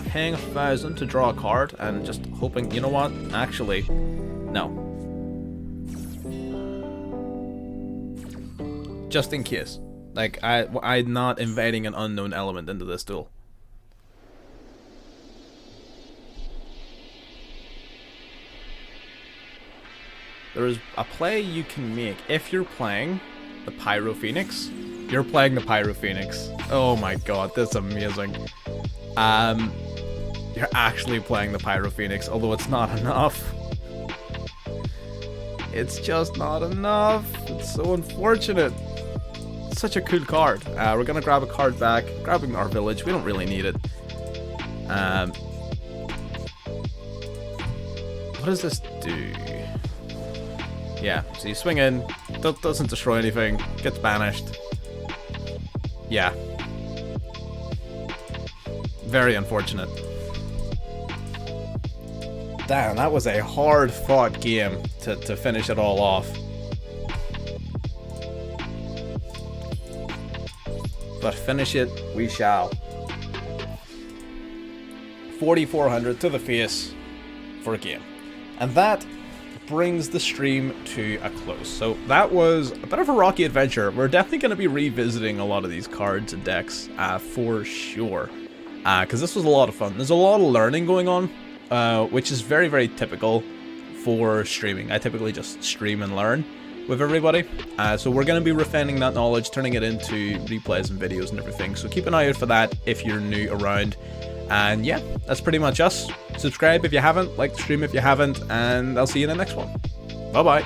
Paying 1,000 to draw a card and just hoping... You know what? Actually, no. Just in case. Like, I'm not inviting an unknown element into this duel. There is a play you can make if you're playing the Pyro Phoenix. You're playing the Pyro Phoenix. Oh my god, that's amazing. You're actually playing the Pyro Phoenix, although it's not enough. It's just not enough. It's so unfortunate. It's such a cool card. We're gonna grab a card back. Grabbing our village. We don't really need it. What does this do? Yeah, so you swing in, doesn't destroy anything, gets banished. Yeah. Very unfortunate. Damn, that was a hard-fought game to finish it all off. But finish it we shall. 4,400 to the face for a game. And that brings the stream to a close. So that was a bit of a rocky adventure. We're definitely going to be revisiting a lot of these cards and decks for sure. Because this was a lot of fun. There's a lot of learning going on, which is very, very typical for streaming. I typically just stream and learn with everybody. So we're going to be refining that knowledge, turning it into replays and videos and everything. So keep an eye out for that if you're new around. And yeah, that's pretty much us. Subscribe if you haven't, like the stream if you haven't, and I'll see you in the next one. Bye bye.